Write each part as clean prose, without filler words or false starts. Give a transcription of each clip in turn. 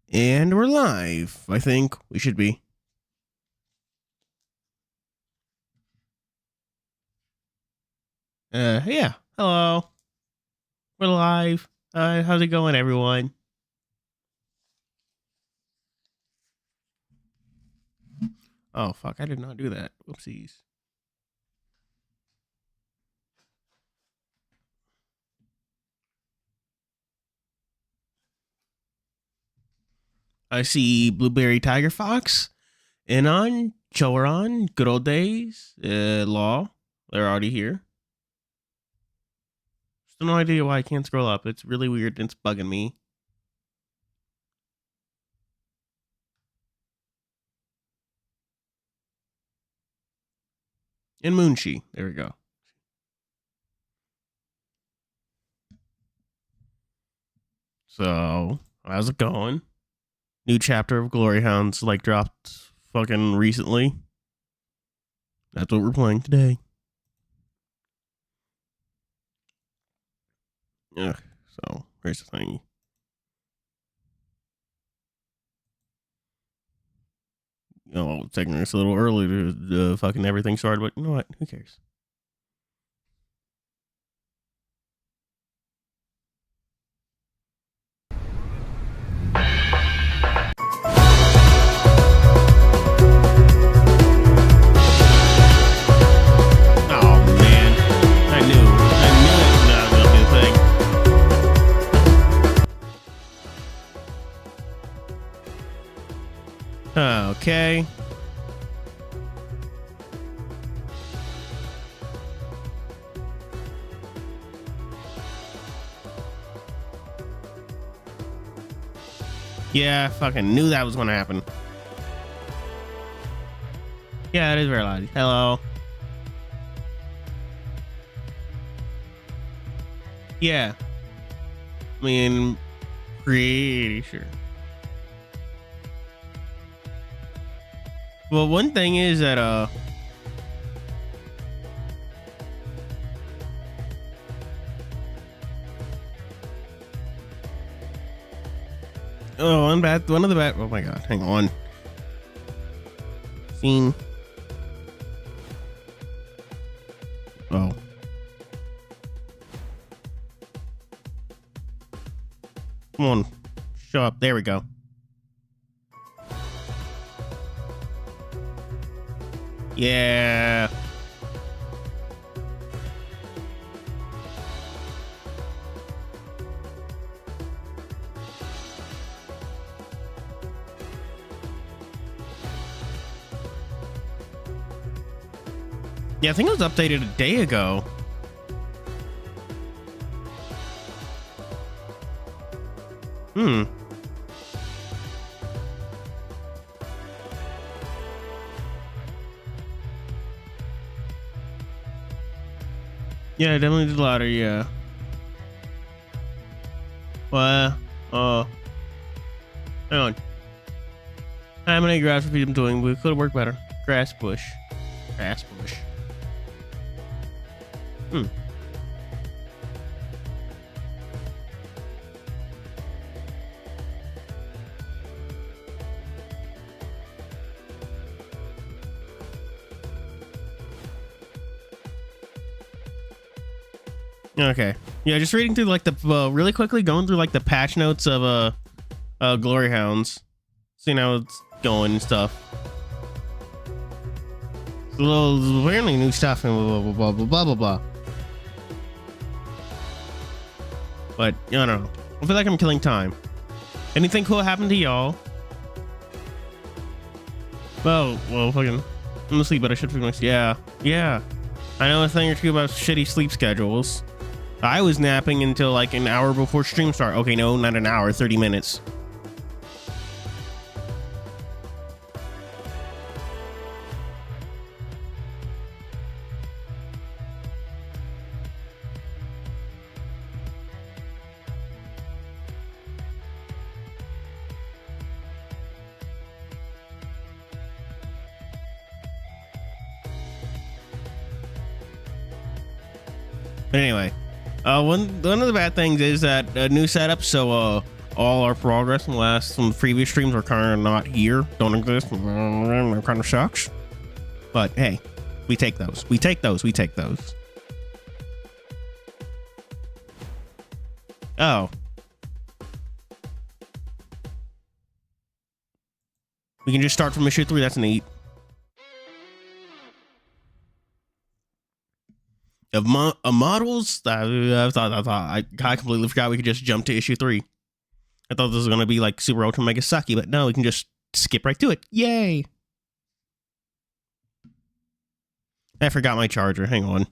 And we're live. I think we should be. Yeah. Hello. We're live. How's it going, everyone? Oh, fuck. I did not do that. Whoopsies. I see Blueberry Tiger Fox, Anon, Choron, Good Old Days, Law. They're already here. Still no idea why I can't scroll up. It's really weird. It's bugging me. And Moonshi. There we go. So, how's it going? New chapter of Glory Hounds like dropped fucking recently. That's what we're playing today. Ugh, so here's the thing. It's taking us a little early to fucking everything started, but you know what? Who cares? Okay. Yeah, fucking knew that was gonna happen. Yeah, it is very loud. Hello. Yeah. I mean, pretty sure. Well, one thing is that oh, one of the bad. Oh my god, hang on. Scene. Oh. Come on, show up. There we go. Yeah. Yeah, I think it was updated a day ago. Yeah, definitely did louder, yeah. Well, hang on. How many grass would I'm doing? We could have worked better. Grass bush. Grass bush. Okay. Yeah, just reading through like the really quickly going through like the patch notes of Glory Hounds, seeing how it's going and stuff. It's a little apparently new stuff and blah blah blah blah blah blah blah. But I don't know. I feel like I'm killing time. Anything cool happened to y'all? Well, fucking. I'm asleep, but I should finish. Yeah. I know a thing or two about shitty sleep schedules. I was napping until like an hour before stream start. Okay, no, not an hour, 30 minutes. But anyway, one of the bad things is that new setup. So all our progress from the previous streams are kind of not here, don't exist. That kind of sucks. But hey, we take those. We take those. We take those. Oh. We can just start from issue 3. That's neat. Of models, I completely forgot we could just jump to issue 3. I thought this was going to be like super ultra mega sucky, but no, we can just skip right to it. Yay. I forgot my charger. Hang on.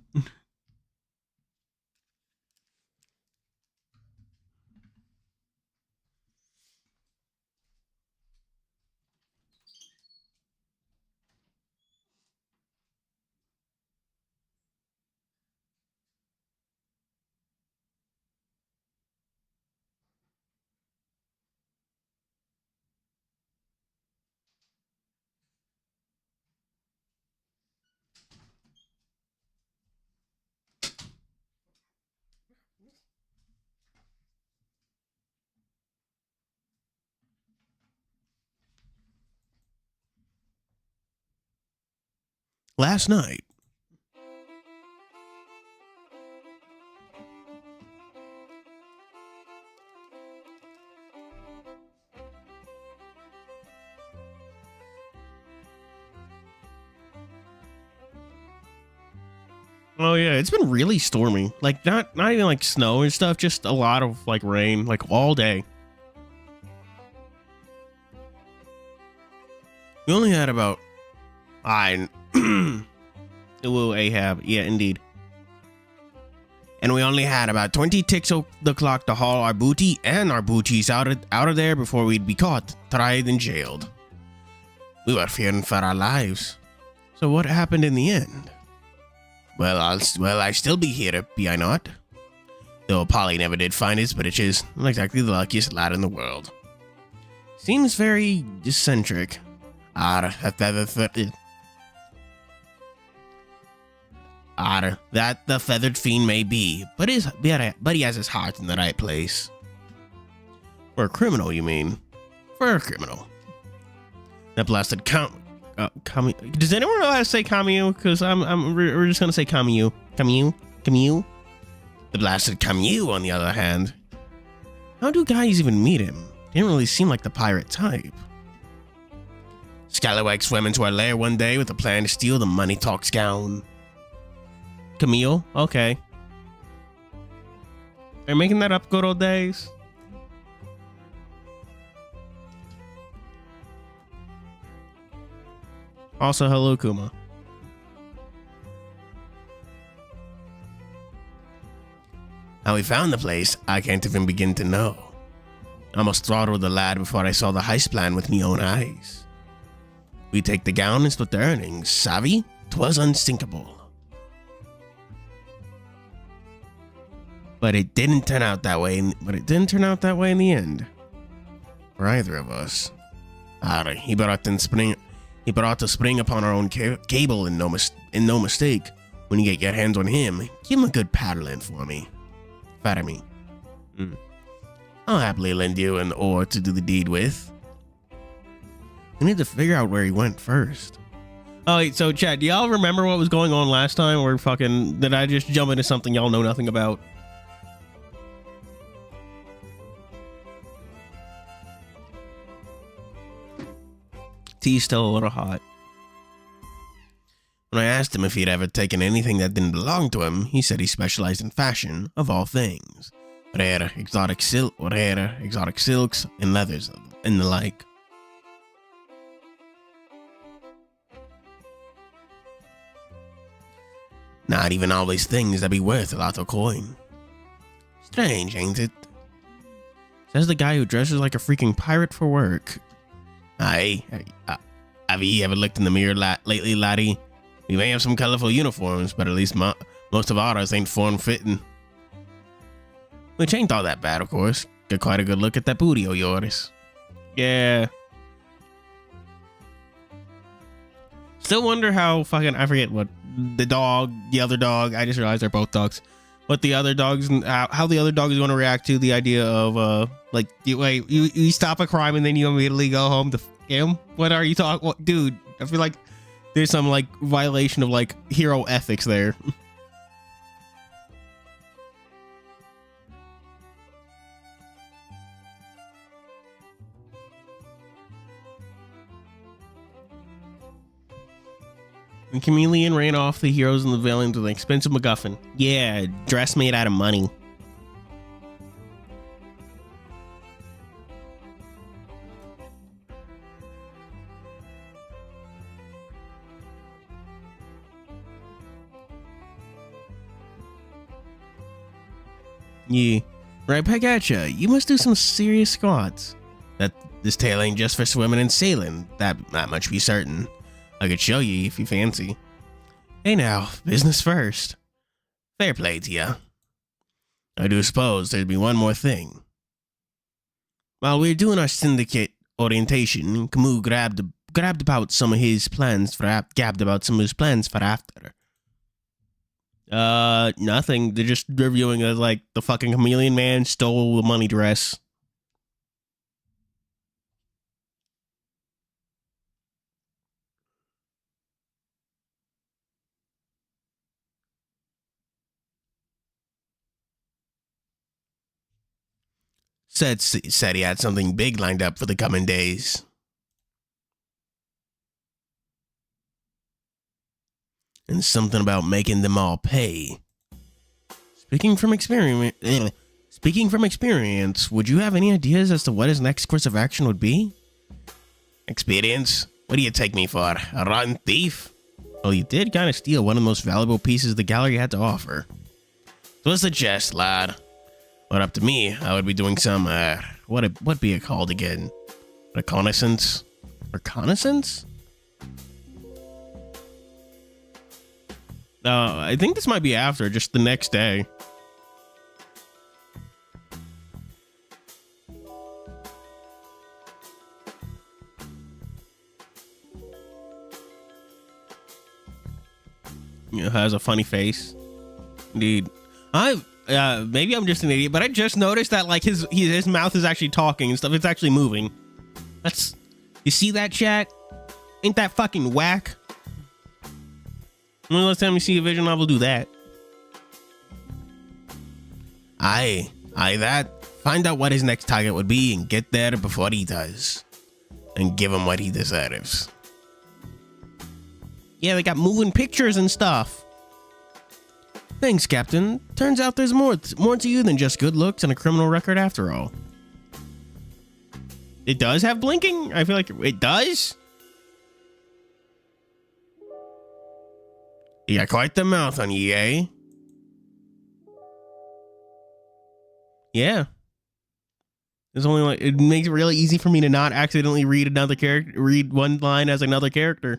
Last night. Oh yeah, it's been really stormy. Like not even like snow and stuff, just a lot of like rain, like all day. We only had about Ahab, yeah, indeed. And we only had about 20 ticks of the clock to haul our booty and our booties out of there before we'd be caught, tried, and jailed. We were fearing for our lives. So what happened in the end? Well, I still be here, be I not? Though Polly never did find his bitches, not exactly the luckiest lad in the world. Seems very eccentric. That the feathered fiend may be, but he has his heart in the right place. For a criminal, you mean? For a criminal. That blasted does anyone know how to say Camus? Because we're just gonna say Camus. Camus. The blasted Camus, on the other hand. How do guys even meet him? Didn't really seem like the pirate type. Scallywag swam into our lair one day with a plan to steal the money talks gown. Camille? Okay. Are you making that up, good old days? Also, hello, Kuma. How we found the place, I can't even begin to know. I almost throttled the lad before I saw the heist plan with me own eyes. We take the gown and split the earnings, savvy? 'Twas unsinkable. But it didn't turn out that way. In the end, for either of us. He brought to spring upon our own cable, and no mistake. When you get your hands on him, give him a good paddling for me. Fatter me. I'll happily lend you an oar to do the deed with. We need to figure out where he went first. Oh, wait, so Chad, do y'all remember what was going on last time? Or did I just jump into something y'all know nothing about? Tea's still a little hot. When I asked him if he'd ever taken anything that didn't belong to him, he said he specialized in fashion, of all things. Rare exotic silks and leathers and the like. Not even always things that be worth a lot of coin. Strange, ain't it? Says the guy who dresses like a freaking pirate for work. Aye, have you ever looked in the mirror lately, laddie? We may have some colorful uniforms, but at least most of ours ain't form-fitting. Which ain't all that bad, of course. Get quite a good look at that booty of yours. Yeah. Still wonder how I forget what, the other dog, I just realized they're both dogs. what the other dogs, how the other dog is going to react to the idea of like you stop a crime and then you immediately go home to him. What are you talking, dude? I feel like there's some like violation of like hero ethics there. The Chameleon ran off the heroes and the villains with an expensive MacGuffin. Yeah, dress made out of money. Yeah, right back at ya. You must do some serious squats. That this tail ain't just for swimming and sailing. That much be certain. I could show you if you fancy. Hey now, business first. Fair play to ya. I do suppose there'd be one more thing. While we were doing our syndicate orientation, Camus gabbed about some of his plans for after. Nothing. They're just reviewing like the fucking Chameleon man stole the money dress. Said he had something big lined up for the coming days. And something about making them all pay. Speaking from experience, would you have any ideas as to what his next course of action would be? Experience? What do you take me for? A rotten thief? Well, you did kind of steal one of the most valuable pieces the gallery had to offer. So what's the jest, lad? But up to me, I would be doing some, what be it called again? Reconnaissance? Reconnaissance? I think this might be after, just the next day. You know, has a funny face. Indeed. Maybe I'm just an idiot, but I just noticed that like his mouth is actually talking and stuff. It's actually moving. You see that, chat? Ain't that fucking whack? When the last time you see a visual novel do that? Aye, that. Find out what his next target would be and get there before he does. And give him what he deserves. Yeah, they got moving pictures and stuff. Thanks, Captain. Turns out there's more to you than just good looks and a criminal record after all. It does have blinking? I feel like it does? You got quite the mouth on you, eh? Yeah. It's only like, it makes it really easy for me to not accidentally read one line as another character.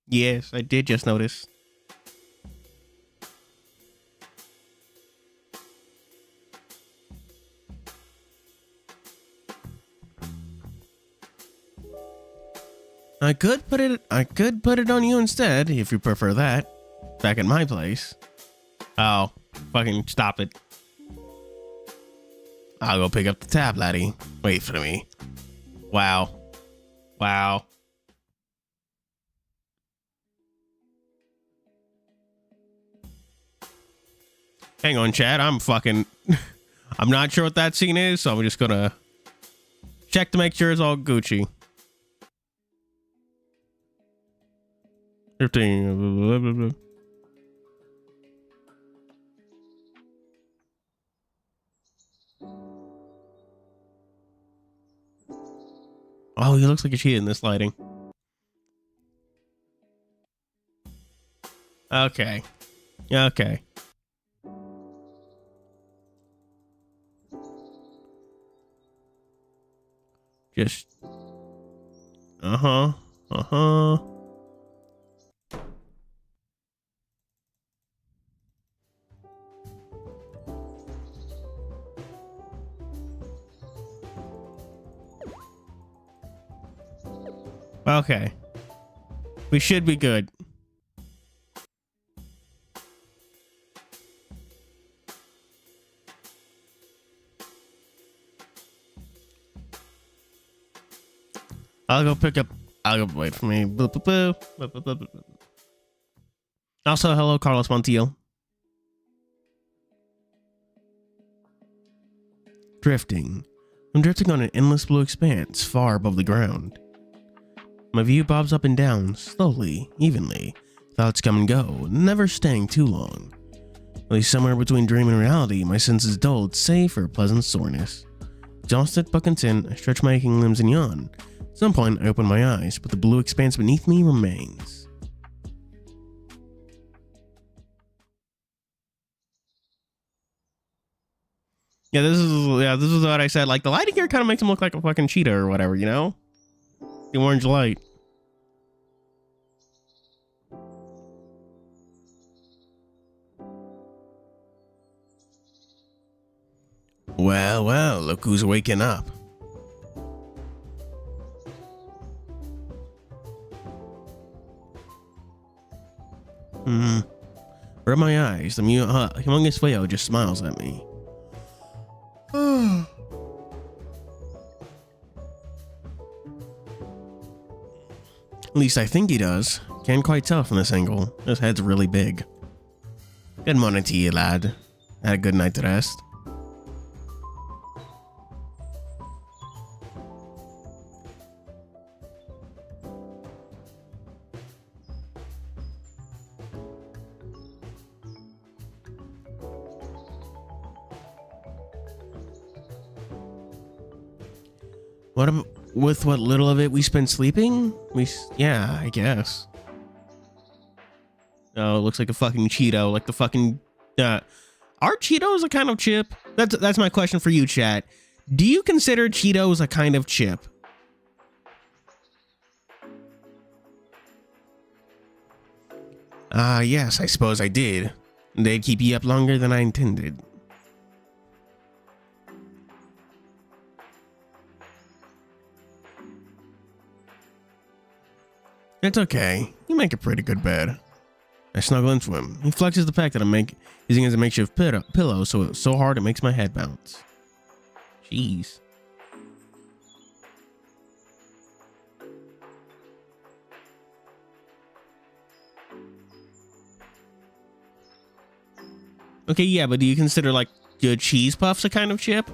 Yes, I did just notice. I could put it on you instead, if you prefer that. Back at my place. Oh, fucking stop it. I'll go pick up the tab, laddie. Wait for me. Wow. Wow. Hang on, chat. I'm not sure what that scene is, so I'm just gonna check to make sure it's all Gucci. 15. Blah, blah, blah. Oh, he looks like a cheat in this lighting. Okay. Okay. Just. Uh-huh. Uh-huh. Okay. We should be good. I'll go pick up. I'll go wait for me. Boop, boop, boop. Boop, boop, boop, boop. Also, hello, Carlos Montiel. Drifting. I'm drifting on an endless blue expanse far above the ground. My view bobs up and down, slowly, evenly. Thoughts come and go, never staying too long. At least somewhere between dream and reality, my senses dulled, save for a pleasant soreness. Exhausted but content, I stretch my aching limbs and yawn. At some point, I open my eyes, but the blue expanse beneath me remains. Yeah, this is what I said. Like, the lighting here kind of makes him look like a fucking cheetah or whatever, you know? The orange light. Well, well, look who's waking up. Rub my eyes. The humongous whale just smiles at me. At least I think he does. Can't quite tell from this angle. His head's really big. Good morning to you, lad. Had a good night to rest. With what little of it we spent sleeping? Yeah, I guess. Oh, it looks like a fucking Cheeto, like the fucking, are Cheetos a kind of chip? That's my question for you, chat. Do you consider Cheetos a kind of chip? Yes, I suppose I did. They'd keep you up longer than I intended. It's okay. You make a pretty good bed. I snuggle into him. He flexes the fact that I'm using it as a makeshift pillow, so it's so hard it makes my head bounce. Jeez. Okay, yeah, but do you consider like good cheese puffs a kind of chip?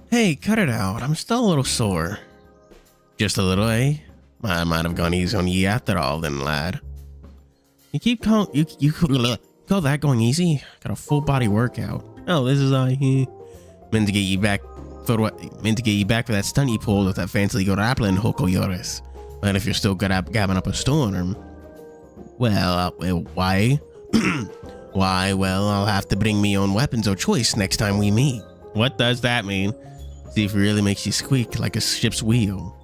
Hey, cut it out. I'm still a little sore. Just a little, eh? I might have gone easy on you after all, then, lad. You keep call that going easy? Got a full body workout. Oh, this is meant to get you back for that stunt you pulled with that fancy grappling hook of yours. But if you're still good at gabbing up a storm, well, why? Why? Well, I'll have to bring me own weapons of choice next time we meet. What does that mean? See if it really makes you squeak like a ship's wheel.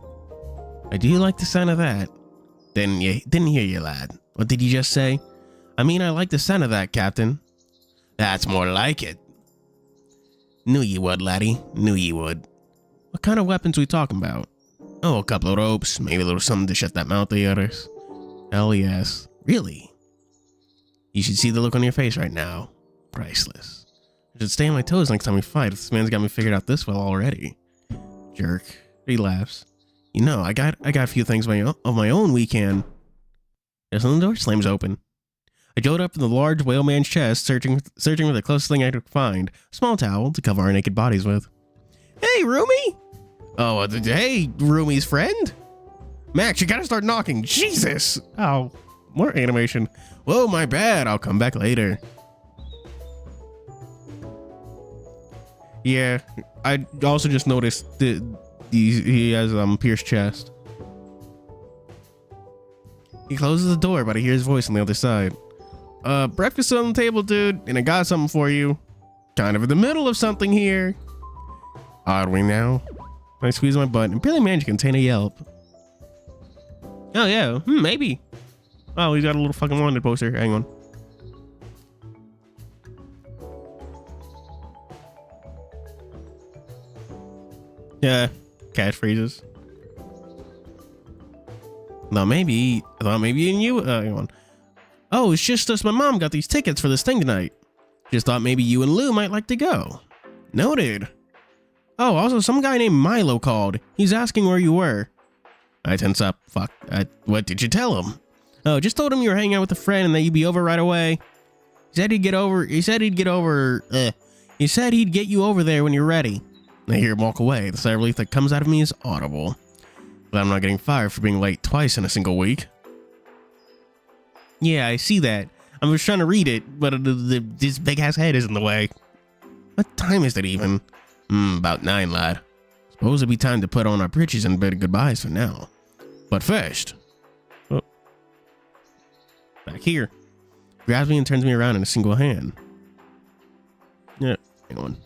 I do like the sound of that. Didn't hear you, lad. What did you just say? I mean, I like the sound of that, Captain. That's more like it. Knew you would, laddie. Knew you would. What kind of weapons we talking about? Oh, a couple of ropes, maybe a little something to shut that mouth of yours. Hell yes. Really? You should see the look on your face right now. Priceless. I should stay on my toes next time we fight. This man's got me figured out this well already. Jerk. He laughs. You know, I got a few things of my own we can. There's the door slams open. I jolt up in the large whale man's chest, searching for the closest thing I could find. A small towel to cover our naked bodies with. Hey, Rumi! Oh, hey, Rumi's friend? Max, you gotta start knocking. Jesus! Oh, more animation. Whoa, my bad. I'll come back later. Yeah, I also just noticed that he has pierced chest. He closes the door, but I hear his voice on the other side. Breakfast on the table, dude, and I got something for you. Kind of in the middle of something here. Are we now? I squeeze my butt and barely manage to contain a yelp. Oh yeah, maybe. Oh, he's got a little fucking wanted poster. Hang on. Yeah, catchphrases. Thought maybe you. Hang on. Oh, it's just us. My mom got these tickets for this thing tonight. Just thought maybe you and Lou might like to go. Noted. Oh, also some guy named Milo called. He's asking where you were. I tense up. Fuck. What did you tell him? Oh, just told him you were hanging out with a friend and that you'd be over right away. He said he'd get you over there when you're ready. I hear him walk away. The sigh of relief that comes out of me is audible. But I'm not getting fired for being late twice in a single week. Yeah, I see that. I'm just trying to read it, but this big ass head is in the way. What time is it even? About 9, lad. Suppose it'd be time to put on our britches and bid goodbyes for now. But first... Oh. Back here. Grabs me and turns me around in a single hand. Yeah, hang on.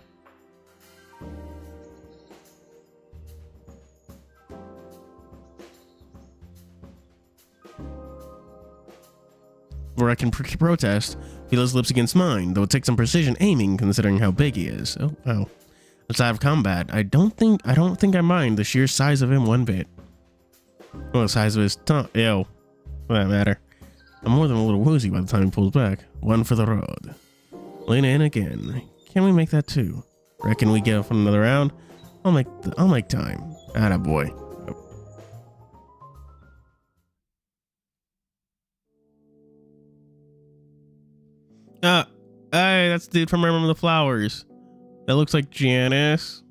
Where I can protest, feel his lips against mine, though it takes some precision aiming considering how big he is. Oh, wow. Outside of combat, I don't think I mind the sheer size of him one bit. Well, the size of his tongue. Ew. For that matter. I'm more than a little woozy by the time he pulls back. One for the road. Lean in again. Can we make that 2? Reckon we get for another round? I'll make time. Attaboy. Hey, that's the dude from Remember the Flowers. That looks like Janice.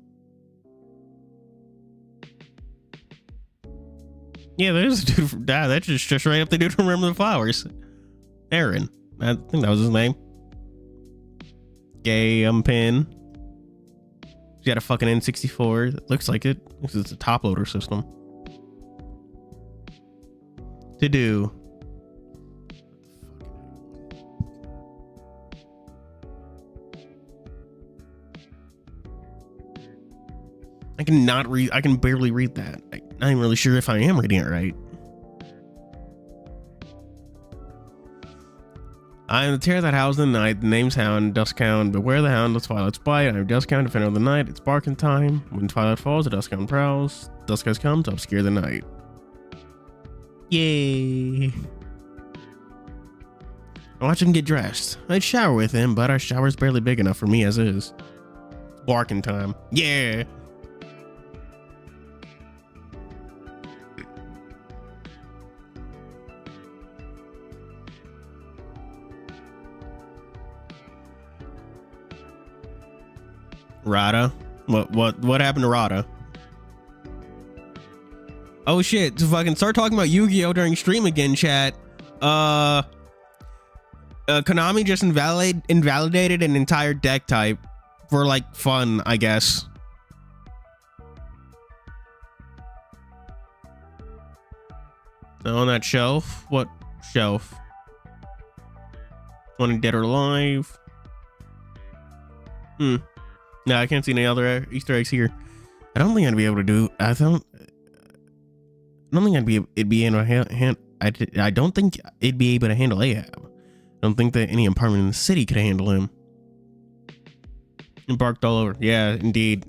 Yeah, there's a dude from that's just right up the dude from Remember the Flowers. Aaron. I think that was his name. Gay pin. He's got a fucking N64. It looks like it. This is a top loader system. To do. I cannot read. I can barely read that. I'm not even really sure if I am reading it right. I am the terror that howls in the night. The name's Hound, Duskhound. Beware the Hound, the Twilight's bite. I am Duskhound, defender of the night. It's barking time. When twilight falls, the Duskhound prowls. Dusk has come to obscure the night. Yay! I watch him get dressed. I'd shower with him, but our shower's barely big enough for me as is. Barking time. Yeah! Rada? What happened to Rada? Oh shit, to fucking start talking about Yu-Gi-Oh during stream again, chat. Konami just invalidated an entire deck type for like fun, I guess. On that shelf? What shelf? One Dead or Alive? No, I can't see any other Easter eggs here. I don't think I'd be able to do. I don't think it'd be able to I don't think it'd be able to handle Ahab. I don't think that any apartment in the city could handle him. And barked all over. Yeah, indeed.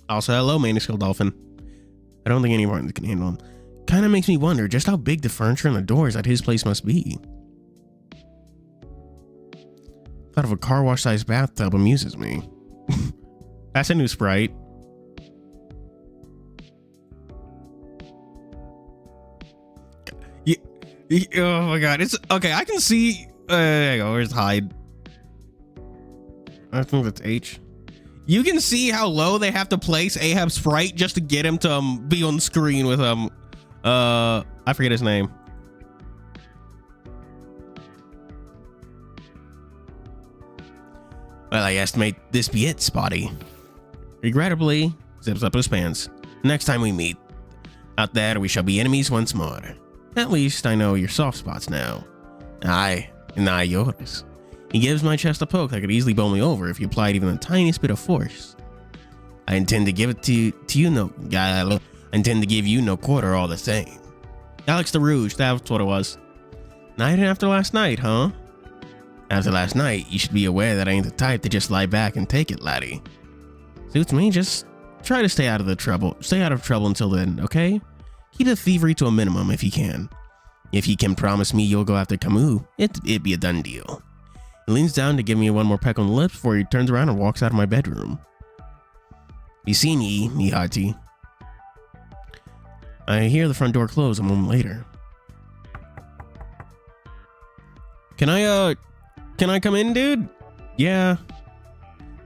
Also, hello, Maniscale Dolphin. I don't think any apartment can handle him. Kind of makes me wonder just how big the furniture and the doors at his place must be. Thought of a car wash sized bathtub amuses me. That's a new sprite. Oh my god, it's okay. I can see. There you go. Where's hide? I think that's H. You can see how low they have to place Ahab's sprite just to get him to be on screen with I forget his name. Well, I estimate this be it, Spotty. Regrettably, zips up his pants. Next time we meet, out there we shall be enemies once more. At least I know your soft spots now. Aye, and I yours. He gives my chest a poke that could easily bowl me over if you applied even the tiniest bit of force. I intend to give it to you no. I intend to give you no quarter all the same. Alex the Rouge, that's what it was. Night after last night, huh? After last night, you should be aware that I ain't the type to just lie back and take it, laddie. Suits me just try to stay out of trouble until then, okay? Keep the thievery to a minimum if you can. If you can promise me you'll go after Camus, it'd be a done deal. He leans down to give me one more peck on the lips before he turns around and walks out of my bedroom. You seen ye, Mihati? I hear the front door close a moment later. Can I come in, dude? Yeah.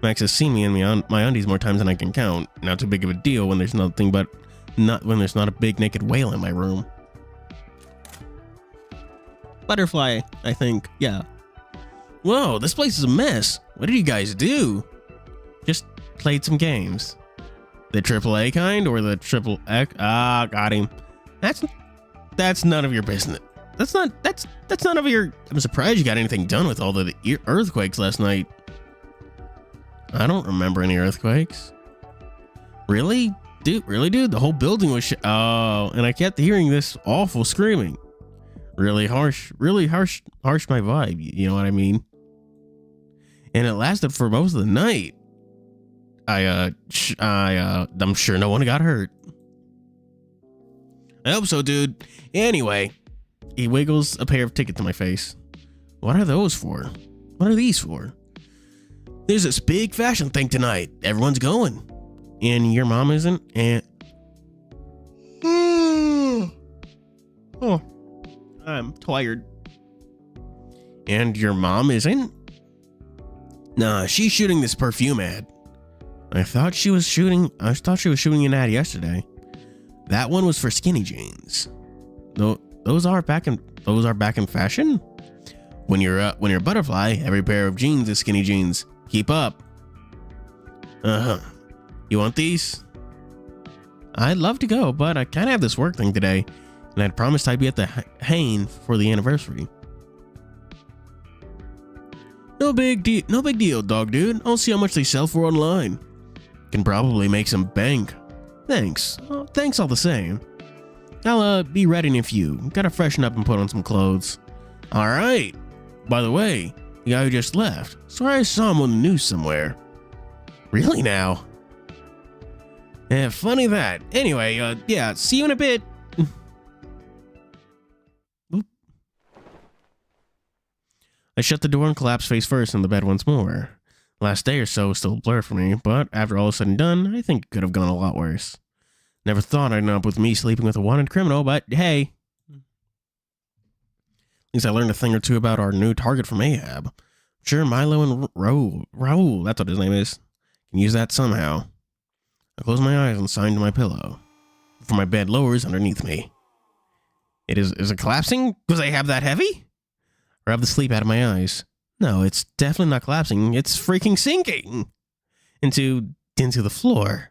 Max has seen me in my undies more times than I can count. Not too big of a deal when there's not a big naked whale in my room. Butterfly, I think. Yeah. Whoa, this place is a mess. What did you guys do? Just played some games. The AAA kind or the triple X? Ah, got him. That's none of your business. That's none of your. I'm surprised you got anything done with all the earthquakes last night. I don't remember any earthquakes. Really, dude? The whole building was oh, and I kept hearing this awful screaming. Really harsh my vibe. You know what I mean? And it lasted for most of the night. I'm sure no one got hurt. I hope so, dude. Anyway, he wiggles a pair of tickets to my face. What are those for? What are these for? There's this big fashion thing tonight. Everyone's going. And your mom isn't? And oh, I'm tired. And your mom isn't? Nah, she's shooting this perfume ad. I thought she was shooting an ad yesterday. That one was for skinny jeans. Those are back in fashion. When you're a butterfly, every pair of jeans is skinny jeans. Keep up. You want these? I'd love to go, but I kind of have this work thing today, and I'd promised I'd be at the Hain for the anniversary. No big deal, dog dude. I'll see how much they sell for online. Can probably make some bank. Thanks. Oh, thanks all the same. I'll be ready in a few. Gotta freshen up and put on some clothes. All right. By the way, the guy who just left. Sorry I saw him on the news somewhere. Really now? Yeah, funny that. Anyway, yeah, see you in a bit. I shut the door and collapsed face first in the bed once more. Last day or so was still a blur for me, but after all is said and done, I think it could have gone a lot worse. Never thought I'd end up with me sleeping with a wanted criminal, but hey. At least I learned a thing or two about our new target from Ahab. Sure, Milo and Raul, that's what his name is, can use that somehow. I close my eyes and sign to my pillow, before my bed lowers underneath me. Is it collapsing? Was Ahab that heavy? Or have the sleep out of my eyes? No, it's definitely not collapsing. It's freaking sinking into the floor.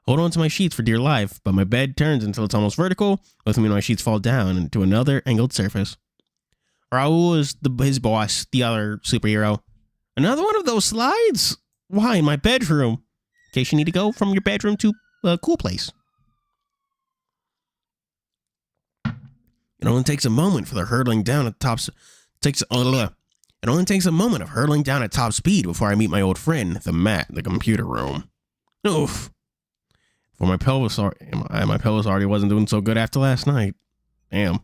Hold on to my sheets for dear life, but my bed turns until it's almost vertical. Both of me and my sheets fall down into another angled surface. Raul is his boss, the other superhero. Another one of those slides? Why, in my bedroom? In case you need to go from your bedroom to a cool place. It only takes a moment for the hurtling down at top. It only takes a moment of hurtling down at top speed before I meet my old friend, the computer room. Oof. For my pelvis already wasn't doing so good after last night. Damn.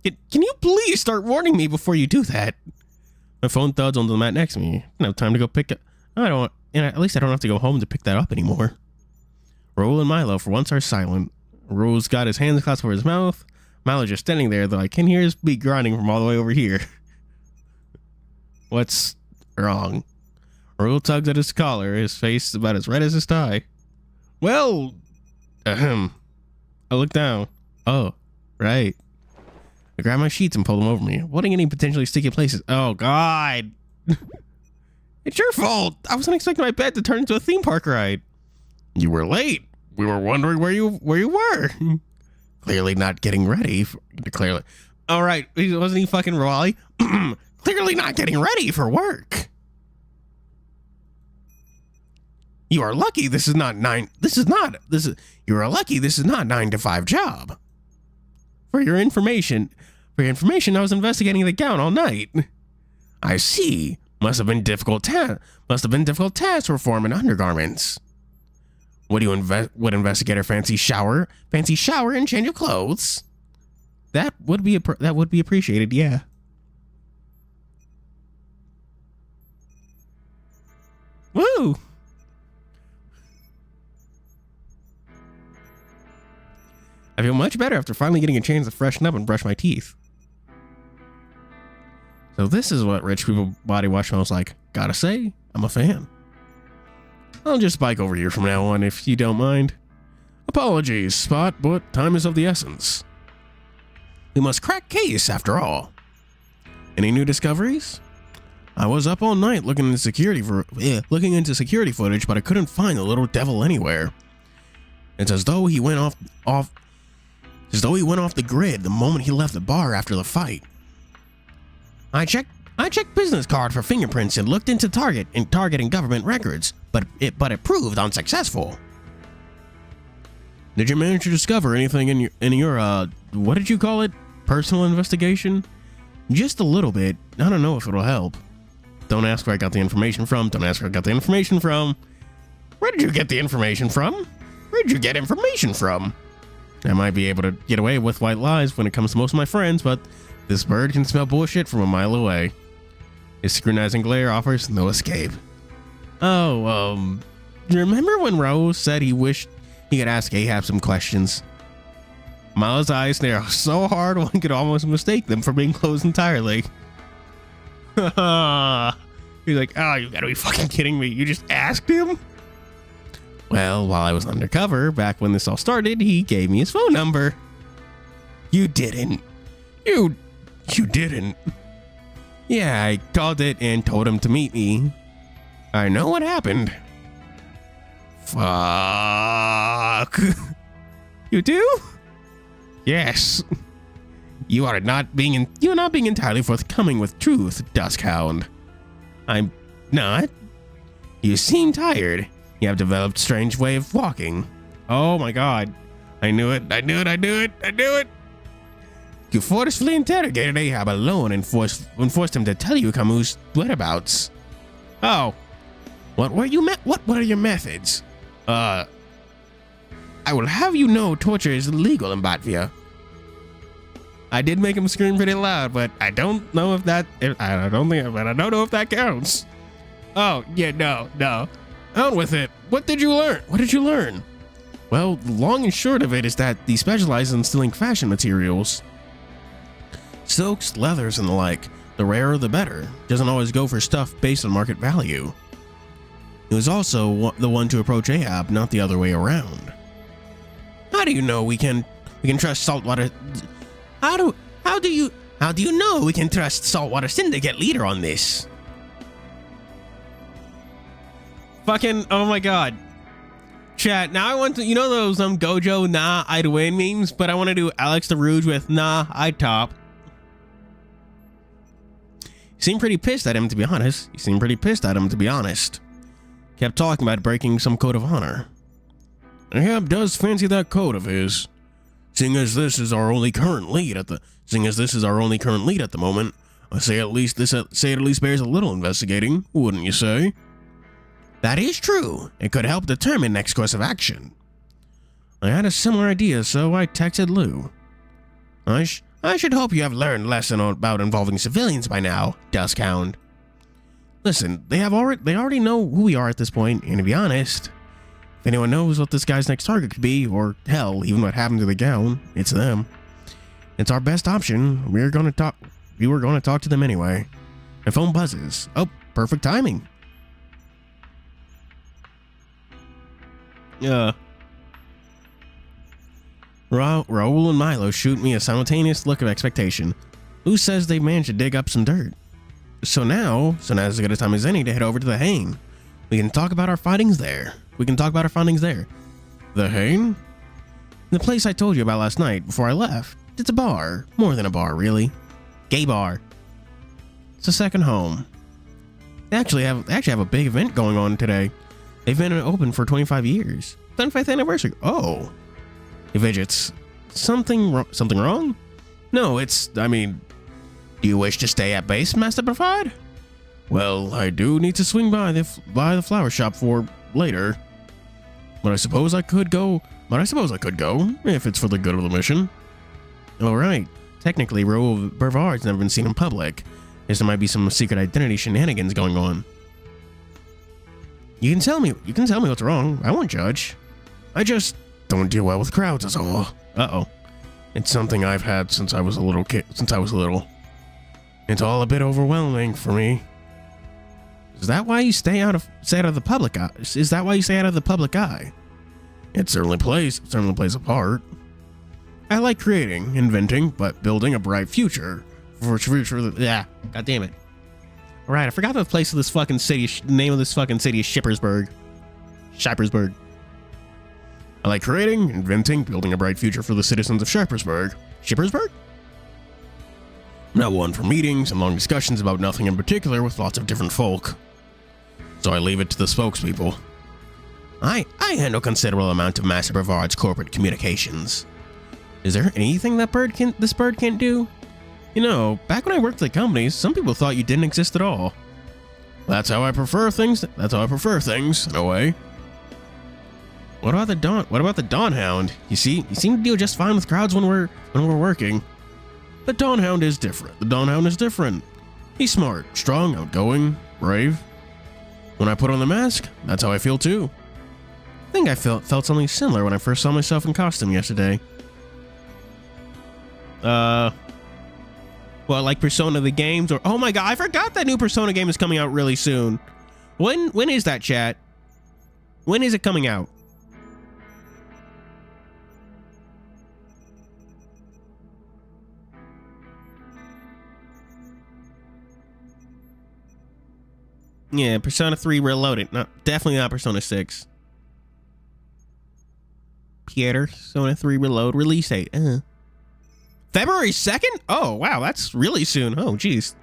Can you please start warning me before you do that? My phone thuds onto the mat next to me. I don't have time to go pick it. At least I don't have to go home to pick that up anymore. Raul and Milo for once are silent. Raul's got his hands clasped over his mouth. Milo's just standing there, though I can hear his beat grinding from all the way over here. What's wrong? Raul tugs at his collar, his face is about as red as his tie. Well, I look down. Oh, right. I grab my sheets and pull them over me, holding any potentially sticky places. Oh, God. It's your fault. I wasn't expecting my bed to turn into a theme park ride. You were late. We were wondering where you were. Clearly not getting ready. All right. Wasn't he fucking Raleigh? Clearly not getting ready for work. You are lucky this is not 9 to 5 job. For your information, I was investigating the gown all night. I see. Must have been difficult task performing undergarments. What do you would investigator fancy shower and change of clothes? That would be appreciated, yeah. Woo! I feel much better after finally getting a chance to freshen up and brush my teeth. So this is what rich people body wash smells like. Gotta say, I'm a fan. I'll just bike over here from now on if you don't mind. Apologies, Spot, but time is of the essence. We must crack case after all. Any new discoveries? I was up all night looking into security footage, but I couldn't find the little devil anywhere. It's as though he went off the grid the moment he left the bar after the fight. I checked business card for fingerprints and looked into Target and government records, but it proved unsuccessful. Did you manage to discover anything in your what did you call it? Personal investigation? Just a little bit. I don't know if it'll help. Don't ask where I got the information from. Don't ask where I got the information from. Where did you get the information from? Where did you get information from? I might be able to get away with white lies when it comes to most of my friends, but this bird can smell bullshit from a mile away. His scrutinizing glare offers no escape. Oh, remember when Rose said he wished he could ask Ahab some questions? Miles' eyes narrow so hard one could almost mistake them for being closed entirely. He's like, oh, you gotta be fucking kidding me. You just asked him? Well, while I was undercover, back when this all started, he gave me his phone number. You didn't. You didn't. Yeah, I called it and told him to meet me. I know what happened. Fuck. You do? Yes. You are not being entirely forthcoming with truth, Duskhound. I'm not. You seem tired. You have developed a strange way of walking. Oh my god. I knew it. You forcefully interrogated Ahab alone and forced him to tell you Camus' whereabouts. Oh. What are your methods? I will have you know torture is illegal in Batvia. I did make him scream pretty loud, but I don't know if that counts. Oh, yeah, no. Out with it. What did you learn? Well, the long and short of it is that he specializes in stealing fashion materials. Silks, leathers, and the like. The rarer the better. Doesn't always go for stuff based on market value. He was also the one to approach Ahab, not the other way around. How do you know we can trust Saltwater? How do you know we can trust Saltwater Syndicate leader on this? Fucking, oh my god. Chat, now I want to, you know those Gojo nah I'd win memes, but I want to do Alex the Rouge with nah I'd top. You seem pretty pissed at him, to be honest. Kept talking about breaking some code of honor. Ahab does fancy that code of his. Seeing as this is our only current lead at the moment, I say at least bears a little investigating, wouldn't you say? That is true. It could help determine next course of action. I had a similar idea, so I texted Lou. I should hope you have learned a lesson about involving civilians by now, Duskhound. Listen, they already know who we are at this point, and to be honest, if anyone knows what this guy's next target could be, or hell, even what happened to the gown, it's them. It's our best option. We were going to talk to them anyway. My phone buzzes. Oh, perfect timing. Raul and Milo shoot me a simultaneous look of expectation. Who says they managed to dig up some dirt? So now's as good a time as any to head over to the Hain. We can talk about our findings there. The Hain? The place I told you about last night before I left. It's a bar. More than a bar, really. Gay bar. It's a second home. They actually have a big event going on today. They've been open for 25 years. 25th anniversary. Oh. Hey, Vidgets. Something wrong? No, do you wish to stay at base, Master Bravard? Well, I do need to swing by the flower shop for later. But I suppose I could go. If it's for the good of the mission. All right. Technically, Raoul Brevard's never been seen in public. Guess there might be some secret identity shenanigans going on. You can tell me what's wrong. I won't judge. I just don't deal well with crowds, is all. Uh-oh. It's something I've had since I was a little kid. It's all a bit overwhelming for me. Is that why you stay out of the public eye? It certainly plays a part. I like creating, inventing, but building a bright future. Yeah, god damn it. All right, I forgot the place of this fucking city. The name of this fucking city is Shippersburg. I like creating, inventing, building a bright future for the citizens of Shippersburg. Shippersburg? Not one for meetings and long discussions about nothing in particular with lots of different folk. So I leave it to the spokespeople. I handle considerable amount of Master Brevard's corporate communications. Is there anything that this bird can't do? You know, back when I worked at companies, some people thought you didn't exist at all. That's how I prefer things, in a way. What about the Dawn Hound? You seem to deal just fine with crowds when we're working. The Dawn Hound is different. He's smart, strong, outgoing, brave. When I put on the mask, that's how I feel too. I think I felt something similar when I first saw myself in costume yesterday. Well, like Persona the games, or oh my god, I forgot that new Persona game is coming out really soon. When is that, chat? When is it coming out? Yeah, Persona 3 Reloaded. Definitely not Persona 6. Persona 3 Reload release date. February 2nd? Oh, wow, that's really soon. Oh, geez.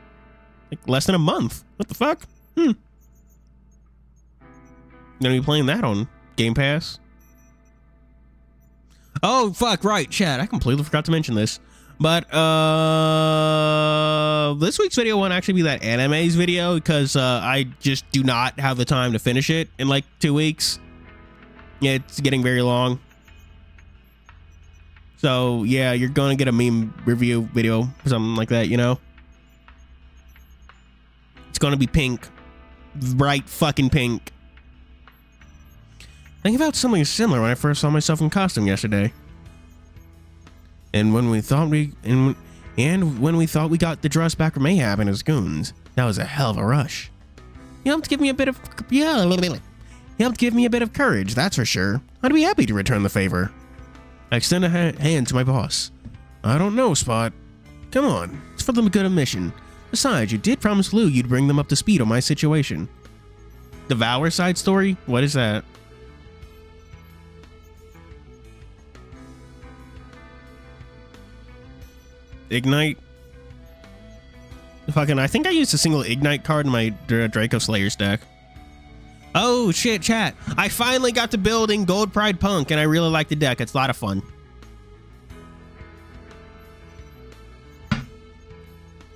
Like less than a month. What the fuck? Gonna be playing that on Game Pass. Oh, fuck, right, chat. I completely forgot to mention this. But, this week's video won't actually be that animes video because, I just do not have the time to finish it in like 2 weeks. Yeah, it's getting very long. So, yeah, you're gonna get a meme review video or something like that, you know? It's gonna be pink. Bright fucking pink. I think about something similar when I first saw myself in costume yesterday. And when we thought we got the dress back from Ahab and his goons, that was a hell of a rush. He helped give me a bit of courage, that's for sure. I'd be happy to return the favor. I extend a hand to my boss. I don't know, Spot. Come on, it's for the good of the mission. Besides, you did promise Lou you'd bring them up to speed on my situation. Devour side story? What is that? Ignite. Fucking, I think I used a single Ignite card in my Draco Slayer's deck. Oh shit, chat. I finally got to building Gold Pride Punk and I really like the deck. It's a lot of fun.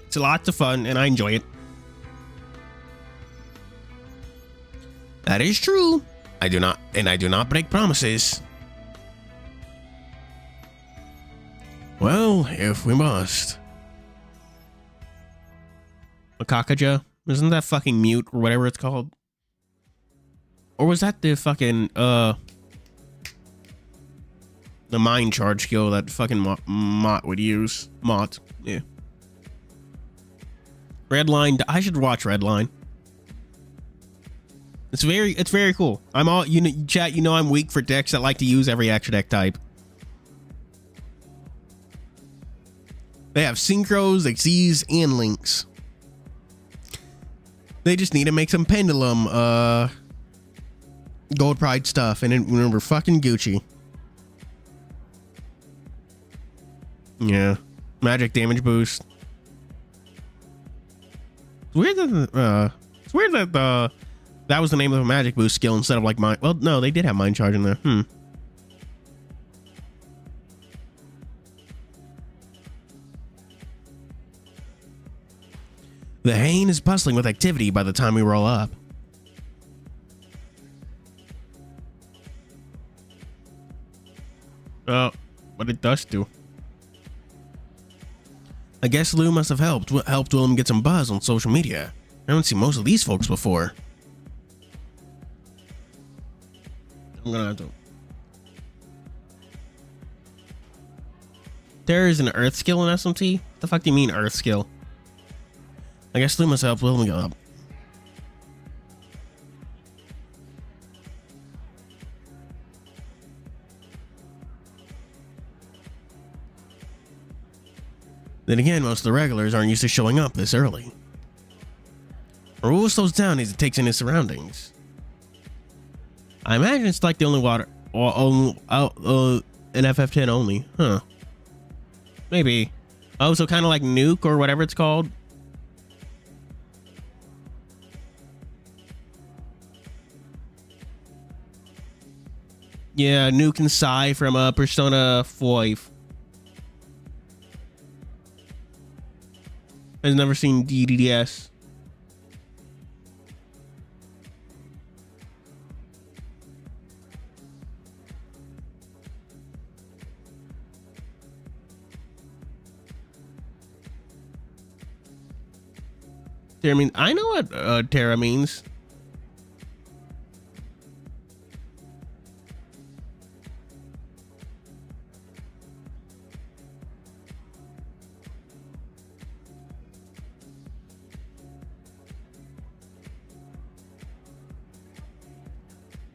It's lots of fun and I enjoy it. That is true. I do not break promises. Well, if we must. Makakaja? Isn't that fucking mute or whatever it's called? Or was that the fucking, the mind charge skill that fucking Mott would use? Mott, yeah. Redline, I should watch Redline. It's very cool. I'm all, you know, chat, you know I'm weak for decks that like to use every extra deck type. They have synchros, Xyz, and links. They just need to make some pendulum, Gold Pride stuff, and we're fucking Gucci. Yeah, magic damage boost. It's weird that that was the name of a magic boost skill instead of like mine. Well, no, they did have mind charge in there. The Hain is bustling with activity by the time we roll up. Oh, what did Dust do? I guess Lou must have helped Willem get some buzz on social media. I haven't seen most of these folks before. I'm gonna have to. There is an Earth skill in SMT? What the fuck do you mean Earth skill? I guess Lou must have helped Willem get up. Then again, most of the regulars aren't used to showing up this early. Raul slows down as he takes in his surroundings. I imagine it's like the only water, an FF10 only, huh? Maybe. Oh, so kind of like Nuke or whatever it's called. Yeah, Nuke and Psy from Persona 5. I've never seen DDS. I mean, I know what Terra means.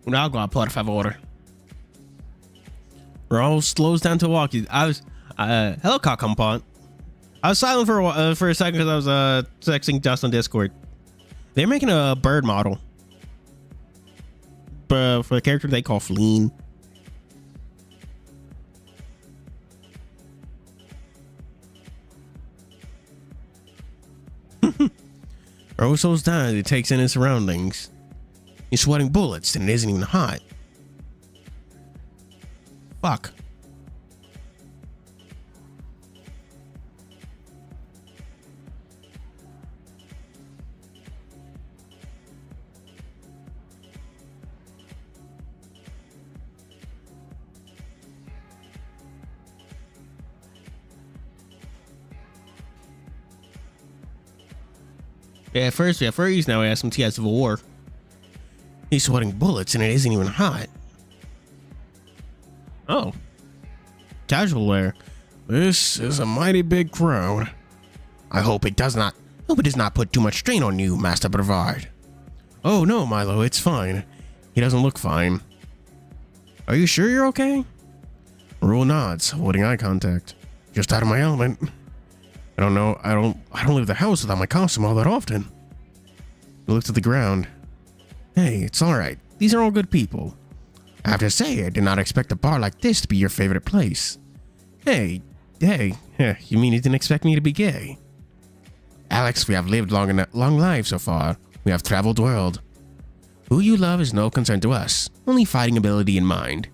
Un agua, por favor. Raul slows down to walk. Hello, compound. I was silent for a second because I was texting Dust on Discord. They're making a bird model, but for the character they call Fleen. Raul slows down as he takes in his surroundings. He's sweating bullets and it isn't even hot. Fuck. Yeah, at first we have furries, now we have some TS Civil War. He's sweating bullets and it isn't even hot. Oh. Casual wear. This is a mighty big crowd. I hope it does not put too much strain on you, Master Brevard. Oh no, Milo, it's fine. He doesn't look fine. Are you sure you're okay? Raul nods, holding eye contact. Just out of my element. I don't know, I don't leave the house without my costume all that often. He looks at the ground. Hey, it's alright. These are all good people. I have to say, I did not expect a bar like this to be your favorite place. Hey, you mean you didn't expect me to be gay? Alex, we have lived long lives so far. We have traveled the world. Who you love is no concern to us. Only fighting ability in mind.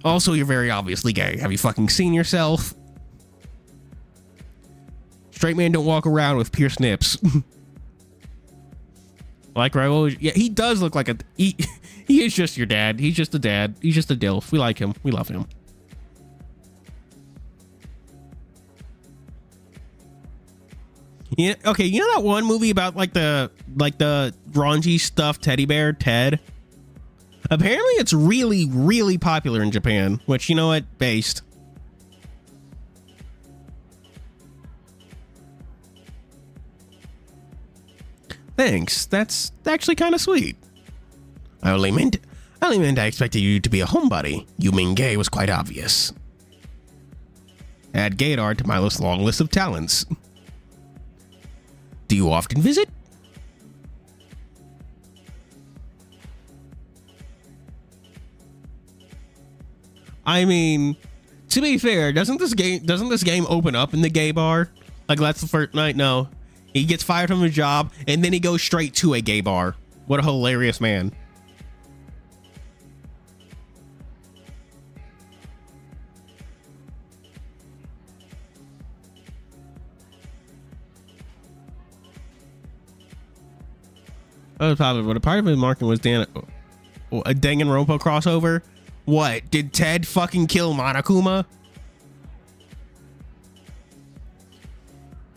Also, you're very obviously gay. Have you fucking seen yourself? Straight men don't walk around with pierced nips. Like Raul, yeah, he does look like he is just your dad. He's just a dad. He's just a dilf. We like him. We love him. Yeah, okay, you know that one movie about like the raunchy stuffed teddy bear, Ted? Apparently it's really, really popular in Japan, which, you know what, based. Thanks. That's actually kind of sweet. I only meant I expected you to be a homebody. You being gay was quite obvious. Add gaydar to Milo's long list of talents. Do you often visit? I mean, to be fair, doesn't this game open up in the gay bar? Like that's the first night? No. He gets fired from his job, and then he goes straight to a gay bar. What a hilarious man. That was probably, but a part of his marketing was a Danganronpa crossover. What? Did Ted fucking kill Monokuma?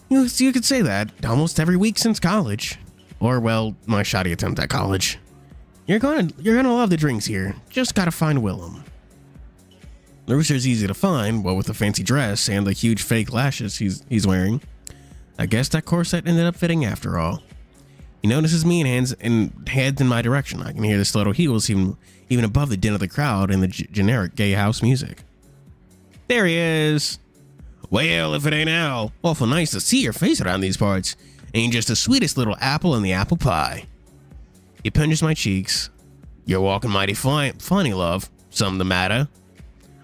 You could say that almost every week since college. Or, well, my shoddy attempt at college. You're gonna love the drinks here. Just gotta find Willem. The rooster's easy to find, what with the fancy dress and the huge fake lashes he's wearing. I guess that corset ended up fitting after all. He notices me and heads in my direction. I can hear the little heels even above the din of the crowd and the generic gay house music. There he is. Well, if it ain't Al, awful nice to see your face around these parts. Ain't just the sweetest little apple in the apple pie. He pinches my cheeks. You're walking mighty funny, love. Something the matter?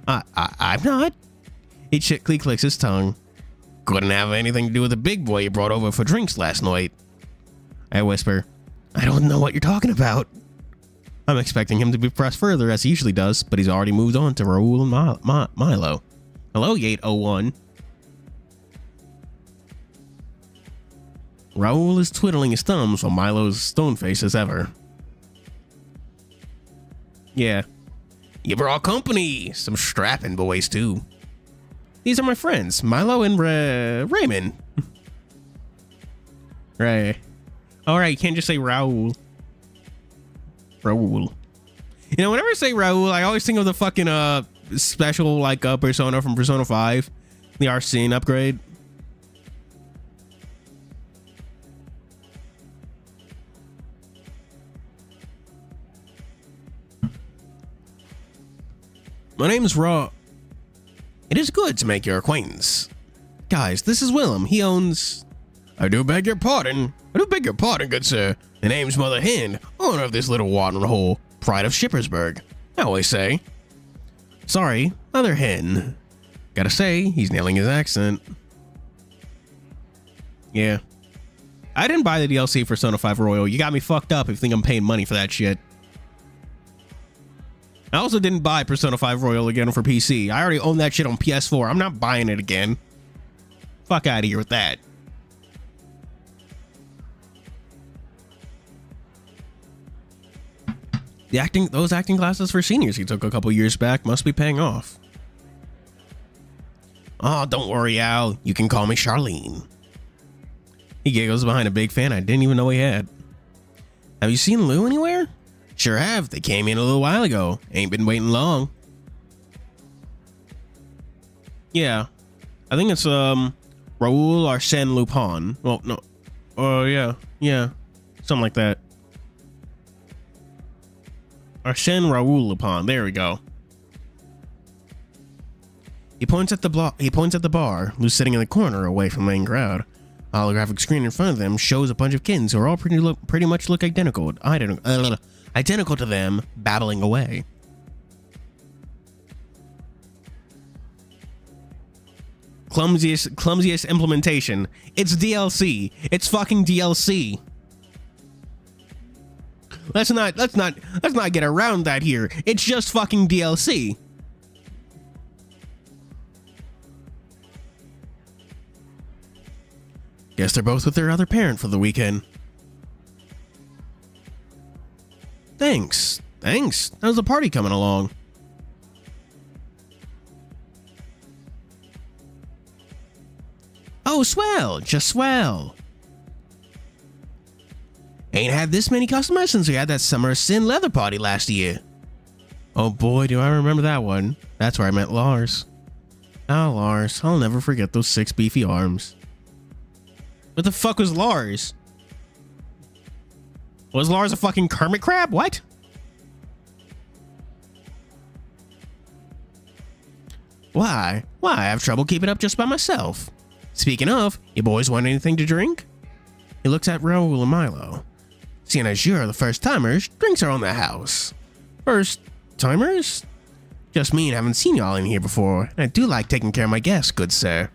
I'm not. He clicks his tongue. Couldn't have anything to do with the big boy you brought over for drinks last night. I whisper, I don't know what you're talking about. I'm expecting him to be pressed further as he usually does, but he's already moved on to Raul and Milo. Hello, Yate01. Raul is twiddling his thumbs while Milo's stone-faced as ever. Yeah. You brought company. Some strapping boys, too. These are my friends, Milo and Raymond. Right. Alright, you can't just say Raul. Raul. You know, whenever I say Raul, I always think of the fucking special, like, persona from Persona 5. The Arsene upgrade. My name's Raw. It is good to make your acquaintance. Guys, this is Willem. He owns... I do beg your pardon, good sir. The name's Mother Hen, owner of this little watering hole. Pride of Shippersburg, I always say. Sorry, Mother Hen. Gotta say, he's nailing his accent. Yeah. I didn't buy the DLC for Persona 5 Royal. You got me fucked up if you think I'm paying money for that shit. I also didn't buy Persona 5 Royal again for PC. I already own that shit on PS4. I'm not buying it again. Fuck out of here with that. Those acting classes for seniors he took a couple years back must be paying off. Oh, don't worry, Al. You can call me Charlene. He giggles behind a big fan I didn't even know he had. Have you seen Lou anywhere? Sure have. They came in a little while ago. Ain't been waiting long. Yeah. I think it's Raul Arsène Lupin. Well, no. Oh, yeah. Yeah. Something like that. Arsène Raoul Lupin. There we go. He points at the bar, who's sitting in the corner away from the main crowd. A holographic screen in front of them shows a bunch of kids who are all pretty much look identical. Identical to them, babbling away. Clumsiest implementation. It's DLC. It's fucking DLC. Let's not get around that here. It's just fucking DLC. Guess they're both with their other parent for the weekend. Thanks. How's the party coming along? Oh, swell. Just swell. Ain't had this many customers since we had that Summer of Sin leather party last year. Oh boy, do I remember that one. That's where I met Lars. Oh, Lars. I'll never forget those 6 beefy arms. What the fuck was Lars? Was Lars a fucking Kermit crab? What? Why? I have trouble keeping up just by myself. Speaking of, you boys want anything to drink? He looks at Raul and Milo. Seeing as you're the first timers, drinks are on the house. First timers? Just me and haven't seen y'all in here before, and I do like taking care of my guests, good sir.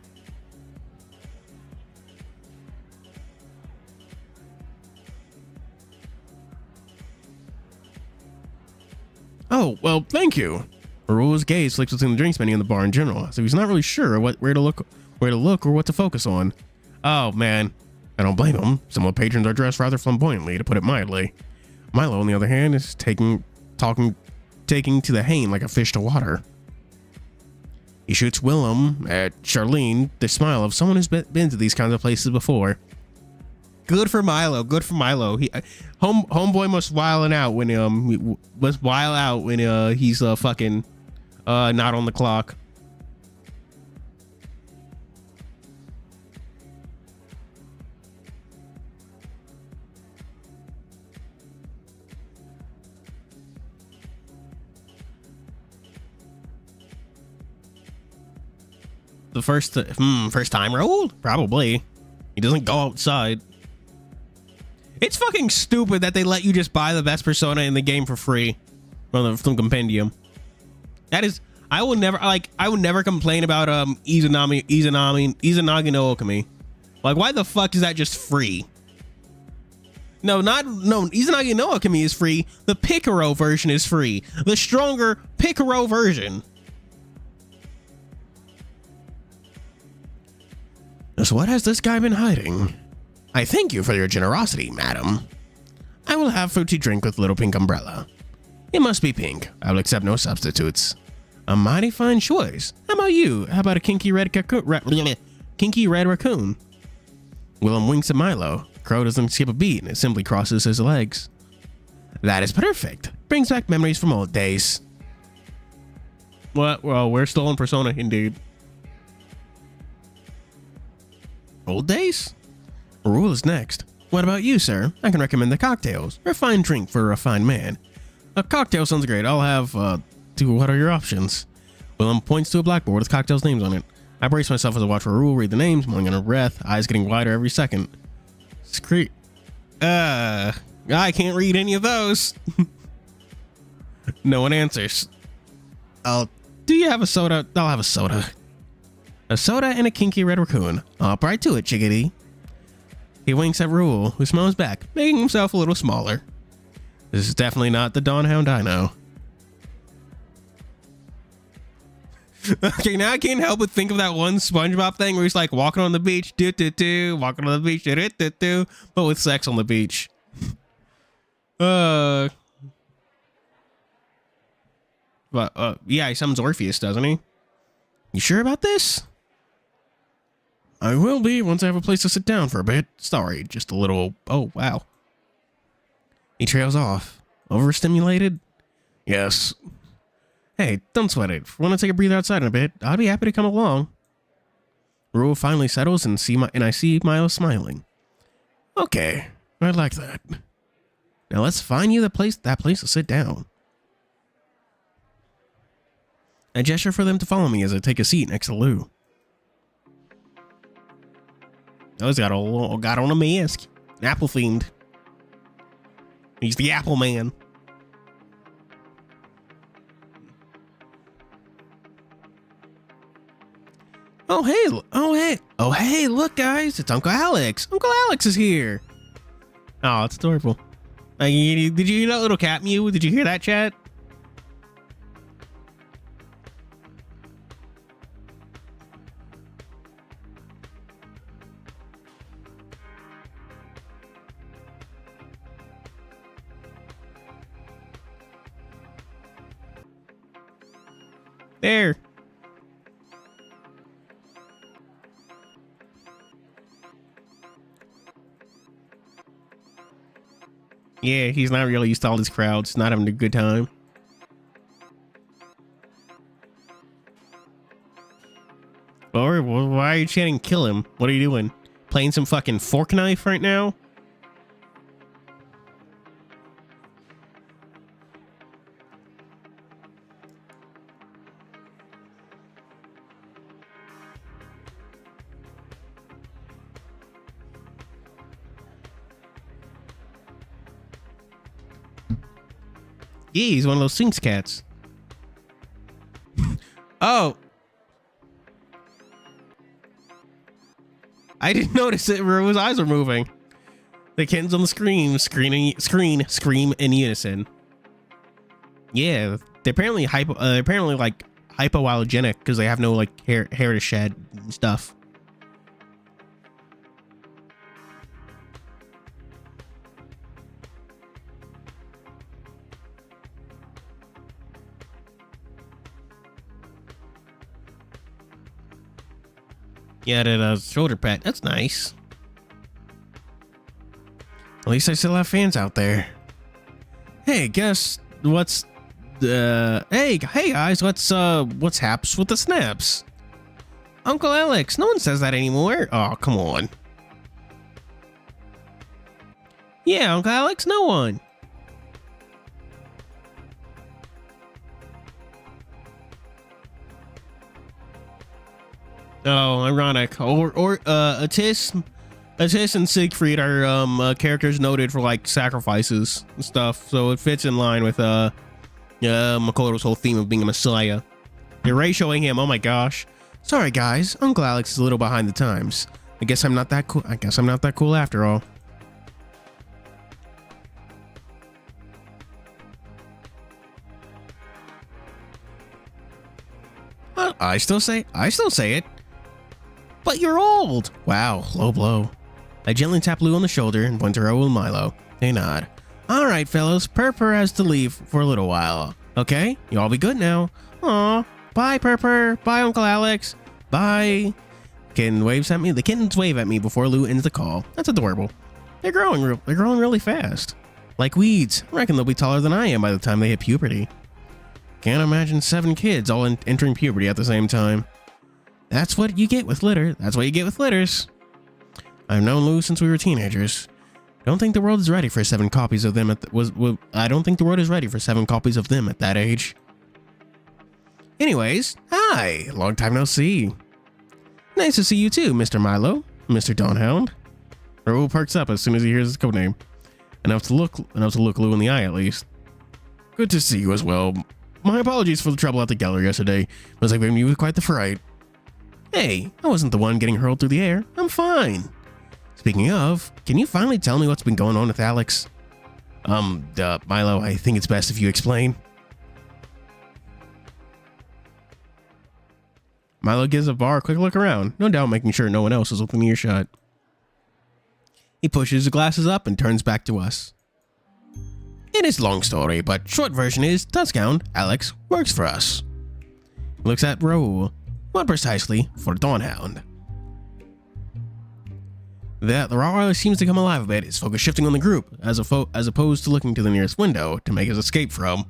Oh, well, thank you. Raul's gaze flicks between the drinks menu and the bar in general, so he's not really sure where to look or what to focus on. Oh man, I don't blame him. Some of the patrons are dressed rather flamboyantly, to put it mildly. Milo, on the other hand, is taking to the Hain like a fish to water. He shoots Willem at Charlene, the smile of someone who's been to these kinds of places before. Good for Milo. Good for Milo. Homeboy must wile out when he's fucking not on the clock. The first time rolled? Probably. He doesn't go outside. It's fucking stupid that they let you just buy the best persona in the game for free from the compendium. That is, I will never complain about Izanagi no Okami. Like, why the fuck is that just free? No, Izanagi no Okami is free. The Picaro version is free. The stronger Picaro version. So what has this guy been hiding? I thank you for your generosity, madam. I will have fruity drink with little pink umbrella. It must be pink. I will accept no substitutes. A mighty fine choice. How about you? How about a kinky red raccoon? Willem winks at Milo. Crow doesn't skip a beat and it simply crosses his legs. That is perfect. Brings back memories from old days. What? Well, we're still in Persona, indeed. Old days? Rule is next. What about you, sir? I can recommend the cocktails. A fine drink for a refined man. A cocktail sounds great. I'll have two. What are your options? Willem points to a blackboard with cocktails' names on it. I brace myself as I watch Rule read the names, moaning under breath, eyes getting wider every second. I can't read any of those. No one answers. Do you have a soda? I'll have a soda. A soda and a kinky red raccoon. Hop right to it, chickadee. He winks at Rule, who smiles back, making himself a little smaller. This is definitely not the Dawn Hound I know. Okay, now I can't help but think of that one SpongeBob thing where he's like walking on the beach, walking on the beach, but with sex on the beach. Yeah, he summons Orpheus, doesn't he? You sure about this? I will be once I have a place to sit down for a bit. Sorry, just a little... Oh, wow. He trails off. Overstimulated? Yes. Hey, don't sweat it. Want to take a breather outside in a bit? I'd be happy to come along. Rule finally settles and I see Milo smiling. Okay, I'd like that. Now let's find you that place to sit down. I gesture for them to follow me as I take a seat next to Lou. Oh, he's got on a mask. An apple fiend. He's the Apple Man. Oh hey, look guys, it's Uncle Alex. Uncle Alex is here. Oh, it's adorable. Did you hear that little cat mew? Did you hear that, chat? There. Yeah, he's not really used to all these crowds. Not having a good time. Or why are you chanting kill him? What are you doing? Playing some fucking fork knife right now? Yeah, he's one of those Sphinx cats. Oh. I didn't notice it where his eyes were moving. The kittens on the screen scream in unison. Yeah, they're apparently hypoallergenic because they have no like hair to shed and stuff. Yeah, that shoulder pat. That's nice. At least I still have fans out there. Hey, guess what's hey guys, what's haps with the snaps? Uncle Alex, no one says that anymore. Oh, come on. Yeah, Uncle Alex, no one. Oh, ironic. Or Atis and Siegfried are characters noted for like sacrifices and stuff, so it fits in line with Makoto's whole theme of being a messiah. You're ratioing him. Oh my gosh. Sorry guys, Uncle Alex is a little behind the times. I guess I'm not that cool after all. I still say it. But you're old. Wow, low blow. I gently tap Lou on the shoulder and point to Raoul and Milo. They nod. All right, fellas, Purpur has to leave for a little while. Okay, you all be good now. Aw, bye, Purpur. Bye, Uncle Alex. Bye. The kittens wave at me before Lou ends the call. That's adorable. They're growing really fast. Like weeds. I reckon they'll be taller than I am by the time they hit puberty. Can't imagine 7 kids all entering puberty at the same time. That's what you get with litter. That's what you get with litters. I've known Lou since we were teenagers. Don't think the world is ready for 7 copies of them I don't think the world is ready for 7 copies of them at that age. Anyways, hi, long time no see. Nice to see you too, Mr. Milo, Mr. Dawnhound. Raoul perks up as soon as he hears his codename. Enough to look Lou in the eye at least. Good to see you as well. My apologies for the trouble at the gallery yesterday. Was like giving you quite the fright. Hey, I wasn't the one getting hurled through the air. I'm fine. Speaking of, can you finally tell me what's been going on with Alex? Milo, I think it's best if you explain. Milo gives Var a quick look around, no doubt making sure no one else is within earshot. He pushes his glasses up and turns back to us. It is a long story, but short version is Tuskhound, Alex, works for us. He looks at Raoul. What precisely for Dawnhound? The Rottweiler seems to come alive a bit, his focus shifting on the group, as opposed to looking to the nearest window to make his escape from.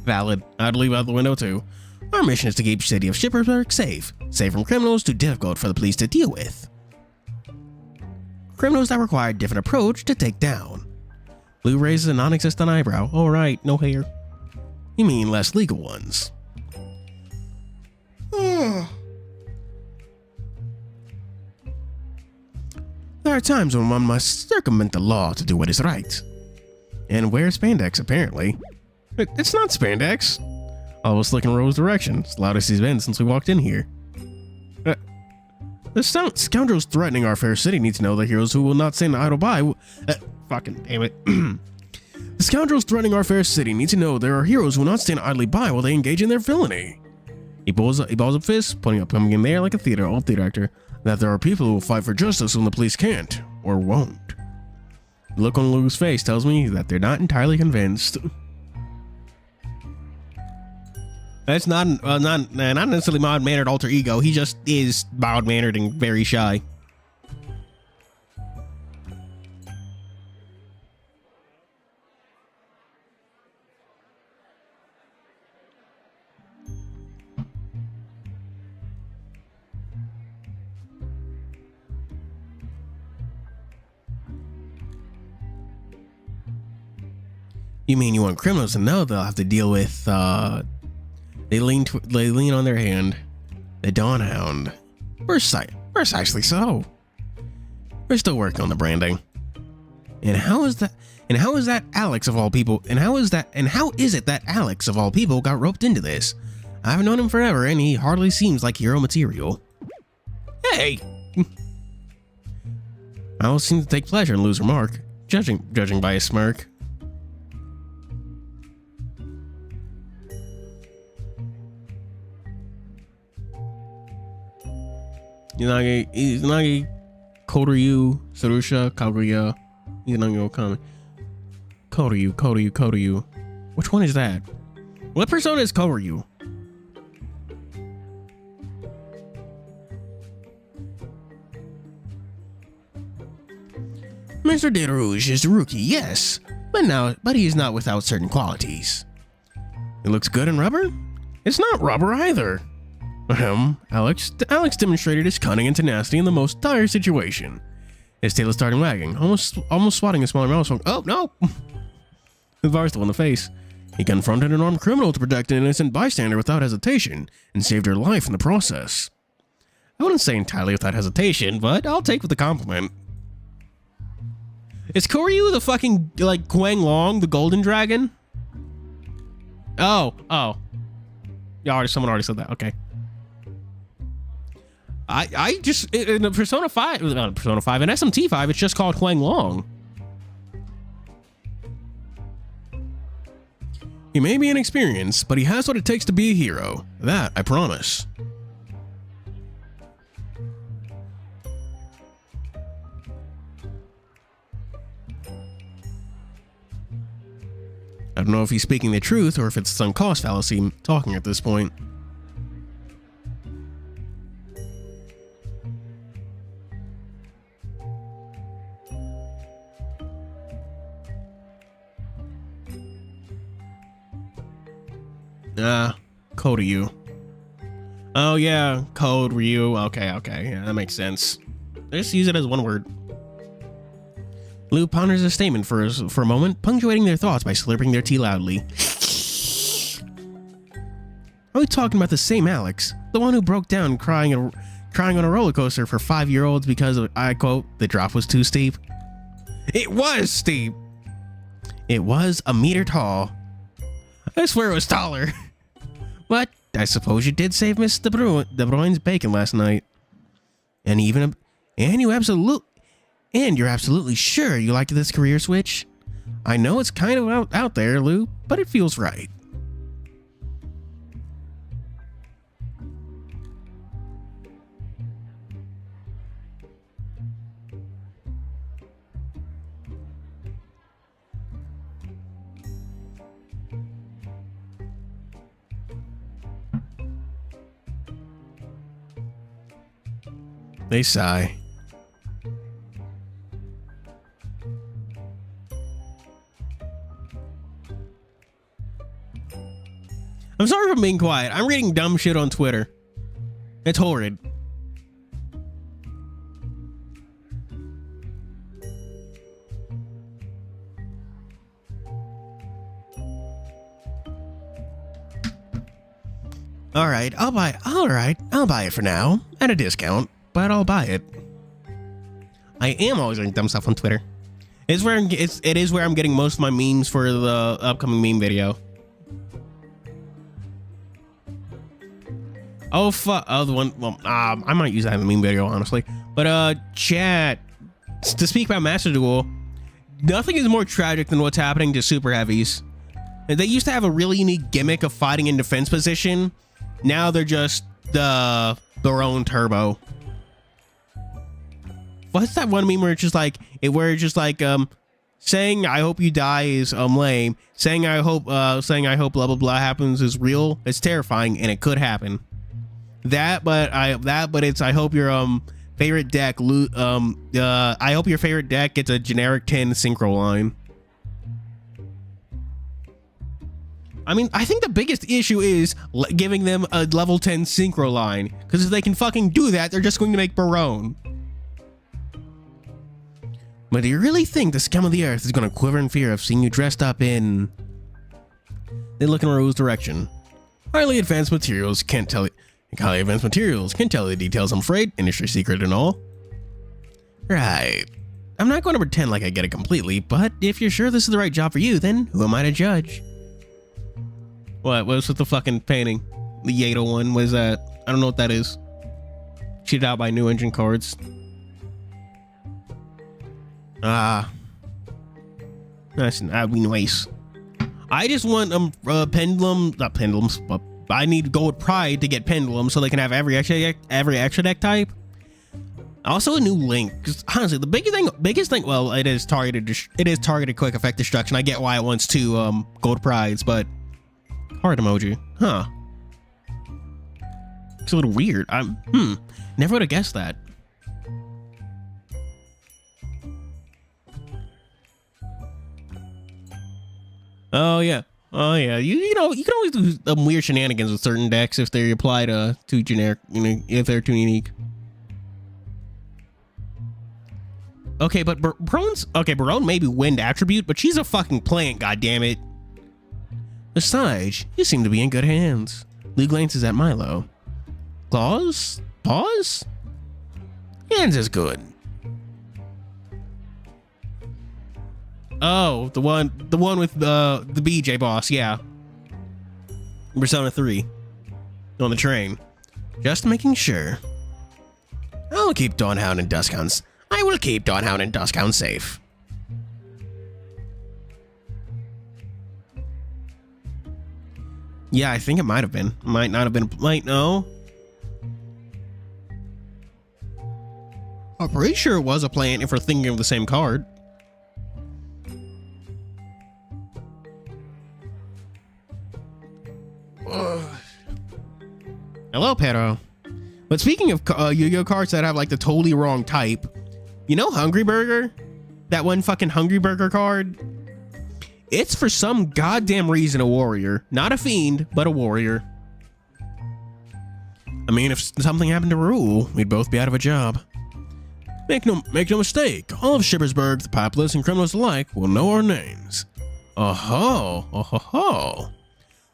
Valid. I'd leave out the window too. Our mission is to keep the city of Shippersburg safe from criminals too difficult for the police to deal with. Criminals that require a different approach to take down. Lou raises a non-existent eyebrow. Alright, no hair. You mean less legal ones. There are times when one must circumvent the law to do what is right. And wear spandex, apparently. It's not spandex. I was looking in Rose's direction. It's the loudest he's been since we walked in here. The scoundrels threatening our fair city need to know the heroes who will not stand idle by. Fucking damn it. The scoundrels threatening our fair city need to know there are heroes who will not stand idly by while they engage in their villainy. He balls up fists, pointing up coming in there like a old theater actor, that there are people who will fight for justice when the police can't, or won't. The look on Lou's face tells me that they're not entirely convinced. That's not necessarily mild-mannered alter ego, he just is mild-mannered and very shy. You mean you want criminals to know they'll have to deal with, they lean on their hand. The Dawnhound. Precisely so. We're still working on the branding. And how is that Alex of all people, and how is it that Alex of all people got roped into this? I've known him forever and he hardly seems like hero material. Hey! I will seem to take pleasure in Lou's remark, judging by his smirk. Izanagi, Koryu, Sarusha, Kaguya, Izanagi Okami. Koryu. Which one is that? What persona is Koryu? Mr. De Rouge is a rookie, yes, but he is not without certain qualities. It looks good in rubber? It's not rubber either. Alex demonstrated his cunning and tenacity in the most dire situation. His tail started wagging, almost swatting a smaller mouse. Oh no! With Barstool in the face. He confronted an armed criminal to protect an innocent bystander without hesitation, and saved her life in the process. I wouldn't say entirely without hesitation, but I'll take with the compliment. Is Koryu the fucking, like, Quang Long, the golden dragon? Oh. Yeah, someone already said that. Okay. I just, in Persona 5, not Persona 5, in SMT 5, it's just called Quang Long. He may be inexperienced, but he has what it takes to be a hero. That, I promise. I don't know if he's speaking the truth or if it's some cost fallacy talking at this point. Code Ryu. Oh yeah, Code Ryu. Okay, yeah, that makes sense. Just use it as one word. Lou ponders a statement for a moment, punctuating their thoughts by slurping their tea loudly. Are we talking about the same Alex? The one who broke down crying on a roller coaster for 5-year-olds because of, I quote, the drop was too steep? It was steep! It was a meter tall. I swear it was taller. But I suppose you did save Miss De Bruyne's bacon last night. And you're absolutely sure you liked this career switch? I know it's kind of out there, Lou, but it feels right. They sigh. I'm sorry for being quiet. I'm reading dumb shit on Twitter. It's horrid. Alright, I'll buy it for now. At a discount, but I'll buy it. I am always reading dumb stuff on Twitter. It is where I'm getting most of my memes for the upcoming meme video. Oh fuck! Oh, the one. Well, I might use that in the meme video, honestly. But chat. To speak about Master Duel, nothing is more tragic than what's happening to super heavies. They used to have a really unique gimmick of fighting in defense position. Now they're just their own turbo. What's that one meme where it's just like saying I hope you die is lame. Saying I hope blah blah blah happens is real. It's terrifying and it could happen. But it's I hope your favorite deck I hope your favorite deck gets a generic 10 synchro line. I mean, I think the biggest issue is giving them a level 10 synchro line, because if they can fucking do that, they're just going to make Barone. But do you really think the scum of the earth is going to quiver in fear of seeing you dressed up in... They look in Raoul's direction. Highly advanced materials can't tell the details, I'm afraid. Industry secret and all. Right. I'm not going to pretend like I get it completely, but if you're sure this is the right job for you, then who am I to judge? What's with the fucking painting? The Yato one, what is that? I don't know what that is. Cheated out by new engine cards. That'd be nice. I just want not pendulums, but I need to go with Pride to get pendulums so they can have every extra deck type. Also a new Link, because honestly the biggest thing, well, it is targeted quick effect destruction. I get why it wants to gold prides, but heart emoji, huh? It's a little weird. Never would have guessed that. Oh yeah. Oh yeah. You know you can always do weird shenanigans with certain decks if they apply to too generic. You know, if they're too unique. Okay, but Barone may be wind attribute, but she's a fucking plant. Goddammit. Besides, you seem to be in good hands. League Lance is at Milo. Claws? Paws? Hands is good. Oh, the one with the BJ boss, yeah. Persona 3. On the train. Just making sure. I'll keep Dawnhound and Duskhound. I will keep Dawnhound and Duskhound safe. Yeah, I think it might have been. Might not have been. Might no. I'm pretty sure it was a plant if we're thinking of the same card. Hello, Pero. But speaking of Yu-Gi-Oh cards that have like the totally wrong type, you know Hungry Burger? That one fucking Hungry Burger card? It's for some goddamn reason a warrior. Not a fiend, but a warrior. I mean, if something happened to Rule, we'd both be out of a job. Make no mistake, all of Shippersburg, the populace and criminals alike, will know our names. Oh ho.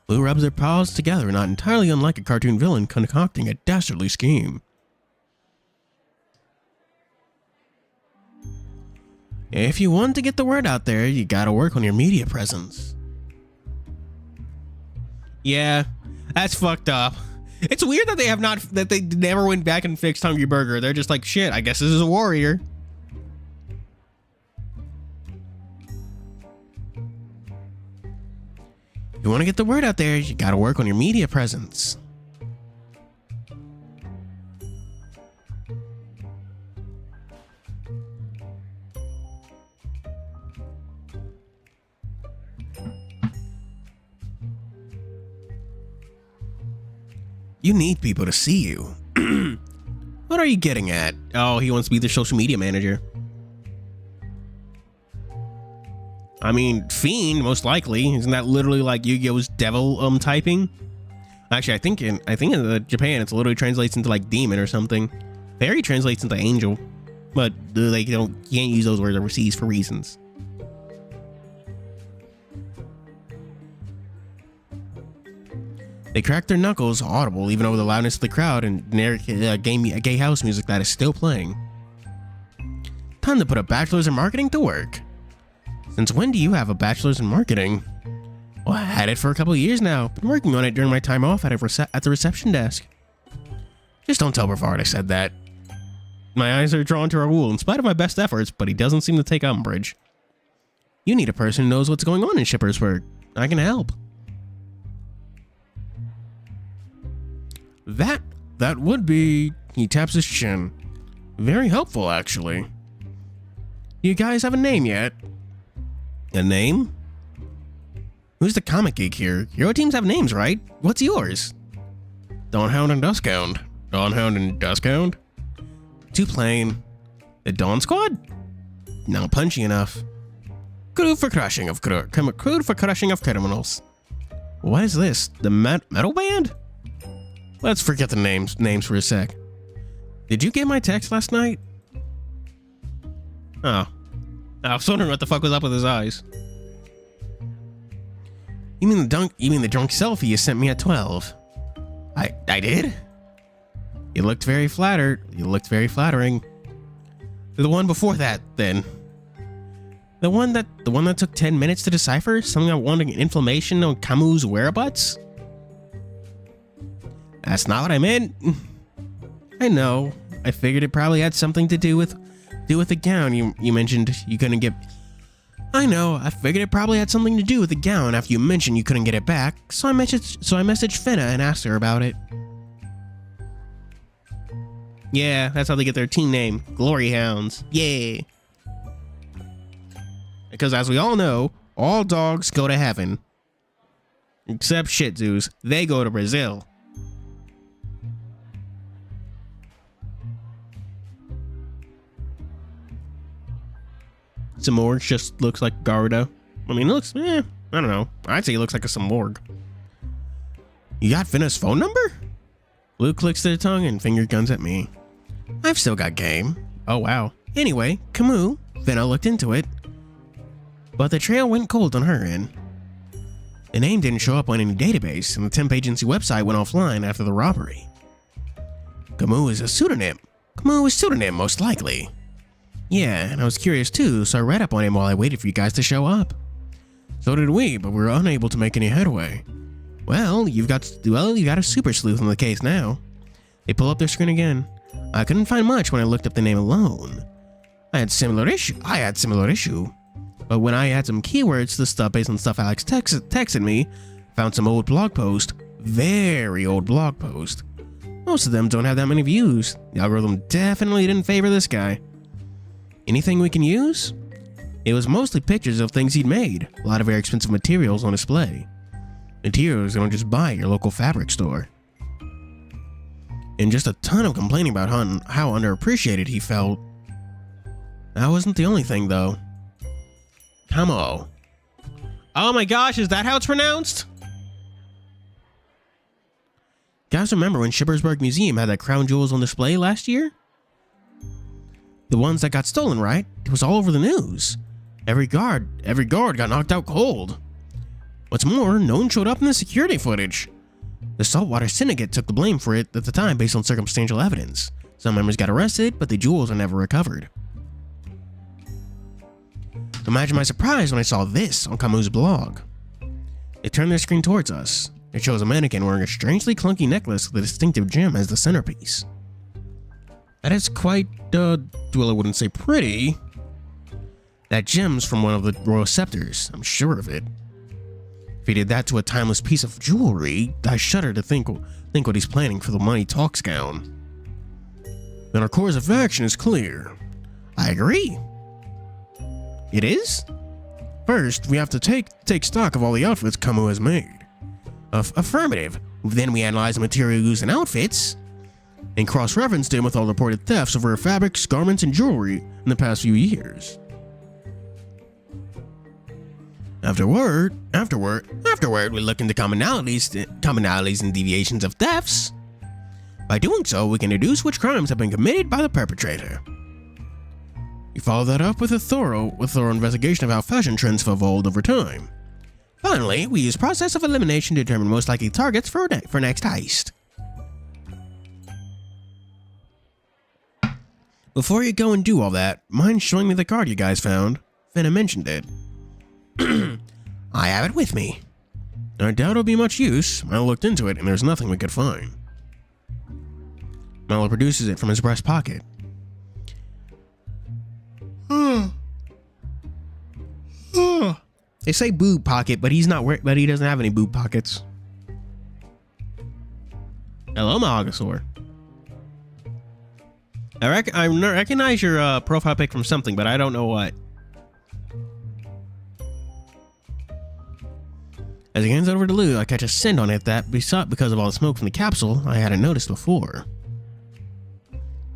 Lou rubs their paws together, not entirely unlike a cartoon villain concocting a dastardly scheme. If you want to get the word out there, you gotta work on your media presence. Yeah, that's fucked up. It's weird that they never went back and fixed Hungry Burger. They're just like, shit, I guess this is a warrior. You want to get the word out there, you gotta work on your media presence. You need people to see you. What are you getting at? Oh, he wants to be the social media manager. I mean, Fiend, most likely. Isn't that literally like Yu-Gi-Oh's devil typing? Actually, I think in Japan, it's literally translates into like demon or something. Fairy translates into angel. But they can't use those words overseas for reasons. They crack their knuckles, audible even over the loudness of the crowd and generic gay house music that is still playing. Time to put a bachelor's in marketing to work. Since when do you have a bachelor's in marketing? Well, I had it for a couple of years now. Been working on it during my time off at the reception desk. Just don't tell Brevard I said that. My eyes are drawn to Raoul in spite of my best efforts, but he doesn't seem to take umbrage. You need a person who knows what's going on in Shippersburg. I can help. That would be... He taps his chin. Very helpful, actually. You guys have a name yet? A name? Who's the comic geek here? Hero teams have names, right? What's yours? Dawnhound and Duskhound. Dawnhound and Duskhound? Too plain. The Dawn Squad? Not punchy enough. Crude for crushing of criminals. What is this? The metal band? Let's forget the names for a sec. Did you get my text last night? Oh. I was wondering what the fuck was up with his eyes. You mean the drunk selfie you sent me at 12? I did? You looked very flattered. You looked very flattering. The one before that, then. The one that took 10 minutes to decipher? Something about wanting an inflammation on Camus' whereabouts? That's not what I meant. I know. I figured it probably had something to do with the gown you mentioned you couldn't get. I know. I figured it probably had something to do with the gown after you mentioned you couldn't get it back. So I messaged Finna and asked her about it. Yeah, that's how they get their team name, Glory Hounds. Yay. Because as we all know, all dogs go to heaven. Except Shih Tzus. They go to Brazil. Zamorge just looks like Garuda. I mean, it looks, I don't know. I'd say he looks like a Simorg. You got Finna's phone number? Luke clicks their tongue and finger guns at me. I've still got game. Oh, wow. Anyway, Camus, Finna looked into it, but the trail went cold on her end. The name didn't show up on any database, and the temp agency website went offline after the robbery. Camus is a pseudonym. Camus is pseudonym, most likely. Yeah, and I was curious too, so I read up on him while I waited for you guys to show up. So did we, but we were unable to make any headway. Well, you've got a super sleuth on the case now. They pull up their screen again. I couldn't find much when I looked up the name alone. I had similar issue. But when I had some keywords to the stuff based on stuff Alex texted me, found some old blog post, very old blog post. Most of them don't have that many views. The algorithm definitely didn't favor this guy. Anything we can use? It was mostly pictures of things he'd made. A lot of very expensive materials on display. Materials you don't just buy at your local fabric store. And just a ton of complaining about how underappreciated he felt. That wasn't the only thing though. Come on. Oh my gosh, is that how it's pronounced? Guys, remember when Shippersburg Museum had that crown jewels on display last year? The ones that got stolen, right? It was all over the news. Every guard got knocked out cold. What's more, no one showed up in the security footage. The Saltwater Syndicate took the blame for it at the time based on circumstantial evidence. Some members got arrested, but the jewels are never recovered. Imagine my surprise when I saw this on Camus' blog. They turned their screen towards us. It shows a mannequin wearing a strangely clunky necklace with a distinctive gem as the centerpiece. That is quite, well, I wouldn't say pretty. That gem's from one of the royal scepters, I'm sure of it. If he did that to a timeless piece of jewelry, I shudder to think what he's planning for the Money Talks gown. Then our course of action is clear. I agree. It is? First, we have to take stock of all the outfits Camus has made. Affirmative. Then we analyze the material used in outfits and cross-reference them with all reported thefts of rare fabrics, garments, and jewelry in the past few years. Afterward, we look into commonalities and deviations of thefts. By doing so, we can deduce which crimes have been committed by the perpetrator. We follow that up with a thorough investigation of how fashion trends have evolved over time. Finally, we use process of elimination to determine most likely targets for next heist. Before you go and do all that, mind showing me the card you guys found? Finna mentioned it. I have it with me. I doubt it'll be much use. I looked into it and there's nothing we could find. Mallow produces it from his breast pocket. They say boob pocket, but he doesn't have any boob pockets. Hello, Mahogasaur. I recognize your profile pic from something, but I don't know what. As he hands over to Lou, I catch a scent on it that, because of all the smoke from the capsule, I hadn't noticed before.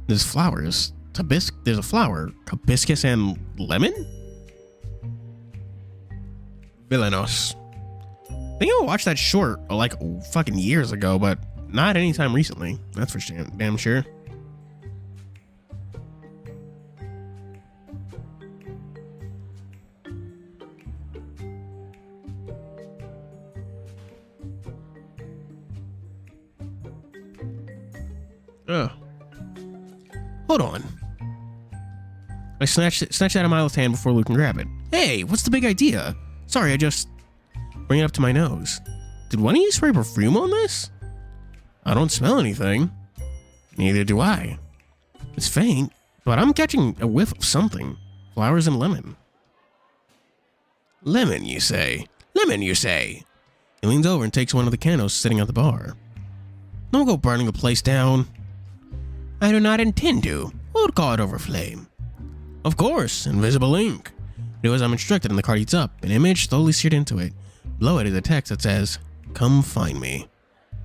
There's flowers. There's a flower. Hibiscus and lemon? Villainous. I think I watched that short like fucking years ago, but not anytime recently. That's for damn sure. Hold on. I snatched it out of Milo's hand before Luke can grab it. Hey, what's the big idea? Sorry, I just bring it up to my nose. Did one of you spray perfume on this? I don't smell anything. Neither do I. It's faint, but I'm catching a whiff of something. Flowers and lemon. Lemon, you say? Lemon, you say? He leans over and takes one of the candles sitting at the bar. Don't go burning the place down. I do not intend to. We'll call it over flame. Of course, invisible ink. Do as I'm instructed and the card heats up. An image slowly seared into it. Below it is a text that says, "Come find me."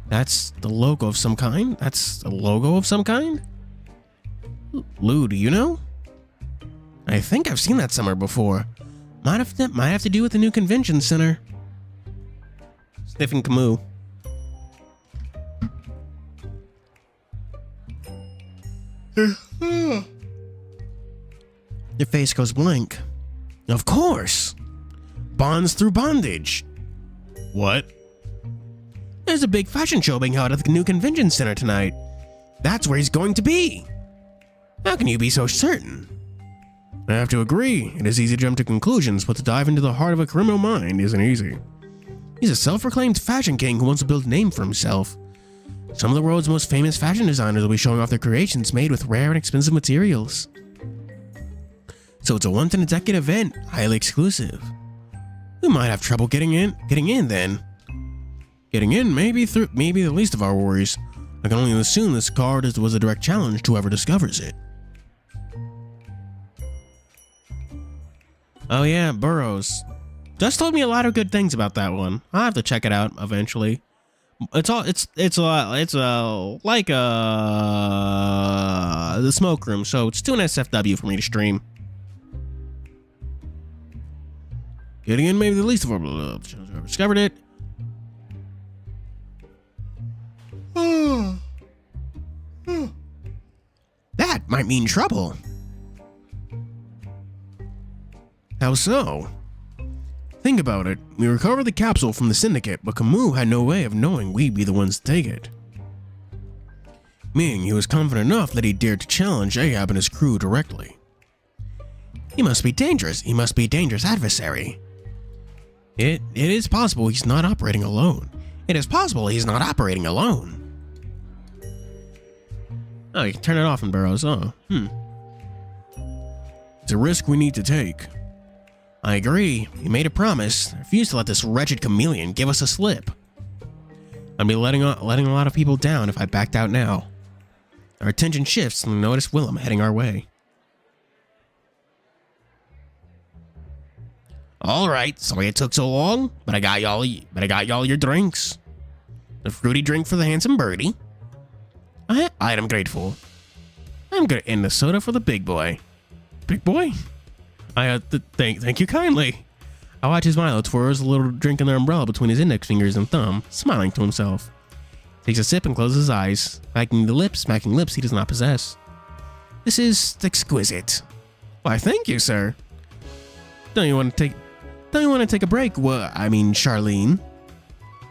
That's the logo of some kind? That's a logo of some kind? Lou, do you know? I think I've seen that somewhere before. Might have to do with the new convention center. Sniffing Camus. Your face goes blank. Of course. Bonds through bondage. What? There's a big fashion show being held at the new convention center tonight. That's where he's going to be. How can you be so certain? I have to agree. It is easy to jump to conclusions, but to dive into the heart of a criminal mind isn't easy. He's a self-proclaimed fashion king who wants to build a name for himself. Some of the world's most famous fashion designers will be showing off their creations made with rare and expensive materials. So it's a once-in-a-decade event, highly exclusive. We might have trouble getting in then. Getting in may be the least of our worries. I can only assume this card was a direct challenge to whoever discovers it. Oh yeah, Burroughs. Just told me a lot of good things about that one. I'll have to check it out eventually. It's like the smoke room, so it's still an SFW for me to stream. Getting in may be the least of our discovered it. That might mean trouble. How so? Think about it. We recovered the capsule from the Syndicate, but Camus had no way of knowing we'd be the ones to take it. Meaning he was confident enough that he dared to challenge Ahab and his crew directly. He must be dangerous. He must be a dangerous adversary. It is possible he's not operating alone. It is possible he's not operating alone. Oh, you can turn it off in Burroughs. Oh, It's a risk we need to take. I agree. He made a promise. I refuse to let this wretched Chameleon give us a slip. I'd be letting a lot of people down if I backed out now. Our attention shifts and we notice Willem heading our way. All right, sorry it took so long, but I got y'all your drinks. A fruity drink for the handsome birdie. I am grateful. I'm gonna end the soda for the big boy. Big boy? Thank you kindly. I watch his Milo twirls a little drink in their umbrella between his index fingers and thumb, smiling to himself. Takes a sip and closes his eyes, smacking lips he does not possess. This is exquisite. Why, thank you, sir. Don't you want to take a break? Well, I mean, Charlene.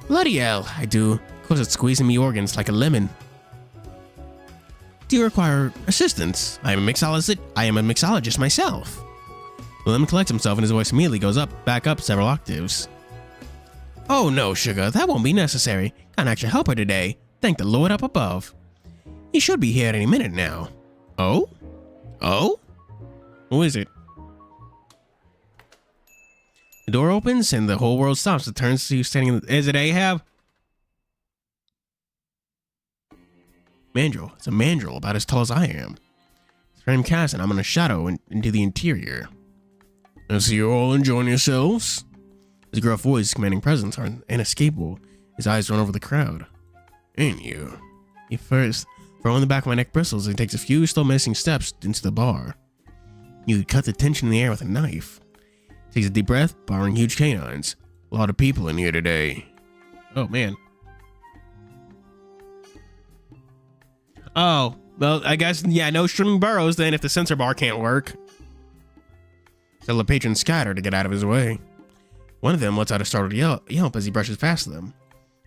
Bloody hell, I do. Of course, it's squeezing me organs like a lemon. Do you require assistance? I am a mixologist myself. Willem collects himself and his voice immediately goes back up several octaves. Oh no, sugar, that won't be necessary. Got an extra helper today. Thank the Lord up above. He should be here any minute now. Oh? Oh? who is it? The door opens and the whole world stops. It turns to you standing in the... Is it Ahab? Mandrill. It's a mandrill about as tall as I am. It's named Cass and I'm in a shadow into the interior. I see you all enjoying yourselves. His gruff voice, commanding presence are inescapable. His eyes run over the crowd. Ain't you? He first, throwing the back of my neck bristles, and takes a few still missing steps into the bar. You could cut the tension in the air with a knife. Takes a deep breath, barring huge canines. A lot of people in here today. Oh, man. Oh, well, I guess, yeah, no streaming Burroughs then if the censor bar can't work. So the patrons scatter to get out of his way. One of them lets out a startled yelp as he brushes past them.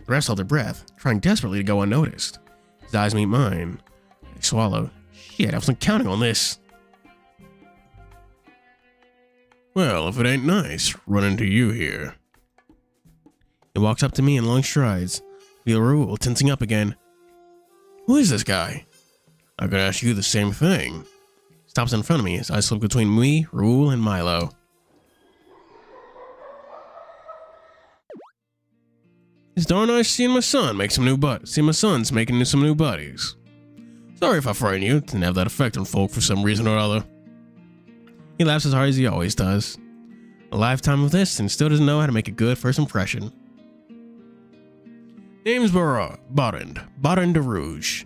The rest hold their breath, trying desperately to go unnoticed. His eyes meet mine. I swallow. Shit, I wasn't counting on this. Well, if it ain't nice, run into you here. He walks up to me in long strides. Feel Raoul tensing up again. Who is this guy? I could ask you the same thing. Stops in front of me as I slip between me, Raoul, and Milo. It's darn nice seeing my son make some new buddies. See my son's making some new buddies. Sorry if I frighten you. It didn't have that effect on folk for some reason or other. He laughs as hard as he always does. A lifetime of this and still doesn't know how to make a good first impression. Name's Baron de Rouge.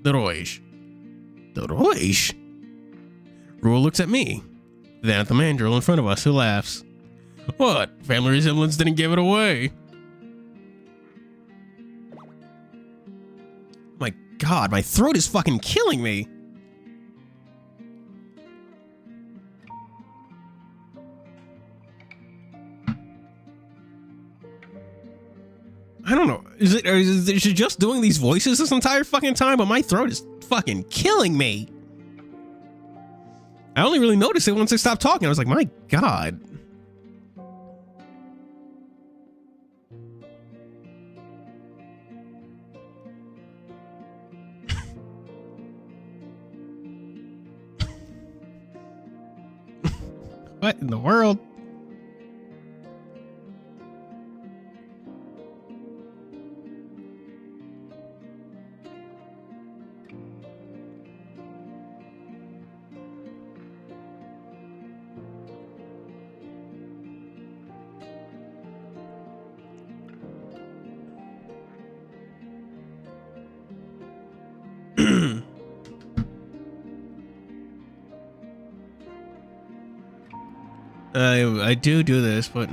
De Rouge. De Rouge? Raoul looks at me, then at the mandrill in front of us who laughs. What? Family resemblance didn't give it away. God, my throat is fucking killing me. I don't know. Is it just doing these voices this entire fucking time? But my throat is fucking killing me. I only really noticed it once I stopped talking. I was like, my God. What in the world? I do this, but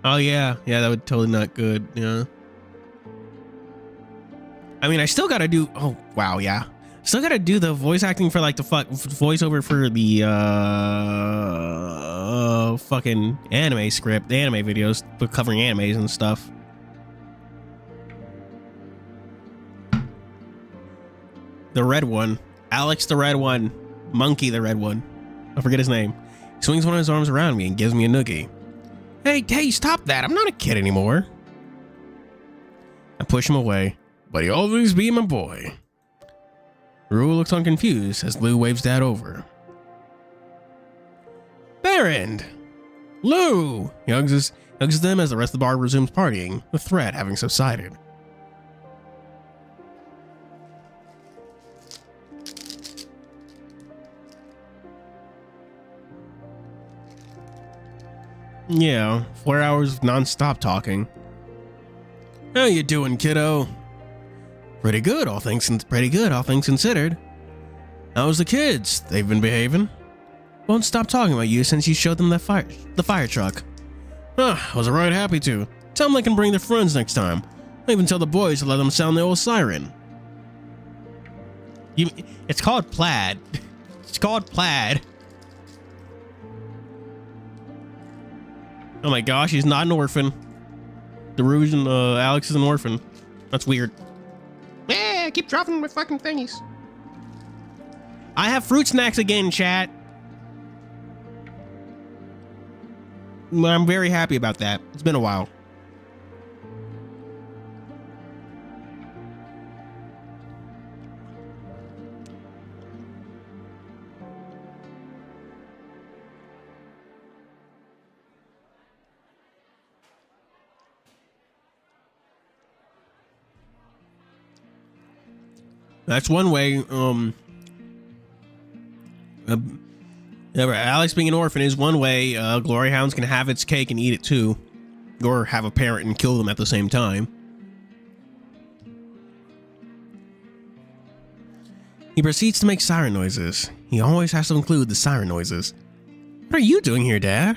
oh yeah, that would totally not good. Yeah. I mean, I still gotta do. Oh wow, yeah. Still gotta do the voice acting for like the voiceover for the fucking anime script, the anime videos, covering animes and stuff. The red one. Alex the red one. Monkey the red one. I forget his name. He swings one of his arms around me and gives me a noogie. Hey, stop that. I'm not a kid anymore. I push him away, but he always be my boy. Rue looks unconfused as Lou waves Dad over. Baron! Lou! He hugs them as the rest of the bar resumes partying, the threat having subsided. Yeah, 4 hours of non-stop talking. How you doing, kiddo? Pretty good, all things considered. How's the kids? They've been behaving? Won't stop talking about you since you showed them the fire truck. I was right happy to. Tell them they can bring their friends next time. I even tell the boys to let them sound the old siren. It's called plaid. It's called plaid. Oh my gosh, he's not an orphan. The Rouge and Alex is an orphan. That's weird. Yeah, keep dropping my fucking thingies. I have fruit snacks again, chat. I'm very happy about that. It's been a while. That's one way. Alex being an orphan is one way. Glory Hounds can have its cake and eat it too, or have a parent and kill them at the same time. He proceeds to make siren noises. He always has to include the siren noises. What are you doing here, Dad?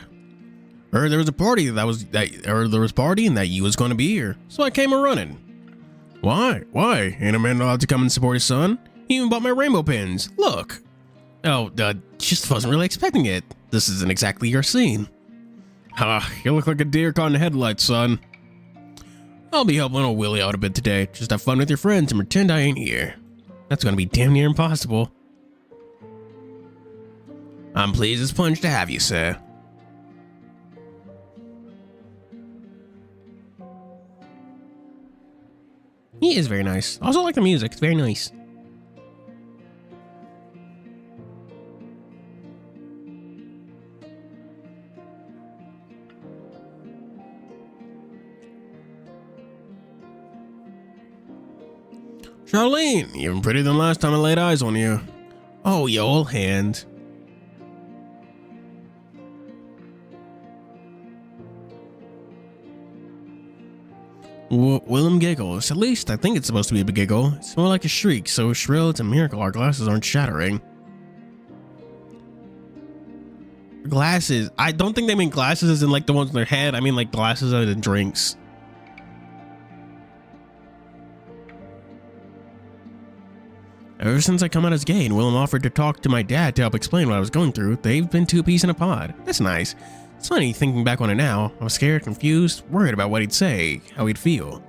Heard there was a party and that you was going to be here, so I came a running. Why? Ain't a man allowed to come and support his son? He even bought my rainbow pins. Look. Oh, just wasn't really expecting it. This isn't exactly your scene. You look like a deer caught in the headlights, son. I'll be helping old Willie out a bit today. Just have fun with your friends and pretend I ain't here. That's gonna be damn near impossible. I'm pleased as punch to have you, sir. He is very nice. Also like the music. It's very nice. Charlene, even prettier than last time I laid eyes on you. Oh, you old hand. Willem giggles. At least I think it's supposed to be a big giggle. It's more like a shriek, so shrill it's a miracle our glasses aren't shattering. Glasses. I don't think they mean glasses as in like the ones in their head. I mean like glasses as in drinks. Ever since I come out as gay and Willem offered to talk to my dad to help explain what I was going through, they've been two peas in a pod. That's nice. It's funny thinking back on it now. I was scared, confused, worried about what he'd say, how he'd feel.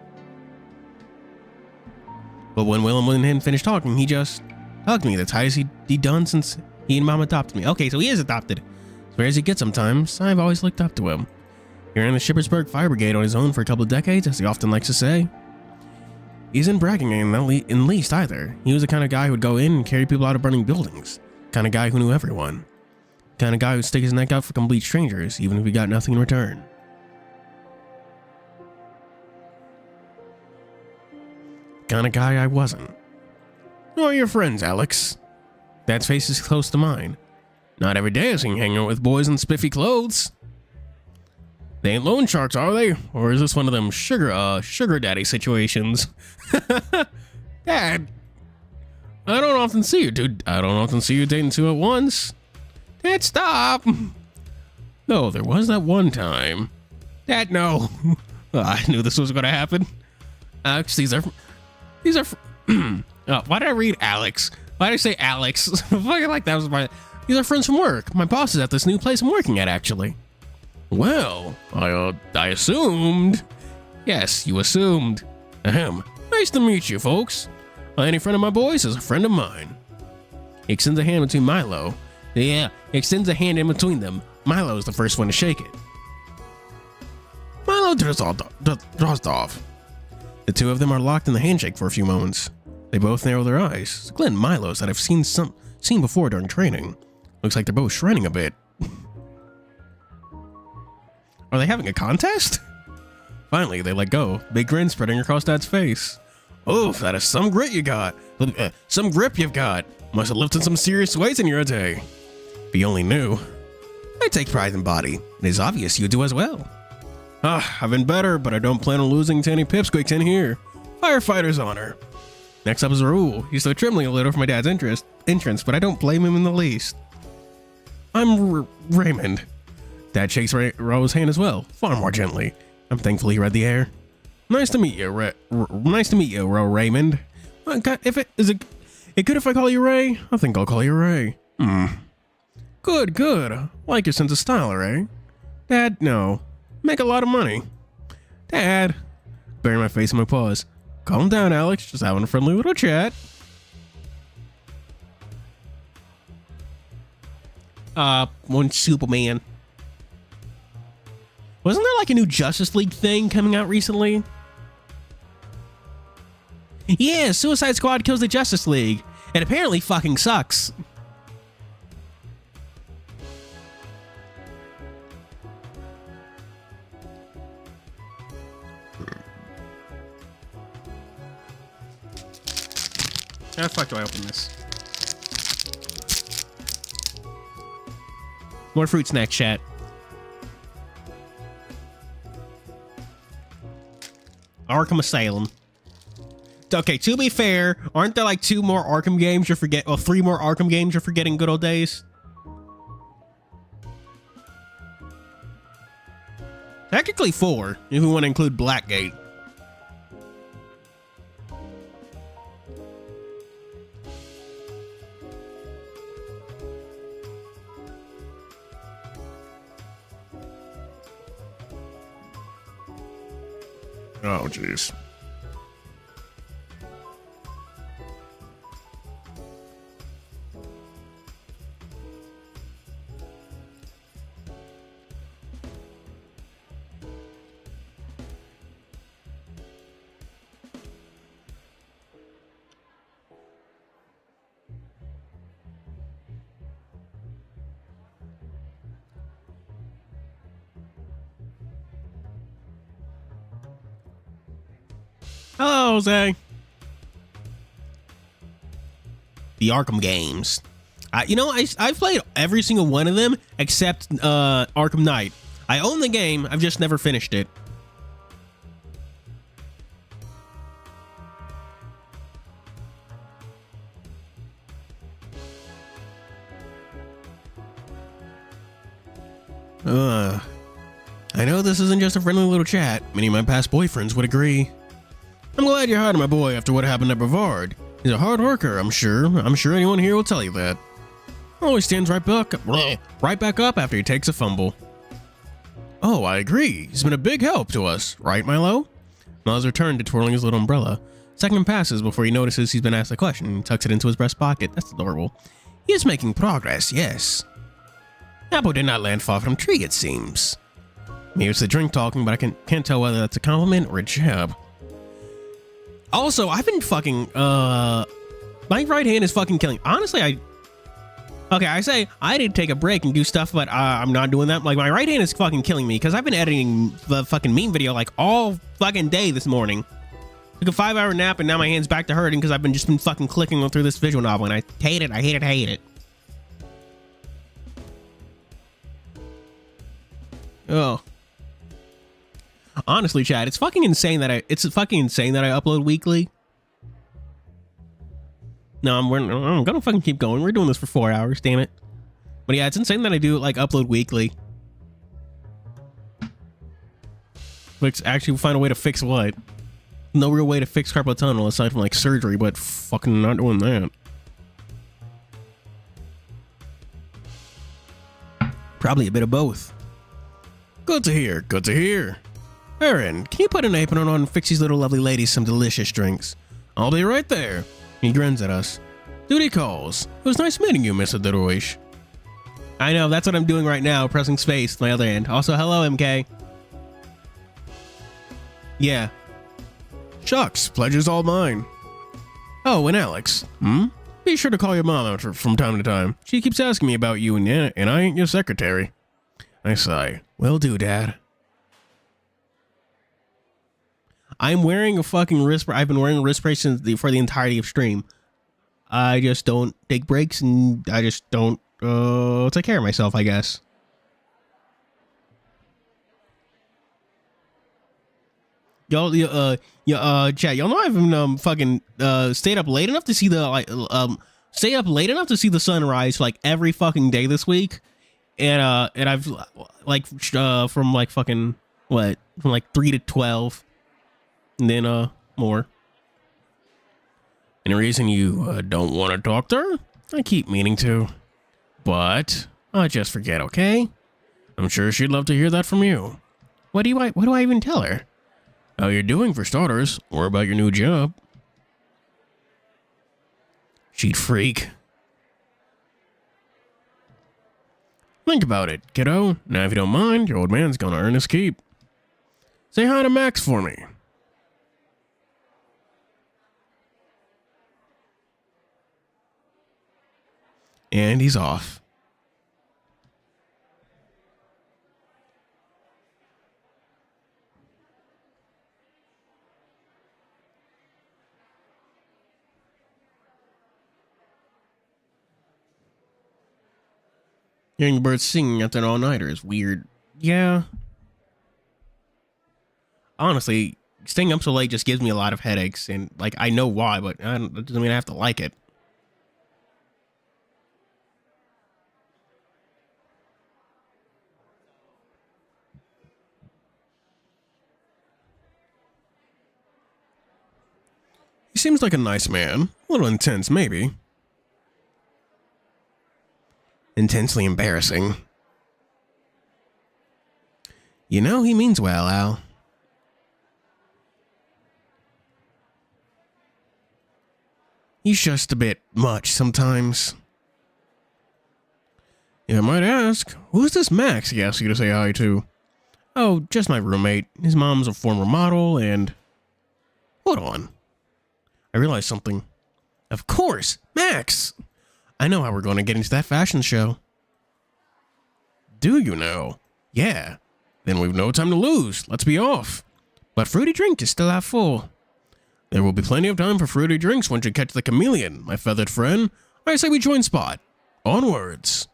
But when Willem hadn't finished talking, he just hugged me the tightest he'd done since he and Mom adopted me. Okay, so he is adopted. As rare as he gets sometimes, I've always looked up to him. He ran the Shippersburg Fire Brigade on his own for a couple of decades, as he often likes to say. He isn't bragging in least either. He was the kind of guy who would go in and carry people out of burning buildings. Kind of guy who knew everyone. Kind of guy who'd stick his neck out for complete strangers, even if he got nothing in return. Kind of guy I wasn't. Who are your friends, Alex? Dad's face is close to mine. Not every day I see him hanging out with boys in spiffy clothes. They ain't loan sharks, are they? Or is this one of them sugar daddy situations? Dad, I don't often see you dating two at once. Dad, stop. No, there was that one time. Dad, no. I knew this was gonna happen. Alex, these are why did I read Alex? Why did I say Alex? Fucking like that was these are friends from work. My boss is at this new place I'm working at, actually. Well, I assumed. Yes, you assumed. Ahem. Nice to meet you, folks. Any friend of my boys is a friend of mine. He extends a hand between Milo. Yeah, he extends a hand in between them. Milo's the first one to shake it. Milo draws off. The two of them are locked in the handshake for a few moments. They both narrow their eyes. It's Glenn and Milo's that I've seen before during training. Looks like they're both shrinking a bit. Are they having a contest? Finally, they let go. Big grin spreading across Dad's face. Oof, that is some grit you got. Some grip you've got. Must have lifted some serious weights in your day. If you only knew. I take pride in body. It is obvious you do as well. I've been better, but I don't plan on losing to any pipsqueaks in here. Firefighter's honor. Next up is Raul. He's still trembling a little for my dad's entrance, but I don't blame him in the least. I'm Raymond. Dad shakes Raul's hand as well, far more gently. I'm thankful he read the air. Nice to meet you, Raymond. Is it good if I call you Ray? I think I'll call you Ray. Good. Like your sense of style, Ray. Dad, no. Make a lot of money. Dad. Bury my face in my paws. Calm down, Alex. Just having a friendly little chat. One Superman. Wasn't there like a new Justice League thing coming out recently? Yeah, Suicide Squad kills the Justice League. It apparently fucking sucks. How the fuck do I open this? More fruit snack chat. Arkham Asylum. Okay, to be fair, aren't there like 2 more Arkham games you're forgetting? Well, 3 more Arkham games you're forgetting, good old days? Technically 4, if we want to include Blackgate. Oh, jeez. Hello, Jose. The Arkham games. You know, I've played every single one of them except Arkham Knight. I own the game, I've just never finished it. I know this isn't just a friendly little chat. Many of my past boyfriends would agree. I'm glad you're hiding my boy after what happened at Brevard. He's a hard worker, I'm sure. I'm sure anyone here will tell you that. Always stands right back up after he takes a fumble. Oh, I agree. He's been a big help to us, right, Milo? Milo's returned to twirling his little umbrella. Second passes before he notices he's been asked a question and tucks it into his breast pocket. That's adorable. He is making progress, yes. Apple did not land far from tree, it seems. Maybe it's the drink talking, but I can't tell whether that's a compliment or a jab. Also, I've been fucking, my right hand is fucking killing. Honestly, I say I did take a break and do stuff, but I'm not doing that. Like, my right hand is fucking killing me because I've been editing the fucking meme video like all fucking day this morning. Took a 5-hour nap and now my hand's back to hurting because I've been fucking clicking through this visual novel and I hate it, I hate it, I hate it. Oh. Honestly, Chad, it's fucking insane that I upload weekly. No, I'm gonna fucking keep going. We're doing this for 4 hours, damn it. But yeah, it's insane that I do like upload weekly. Let's actually find a way to fix what? No real way to fix carpal tunnel aside from like surgery, but fucking not doing that. Probably a bit of both. Good to hear, good to hear. Aaron, can you put an apron on and fix these little lovely ladies some delicious drinks? I'll be right there. He grins at us. Duty calls. It was nice meeting you, Mr. Deroish. I know, that's what I'm doing right now, pressing space with my other hand. Also, hello, MK. Yeah. Shucks, pleasure's all mine. Oh, and Alex. Be sure to call your mom out from time to time. She keeps asking me about you, and I ain't your secretary. I sigh. Will do, Dad. I'm wearing a fucking wrist. I've been wearing a wrist brace for the entirety of stream. I just don't take breaks, and I just don't take care of myself, I guess. Y'all, chat. Y'all know I've been fucking stayed up late enough to see the sunrise like every fucking day this week, and I've like from like fucking what from like 3 to 12, and then more. Any reason you don't want to talk to her? I keep meaning to, but I just forget. Okay, I'm sure she'd love to hear that from you. What do I even tell her? How you're doing for starters, or about your new job. She'd freak. Think about it, kiddo. Now if you don't mind, your old man's gonna earn his keep. Say hi to Max for me. And he's off. Hearing the birds singing after an all-nighter is weird. Yeah. Honestly, staying up so late just gives me a lot of headaches, and like I know why, but that doesn't mean I have to like it. He seems like a nice man. A little intense, maybe. Intensely embarrassing. You know, he means well, Al. He's just a bit much sometimes. Yeah, I might ask, who's this Max he asked you to say hi to? Oh, just my roommate. His mom's a former model and... Hold on. I realized something. Of course, Max! I know how we're going to get into that fashion show. Do you know? Yeah. Then we've no time to lose. Let's be off. But fruity drink is still half full. There will be plenty of time for fruity drinks once you catch the Chameleon, my feathered friend. I say we join Spot. Onwards.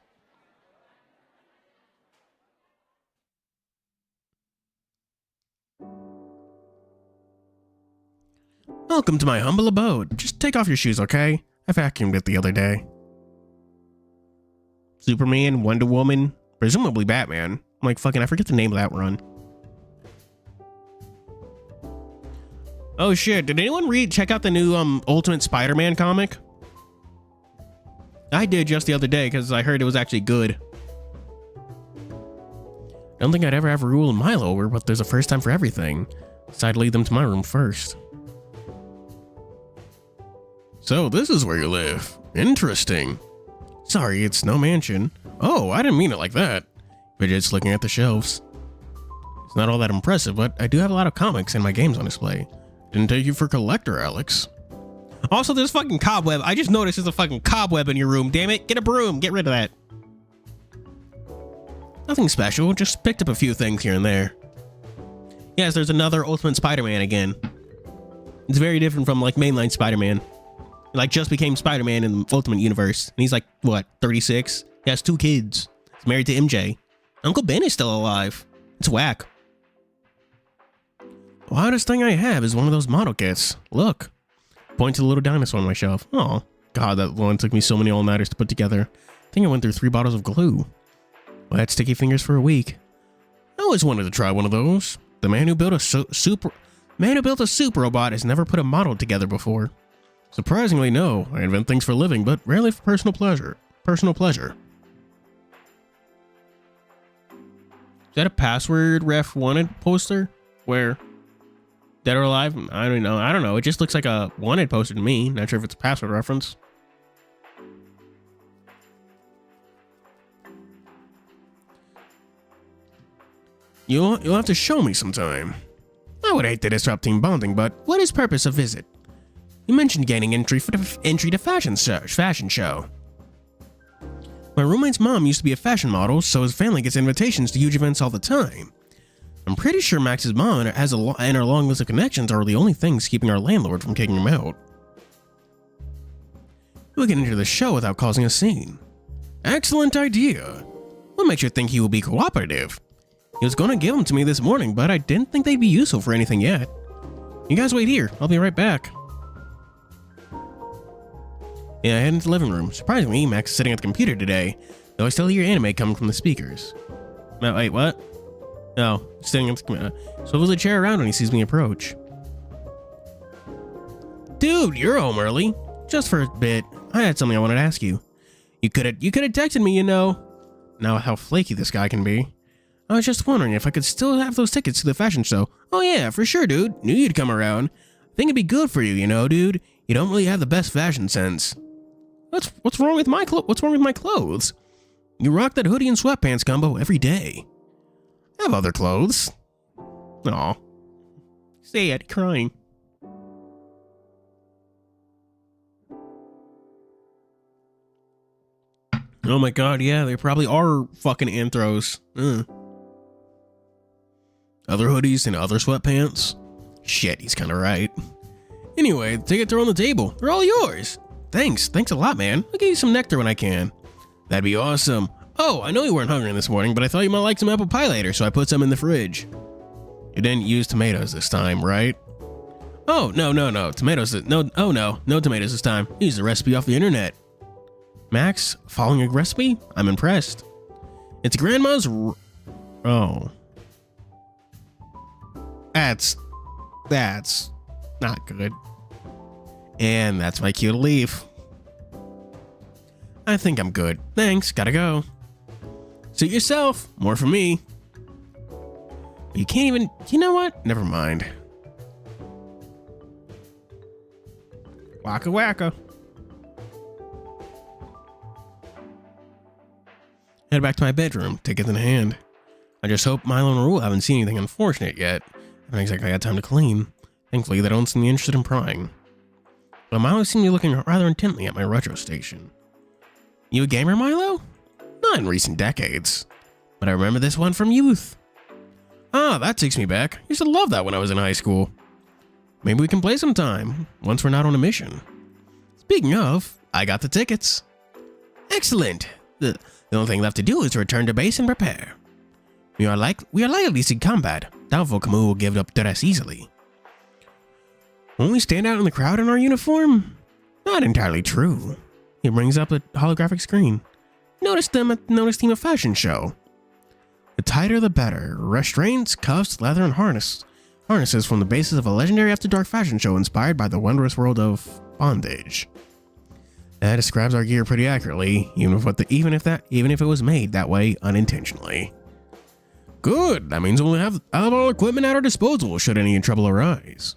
Welcome to my humble abode. Just take off your shoes, okay? I vacuumed it the other day. Superman, Wonder Woman, presumably Batman. I'm like, fucking, I forget the name of that run. Oh shit, did anyone check out the new Ultimate Spider-Man comic? I did just the other day because I heard it was actually good. I don't think I'd ever have a rule in Milo over, but there's a first time for everything. So I'd lead them to my room first. So this is where you live. Interesting. Sorry, it's no mansion. Oh, I didn't mean it like that. Fidget's looking at the shelves. It's not all that impressive, but I do have a lot of comics and my games on display. Didn't take you for a collector, Alex. Also, there's fucking cobweb. I just noticed there's a fucking cobweb in your room. Damn it. Get a broom. Get rid of that. Nothing special. Just picked up a few things here and there. Yes, there's another Ultimate Spider-Man again. It's very different from like mainline Spider-Man. He like just became Spider-Man in the Ultimate Universe. And he's like, what, 36? He has 2 kids. He's married to MJ. Uncle Ben is still alive. It's whack. The wildest thing I have is one of those model kits. Look. Point to the little dinosaur on my shelf. Oh, God, that one took me so many all-nighters to put together. I think I went through 3 bottles of glue. Well, I had sticky fingers for a week. I always wanted to try one of those. The man who built a super robot has never put a model together before. Surprisingly, no. I invent things for a living, but rarely for personal pleasure. Is that a password ref wanted poster? Where? Dead or alive? I don't know. It just looks like a wanted poster to me. Not sure if it's a password reference. You'll have to show me sometime. I would hate to disrupt team bonding, but what is purpose of visit? You mentioned gaining entry to fashion show. My roommate's mom used to be a fashion model, so his family gets invitations to huge events all the time. I'm pretty sure Max's mom and her long list of connections are the only things keeping our landlord from kicking him out. We can enter the show without causing a scene. Excellent idea. What makes you think he will be cooperative? He was going to give them to me this morning, but I didn't think they'd be useful for anything yet. You guys wait here. I'll be right back. Yeah, I head into the living room. Surprisingly, Max is sitting at the computer today, though I still hear anime coming from the speakers. Wait, what? No, sitting at the computer. Swivels a chair around when he sees me approach. Dude, you're home early. Just for a bit. I had something I wanted to ask you. You could have texted me, you know. Now how flaky this guy can be. I was just wondering if I could still have those tickets to the fashion show. Oh yeah, for sure, dude. Knew you'd come around. Think it'd be good for you, you know, dude. You don't really have the best fashion sense. What's wrong with my clothes? You rock that hoodie and sweatpants combo every day. I have other clothes. Aw. Sad, crying. Oh my god, yeah, they probably are fucking anthros. Other hoodies and other sweatpants? Shit, he's kinda right. Anyway, the tickets are on the table. They're all yours. Thanks a lot, man. I'll give you some nectar when I can. That'd be awesome. Oh, I know you weren't hungry this morning, but I thought you might like some apple pie later, so I put some in the fridge. You didn't use tomatoes this time, right? Oh, no. Tomatoes, no tomatoes this time. Use the recipe off the internet. Max, following a recipe? I'm impressed. It's grandma's oh. That's not good. And that's my cue to leave. I think I'm good. Thanks, gotta go. Suit yourself. More for me. You can't even... You know what? Never mind. Waka waka. Head back to my bedroom, tickets in hand. I just hope Milo and Rule haven't seen anything unfortunate yet. I haven't exactly had time to clean. Thankfully, they don't seem interested in prying. But Milo seemed to be looking rather intently at my retro station. You a gamer, Milo? Not in recent decades. But I remember this one from youth. Ah, that takes me back. I used to love that when I was in high school. Maybe we can play sometime, once we're not on a mission. Speaking of, I got the tickets. Excellent. The only thing left to do is to return to base and prepare. We are likely to see combat. Doubtful Camus will give up to us easily. Won't we stand out in the crowd in our uniform? Not entirely true. He brings up a holographic screen. Notice them at the Notice Team of Fashion show. The tighter the better. Restraints, cuffs, leather, and harness. harnesses from the basis of a legendary After Dark fashion show inspired by the wondrous world of bondage. That describes our gear pretty accurately, even if it was made that way unintentionally. Good. That means we'll have all equipment at our disposal should any trouble arise.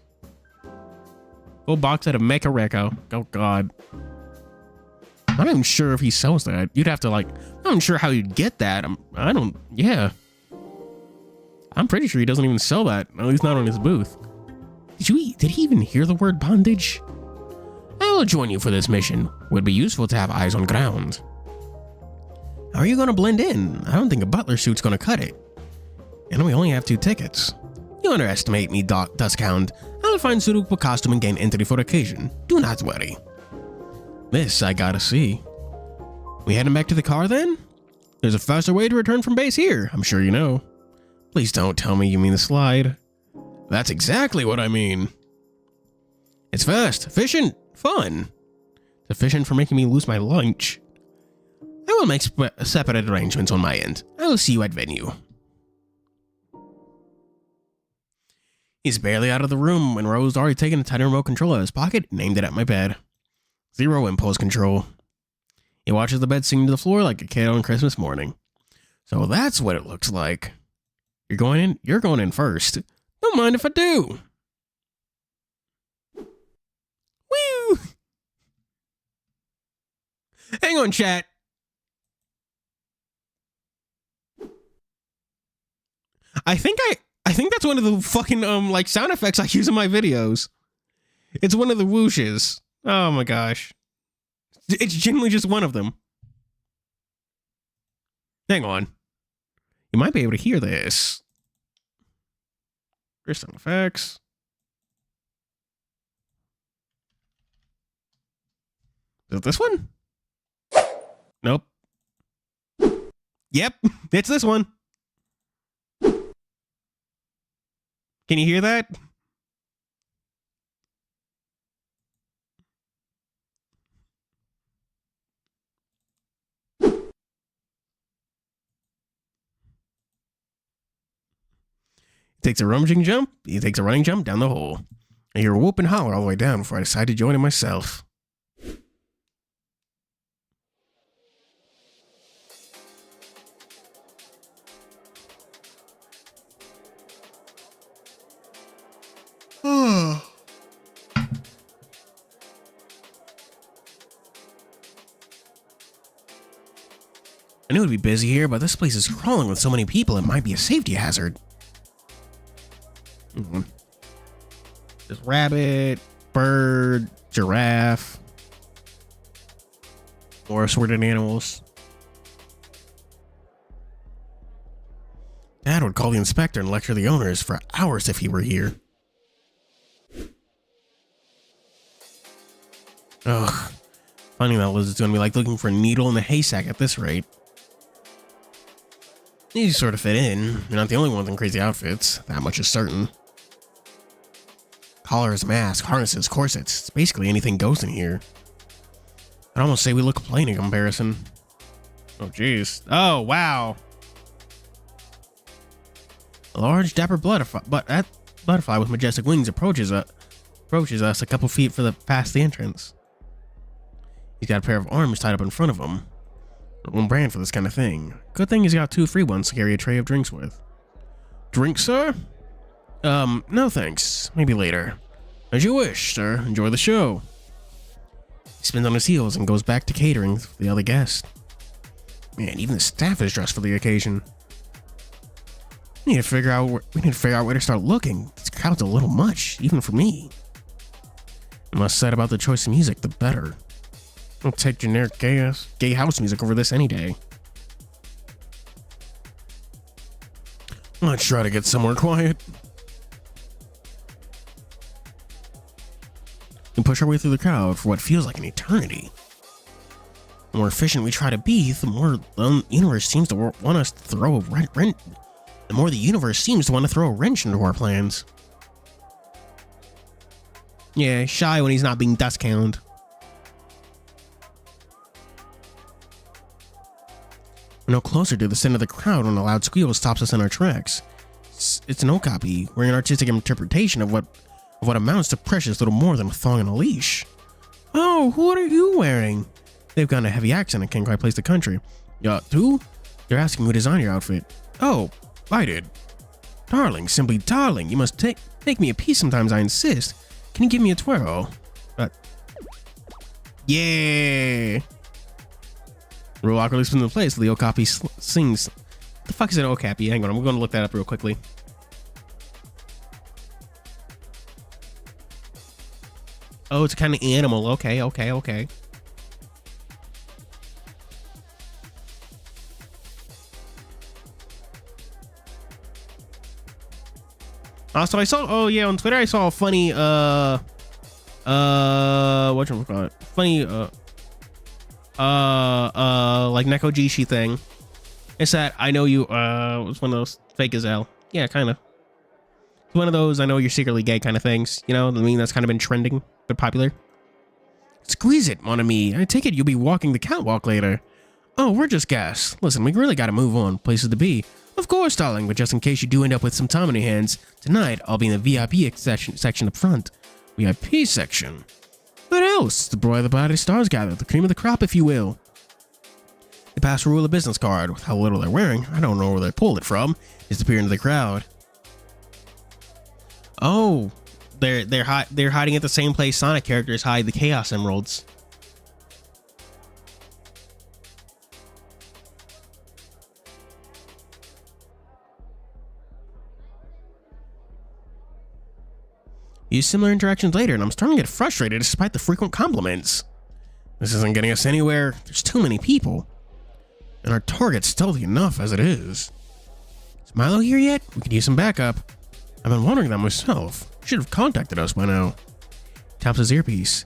Full box set of Mecha Reco. Oh God. I'm not even sure if he sells that. You'd have to I'm not sure how you'd get that. Yeah. I'm pretty sure he doesn't even sell that. At least not on his booth. Did he even hear the word bondage? I will join you for this mission. Would be useful to have eyes on ground. How are you going to blend in? I don't think a butler suit's going to cut it. And we only have 2 tickets. You underestimate me, Duskhound. I will find suitable costume and gain entry for the occasion. Do not worry. This I gotta see. We heading back to the car then? There's a faster way to return from base here, I'm sure you know. Please don't tell me you mean the slide. That's exactly what I mean. It's fast, efficient, fun. It's efficient for making me lose my lunch. I will make separate arrangements on my end. I will see you at venue. He's barely out of the room when Rose's already taken a tiny remote control out of his pocket and aimed it at my bed. 0 impulse control. He watches the bed sink to the floor like a kid on Christmas morning. So that's what it looks like. You're going in first. Don't mind if I do. Woo! Hang on, chat. I think that's one of the fucking sound effects I use in my videos. It's one of the whooshes. Oh my gosh. It's genuinely just one of them. Hang on. You might be able to hear this. There's sound effects. Is it this one? Nope. Yep, it's this one. Can you hear that? He takes a running jump down the hole. I hear a whoop and holler all the way down before I decide to join it myself. I knew it'd be busy here, but this place is crawling with so many people it might be a safety hazard. There's rabbit, bird, giraffe, more assorted animals. Dad would call the inspector and lecture the owners for hours if he were here. Ugh. Funny that Lizard's gonna be like looking for a needle in the haystack at this rate. You sort of fit in. You're not the only one in crazy outfits. That much is certain. Collars, masks, harnesses, corsets. It's basically anything goes in here. I'd almost say we look plain in comparison. Oh, jeez. Oh, wow. A large, dapper butterfly with majestic wings approaches us a couple feet past the entrance. He's got a pair of arms tied up in front of him. One brand for this kind of thing. Good thing he's got 2 free ones to carry a tray of drinks with. Drink, sir? No thanks. Maybe later. As you wish, sir. Enjoy the show. He spins on his heels and goes back to catering for the other guests. Man, even the staff is dressed for the occasion. We need to figure out where to start looking. This crowd's a little much, even for me. The less said about the choice of music, the better. I'll take generic gay house music over this any day. Let's try to get somewhere quiet. We push our way through the crowd for what feels like an eternity. The more efficient we try to be, the more the universe seems to want us to throw a wrench. The more the universe seems to want to throw a wrench into our plans. Yeah, shy when he's not being Duskhound. We're no closer to the center of the crowd when a loud squeal stops us in our tracks. It's an okapi, wearing an artistic interpretation of what amounts to precious little more than a thong and a leash. Oh, what are you wearing? They've got a heavy accent and can't quite place the country. Who? They're asking who designed your outfit. Oh, I did. Darling, simply darling, you must take me a piece sometimes, I insist. Can you give me a twirl? Yeah. Real awkwardly spins in place, the okapi sings. The fuck is an okapi? Hang on, I'm going to look that up real quickly. Oh, it's a kind of animal. Okay. So I saw, oh yeah, on Twitter I saw a funny, whatchamacallit? Funny, like Nekojishi thing. It's that I know you, was one of those fake as hell. Yeah, kind of. It's one of those I know you're secretly gay kind of things. You know, I mean, that's kind of been trending, but popular. Squeeze it, mon ami. I take it you'll be walking the catwalk later. Oh, we're just guests. Listen, we really gotta move on. Places to be. Of course, darling, but just in case you do end up with some time on your hands, tonight I'll be in the VIP section up front. VIP section? What else? The boy of the brightest stars gather, the cream of the crop, if you will. They pass a rule of business card. With how little they're wearing, I don't know where they pulled it from. Disappear into the crowd. Oh, they're hiding at the same place Sonic characters hide the Chaos Emeralds. Use similar interactions later, and I'm starting to get frustrated despite the frequent compliments. This isn't getting us anywhere. There's too many people. And our target's stealthy enough as it is. Is Milo here yet? We could use some backup. I've been wondering that myself. Should have contacted us by now. Taps his earpiece.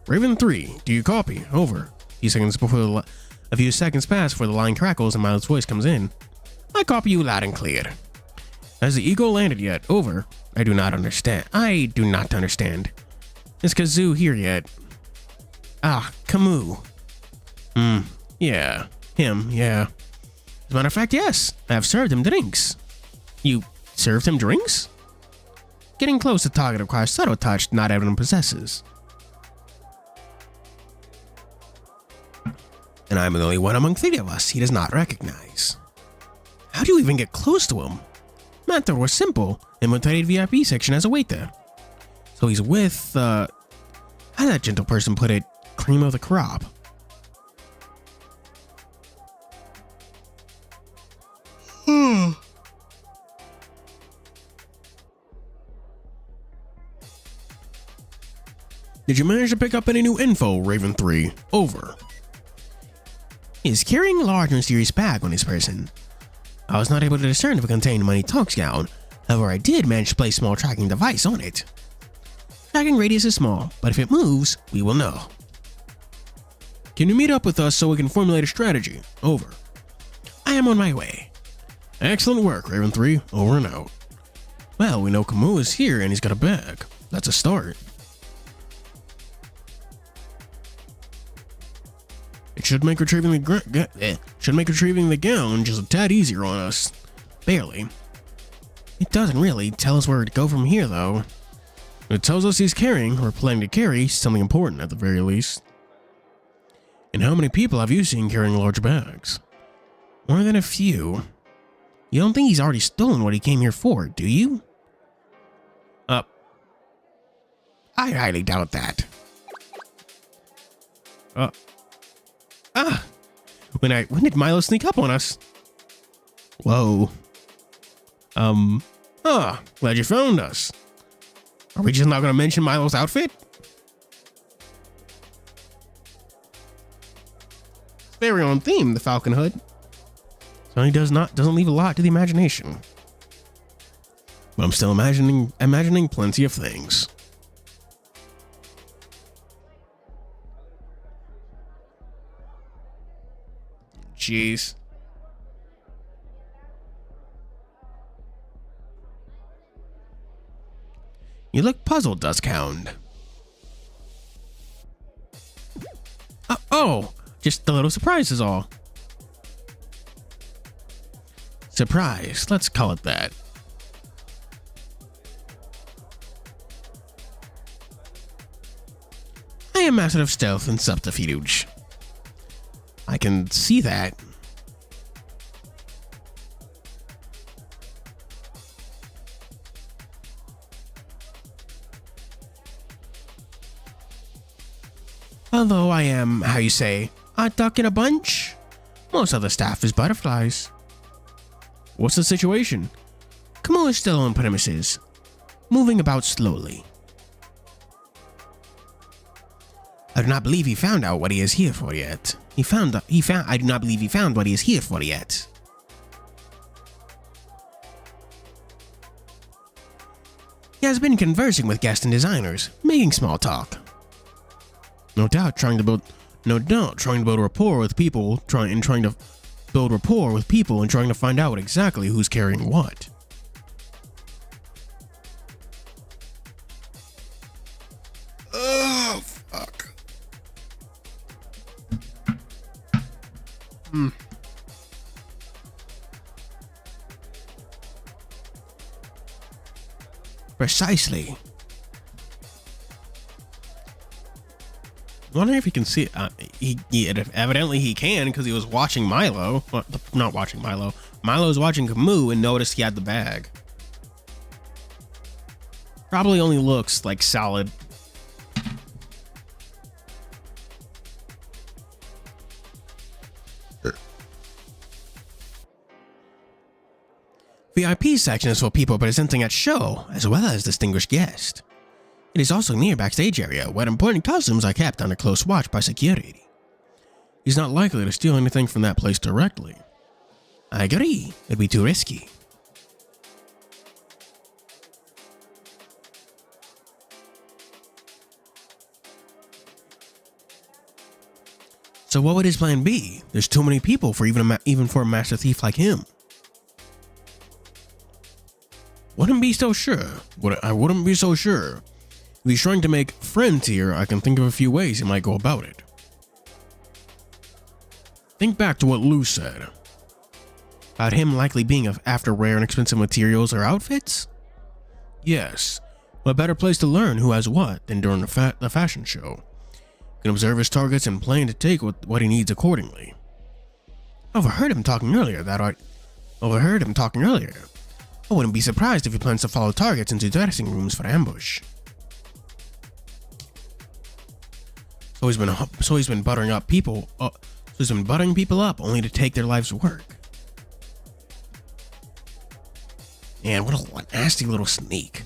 Raven 3, do you copy? Over. A few seconds pass before the line crackles and Milo's voice comes in. I copy you loud and clear. Has the Eagle landed yet? Over. I do not understand. Is Kazoo here yet? Ah, Camus. Yeah. Him, yeah. As a matter of fact, yes. I have served him drinks. You served him drinks? Getting close to target requires subtle touch not everyone possesses. And I'm the only one among 3 of us he does not recognize. How do you even get close to him? Matter was simple. Infiltrated VIP section as a waiter. So he's with, how did that gentle person put it? Cream of the crop. Did you manage to pick up any new info, Raven 3? Over. He is carrying a large mysterious bag on his person. I was not able to discern if it contained money talk gown. However, I did manage to place a small tracking device on it. Tracking radius is small, but if it moves, we will know. Can you meet up with us so we can formulate a strategy? Over. I am on my way. Excellent work, Raven 3. Over and out. Well, we know Camus is here and he's got a bag. That's a start. It should make retrieving the gown just a tad easier on us. Barely. It doesn't really tell us where to go from here, though. It tells us he's carrying, or planning to carry, something important at the very least. And how many people have you seen carrying large bags? More than a few. You don't think he's already stolen what he came here for, do you? I highly doubt that. When did Milo sneak up on us? Whoa. Glad you found us. Are we just not gonna mention Milo's outfit? It's very on theme, the Falcon Hood. So he doesn't leave a lot to the imagination. But I'm still imagining plenty of things. Jeez. You look puzzled, Duskhound. Oh, just a little surprise is all. Surprise, let's call it that. am master of stealth and subterfuge. I can see that. Although I am, how you say, a duck in a bunch, most of the staff is butterflies. What's the situation? Camus is still on premises, moving about slowly. I do not believe he found out what he is here for yet. I do not believe he found what he is here for yet. He has been conversing with guests and designers, making small talk. No doubt trying to build rapport with people, trying to find out exactly who's carrying what. Oh, fuck. Precisely. Wondering if he can see it. Evidently he can, because he was watching Milo. Well, not watching Milo. Milo was watching Camus and noticed he had the bag. Probably only looks like solid. VIP section is for people presenting at show, as well as distinguished guests. It is also near backstage area, where important costumes are kept under close watch by security. He's not likely to steal anything from that place directly. I agree, it'd be too risky. So what would his plan be? There's too many people for even for a master thief like him. Wouldn't be so sure. I wouldn't be so sure. If he's trying to make friends here, I can think of a few ways he might go about it. Think back to what Lou said. About him likely being after rare and expensive materials or outfits? Yes. What better place to learn who has what than during the fashion show? You can observe his targets and plan to take what he needs accordingly. I overheard him talking earlier. I wouldn't be surprised if he plans to follow targets into dressing rooms for ambush. So he's been buttering people up only to take their life's work. Man, what a nasty little sneak.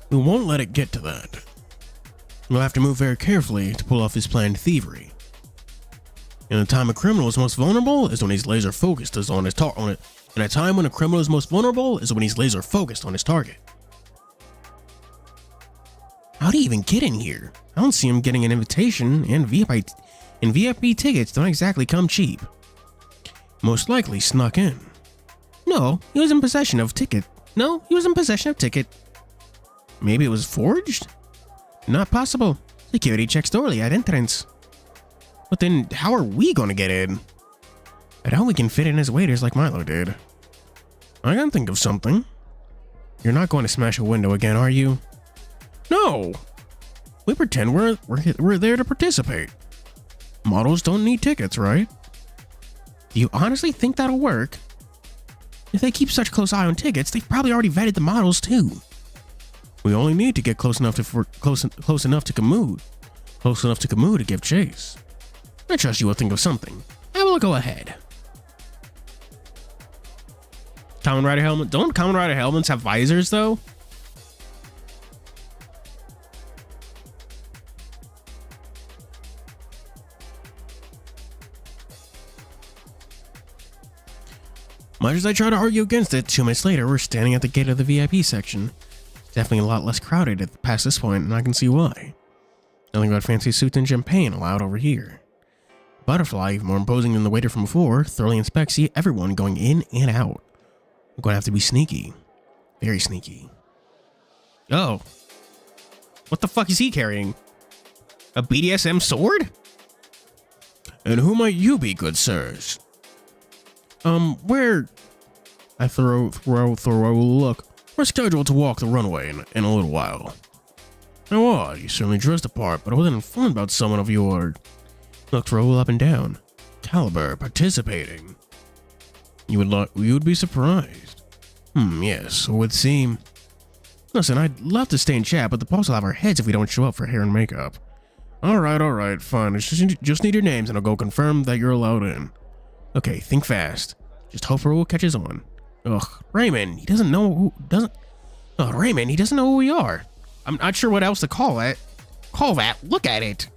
We won't let it get to that. We'll have to move very carefully to pull off his planned thievery. In a time a criminal is most vulnerable is when he's laser focused on his target. In a time when a criminal is most vulnerable is when he's laser focused on his target. How'd he even get in here? I don't see him getting an invitation, and VIP tickets don't exactly come cheap. Most likely snuck in. No, he was in possession of ticket. Maybe it was forged? Not possible. Security checks thoroughly at entrance. But then, how are we gonna get in? I doubt we can fit in as waiters like Milo did. I can think of something. You're not going to smash a window again, are you? No! We pretend we're there to participate. Models don't need tickets, right? Do you honestly think that'll work? If they keep such close eye on tickets, they've probably already vetted the models too. We only need to get close enough to Camus to give chase. I trust you will think of something. I will go ahead. Kamen Rider helmet. Don't Kamen Rider helmets have visors though? Much as I try to argue against it, 2 minutes later, we're standing at the gate of the VIP section. It's definitely a lot less crowded past this point, and I can see why. Nothing but fancy suits and champagne allowed over here. Butterfly, even more imposing than the waiter from before, thoroughly inspects everyone going in and out. I'm going to have to be sneaky. Very sneaky. Oh. What the fuck is he carrying? A BDSM sword? And who might you be, good sirs? Where? I throw a look. We're scheduled to walk the runway in a little while. How odd, you certainly dressed the part, but I wasn't informed about someone of your... Looked roll up and down. Caliber, participating. You would be surprised. Yes, it would seem. Listen, I'd love to stay and chat, but the boss will have our heads if we don't show up for hair and makeup. Alright, fine. I just need your names and I'll go confirm that you're allowed in. Okay, think fast. Just hope Raul catches on. Ugh, Raymond, he doesn't know who Raymond, he doesn't know who we are. I'm not sure what else to call it. Call that. Look at it.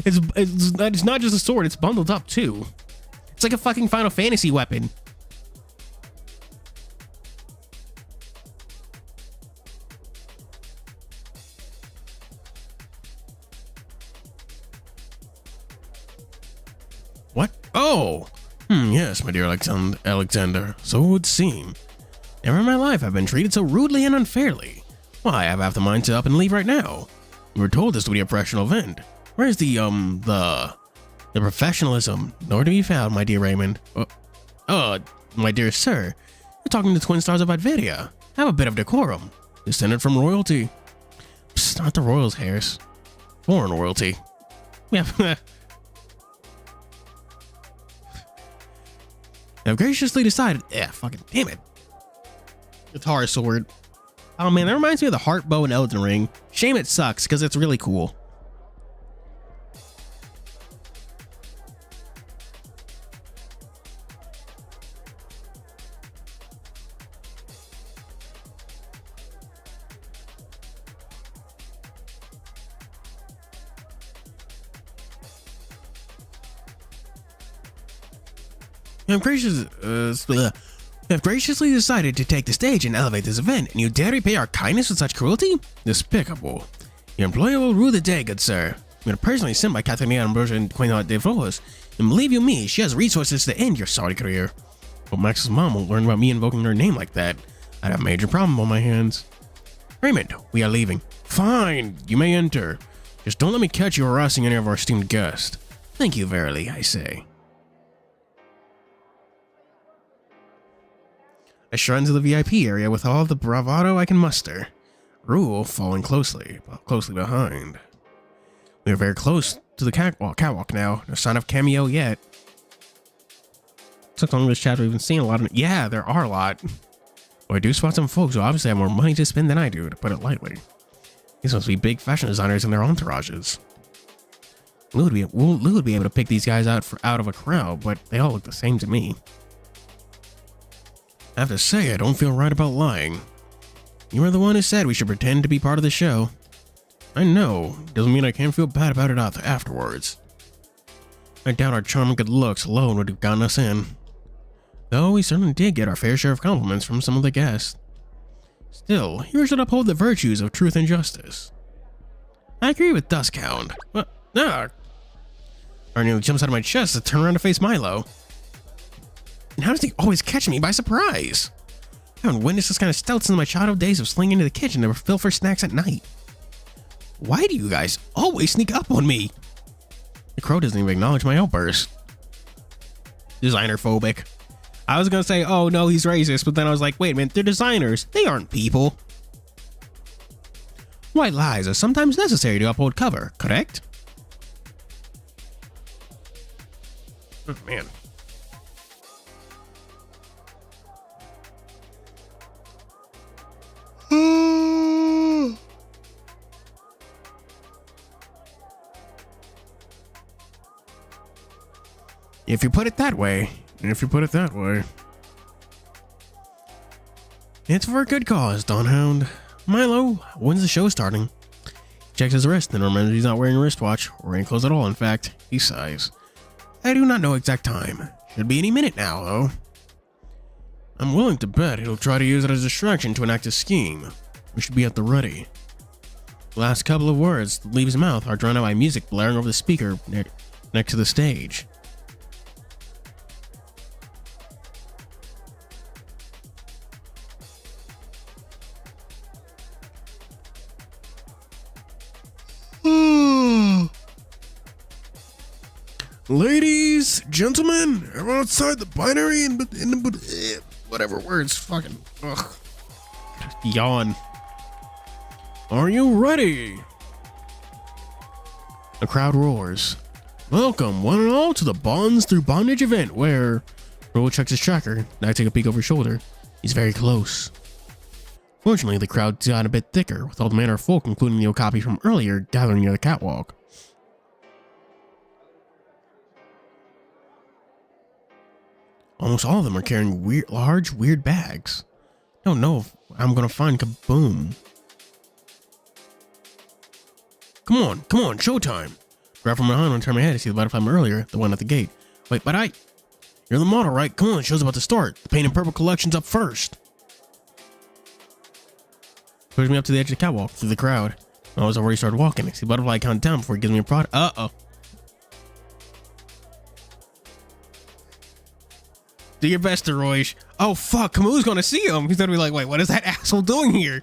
It's not just a sword, it's bundled up too. It's like a fucking Final Fantasy weapon. What? Oh! Yes, my dear Alexander. So it would seem. Never in my life I've been treated so rudely and unfairly. Why, I have half the mind to up and leave right now. We were told this would be a professional event. Where's the professionalism? Nowhere to be found, my dear Raymond. My dear sir. You're talking to twin stars of Adveria. Have a bit of decorum. Descended from royalty. Psst, not the royals, Harris. Foreign royalty. Yeah. I've graciously decided. Yeah, fucking damn it. Guitar sword. Oh man, that reminds me of the heart bow in Elden Ring. Shame it sucks because it's really cool. I've graciously decided to take the stage and elevate this event, and you dare repay our kindness with such cruelty? Despicable. Your employer will rue the day, good sir. I'm going to personally send my Catalina Ambrosia and Queen de Flores, and believe you me, she has resources to end your sorry career. But Max's mom won't learn about me invoking her name like that. I'd have a major problem on my hands. Raymond, we are leaving. Fine, you may enter. Just don't let me catch you harassing any of our esteemed guests. Thank you verily, I say. I strut into the VIP area with all the bravado I can muster. Rule following closely behind. We are very close to the catwalk now. No sign of cameo yet. Took long this chapter we've been seeing a lot of. Yeah, there are a lot. Well, I do spot some folks who obviously have more money to spend than I do, to put it lightly. These must be big fashion designers and their entourages. Lou would be able to pick these guys out of a crowd, but they all look the same to me. I have to say, I don't feel right about lying. You were the one who said we should pretend to be part of the show. I know, doesn't mean I can't feel bad about it afterwards. I doubt our charm and good looks alone would have gotten us in. Though we certainly did get our fair share of compliments from some of the guests. Still, you should uphold the virtues of truth and justice. I agree with Duskhound. What? Ah! Or nearly jumps out of my chest to turn around to face Milo. And how does he always catch me by surprise? I haven't witnessed this kind of stealth since my childhood days of slinging into the kitchen to fill for snacks at night. Why do you guys always sneak up on me? The crow doesn't even acknowledge my outburst. Designer phobic. I was gonna say, oh no, he's racist, but then I was like, wait a minute, they're designers. They aren't people. White lies are sometimes necessary to uphold cover, correct? Oh man. If you put it that way. It's for a good cause, Dawnhound. Milo, when's the show starting? He checks his wrist and remembers he's not wearing a wristwatch, or any clothes at all, in fact. He sighs. I do not know exact time. Should be any minute now, though. I'm willing to bet he'll try to use it as a distraction to enact his scheme. We should be at the ready. The last couple of words that leave his mouth are drowned out by music blaring over the speaker next to the stage. Ladies, gentlemen, everyone outside the binary and whatever words, fucking ugh. Yawn. Are you ready? The crowd roars. Welcome, one and all, to the Bonds Through Bondage event, where Rolo checks his tracker. I take a peek over his shoulder. He's very close. Fortunately, the crowd got a bit thicker, with all manner of folk, including the Okapi from earlier, gathering near the catwalk. Almost all of them are carrying large, weird bags. I don't know if I'm gonna find Kaboom. Come on, showtime. Grab from behind and turn my head to see the butterfly from earlier, the one at the gate. Wait, but you're the model, right? Come on, the show's about to start. The Paint and Purple collection's up first. Pushes me up to the edge of the catwalk through the crowd. I was already started walking. I see the butterfly count down before he gives me a prod. Uh-oh. Do your best, Roy. Oh, fuck. Camu's gonna see him. He's gonna be like, wait, what is that asshole doing here?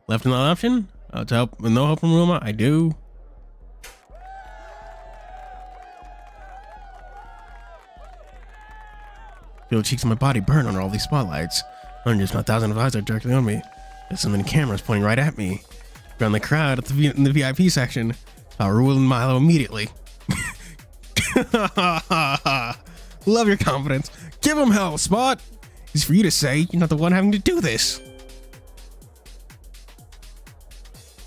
Left an option? To help with no help from Ruma? I do. Feel the cheeks of my body burn under all these spotlights. Hundreds, not thousands of eyes are directly on me. There's so many cameras pointing right at me. Around the crowd in the VIP section. I'll ruin Milo immediately. Love your confidence. Give him hell, Spot. It's for you to say. You're not the one having to do this.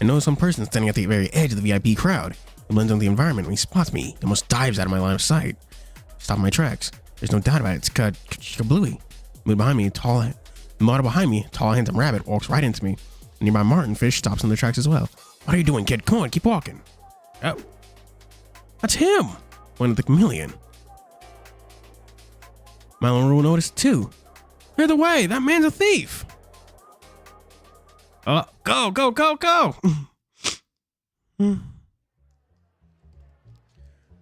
I know some person standing at the very edge of the VIP crowd. He blends into the environment when he spots me. He almost dives out of my line of sight. Stop my tracks. There's no doubt about it. It's Kablooey. The model behind me, tall, handsome rabbit, walks right into me. And nearby Martin Fish stops in the tracks as well. What are you doing, kid? Come on, keep walking. Oh, that's him. One of the Chameleon. Milo and Rule noticed too. Clear the way. That man's a thief. Go.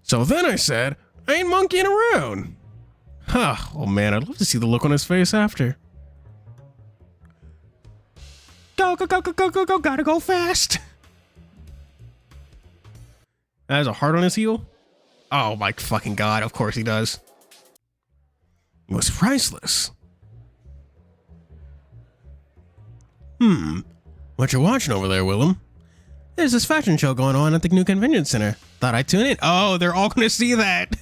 So then I said, I ain't monkeying around. Huh. Oh man, I'd love to see the look on his face after. Go. Gotta go fast. That has a heart on his heel? Oh my fucking god, of course he does. It was priceless. What you watching over there, Willem? There's this fashion show going on at the new convention center. Thought I'd tune in. Oh, they're all gonna see that.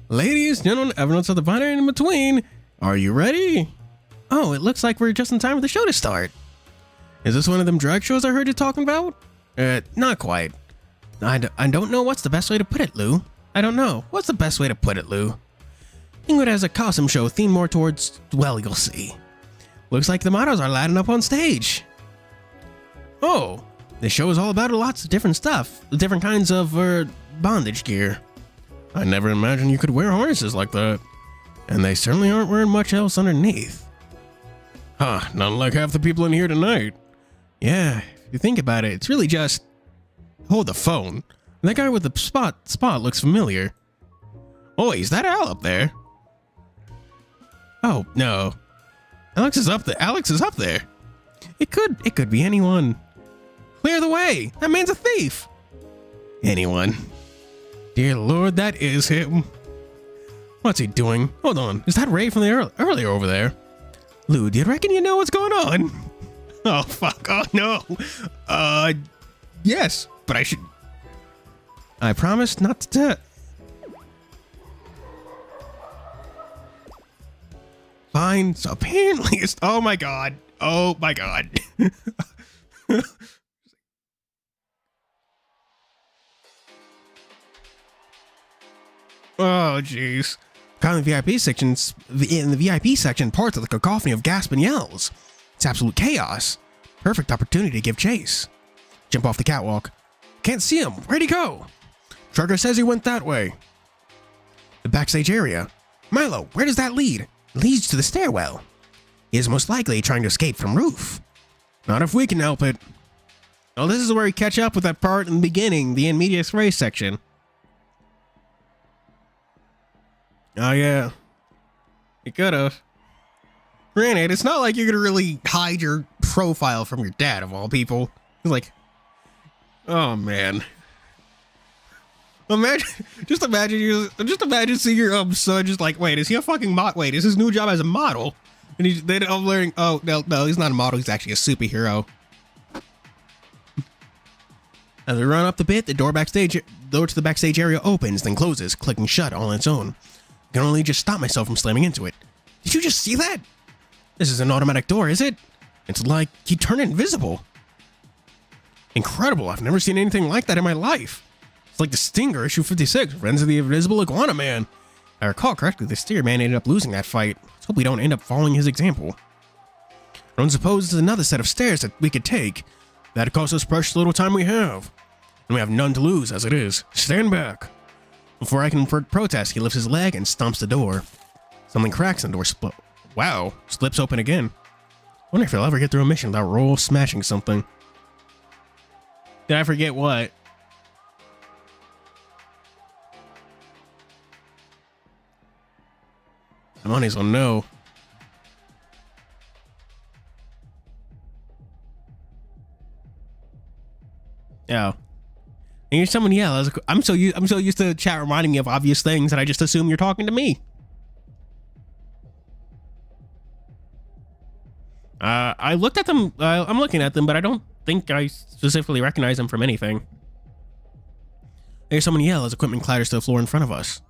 Ladies, gentlemen, everyone's at the binary in between. Are you ready? Oh, it looks like we're just in time for the show to start. Is this one of them drag shows I heard you talking about? Not quite. I don't know what's the best way to put it, Lou. I don't know. What's the best way to put it, Lou? Think of it as a costume show themed more towards, well, you'll see. Looks like the models are lining up on stage. Oh, the show is all about lots of different stuff. Different kinds of, bondage gear. I never imagined you could wear harnesses like that. And they certainly aren't wearing much else underneath. Huh, not like half the people in here tonight. Yeah, if you think about it, it's really just... Hold the phone. That guy with the spot looks familiar. Oh, is that Al up there? Oh, no. Alex is up there. It could be anyone. Clear the way. That man's a thief. Anyone. Dear Lord, that is him. What's he doing? Hold on. Is that Ray from the earlier over there? Lou, do you reckon you know what's going on? Oh, fuck. Oh, no. Yes, but I should... I promise not to... Fine, so apparently it's... Oh, my God. Oh, my God. Oh, jeez. In the VIP section, parts of the cacophony of gasp and yells. It's absolute chaos. Perfect opportunity to give chase. Jump off the catwalk. Can't see him. Where'd he go? Trucker says he went that way. The backstage area. Milo, where does that lead? It leads to the stairwell. He is most likely trying to escape from roof. Not if we can help it. Oh, this is where we catch up with that part in the beginning, the in medias res section. Oh, yeah. You could've. Granted, it's not like you're gonna really hide your profile from your dad, of all people. He's like, oh, man. Just imagine seeing your son just like, wait, is he a fucking model? Wait, is his new job as a model? And I'm learning, oh, no, he's not a model. He's actually a superhero. As we run up the bit, the door to the backstage area opens, then closes, clicking shut all on its own. I can only just stop myself from slamming into it. Did you just see that? This is an automatic door, is it? It's like he turned invisible. Incredible, I've never seen anything like that in my life. It's like the Stinger, issue 56, Friends of the Invisible Iguana Man. If I recall correctly, the Stinger Man ended up losing that fight. Let's hope we don't end up following his example. I don't suppose there's another set of stairs that we could take. That'd cost us precious little time we have. And we have none to lose as it is. Stand back. Before I can protest, he lifts his leg and stomps the door. Something cracks and the door slips open again. I wonder if I'll ever get through a mission without roll smashing something. Did I forget what? I might as well know. Yeah. And here's someone yell. I'm so used to chat reminding me of obvious things that I just assume you're talking to me. I looked at them. I'm looking at them, but I don't think I specifically recognize them from anything. There's someone yell as equipment clatters to the floor in front of us.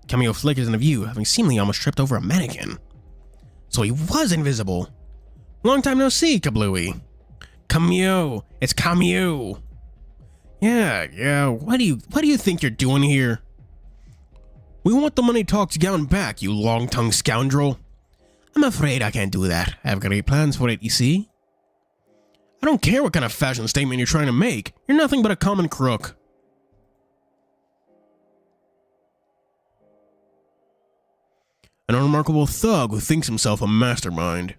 Cameo flickers into view, having seemingly almost tripped over a mannequin. So he was invisible. Long time no see, Kablooey. Cameo, it's Cameo. Yeah. What do you think you're doing here? We want the money talks gown back, you long-tongued scoundrel. I'm afraid I can't do that. I have great plans for it, you see. I don't care what kind of fashion statement you're trying to make. You're nothing but a common crook. An unremarkable thug who thinks himself a mastermind.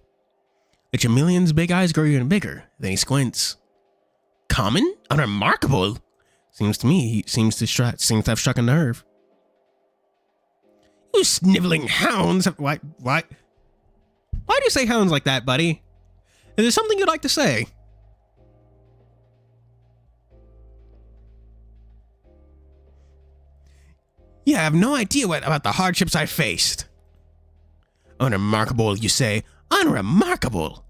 The Chameleon's big eyes grow even bigger. Then he squints. Common? Unremarkable? Seems to me he seems to have struck a nerve. You sniveling hounds! Why do you say hounds like that, buddy? Is there something you'd like to say? Yeah, I have no idea about the hardships I faced. Unremarkable, you say? Unremarkable!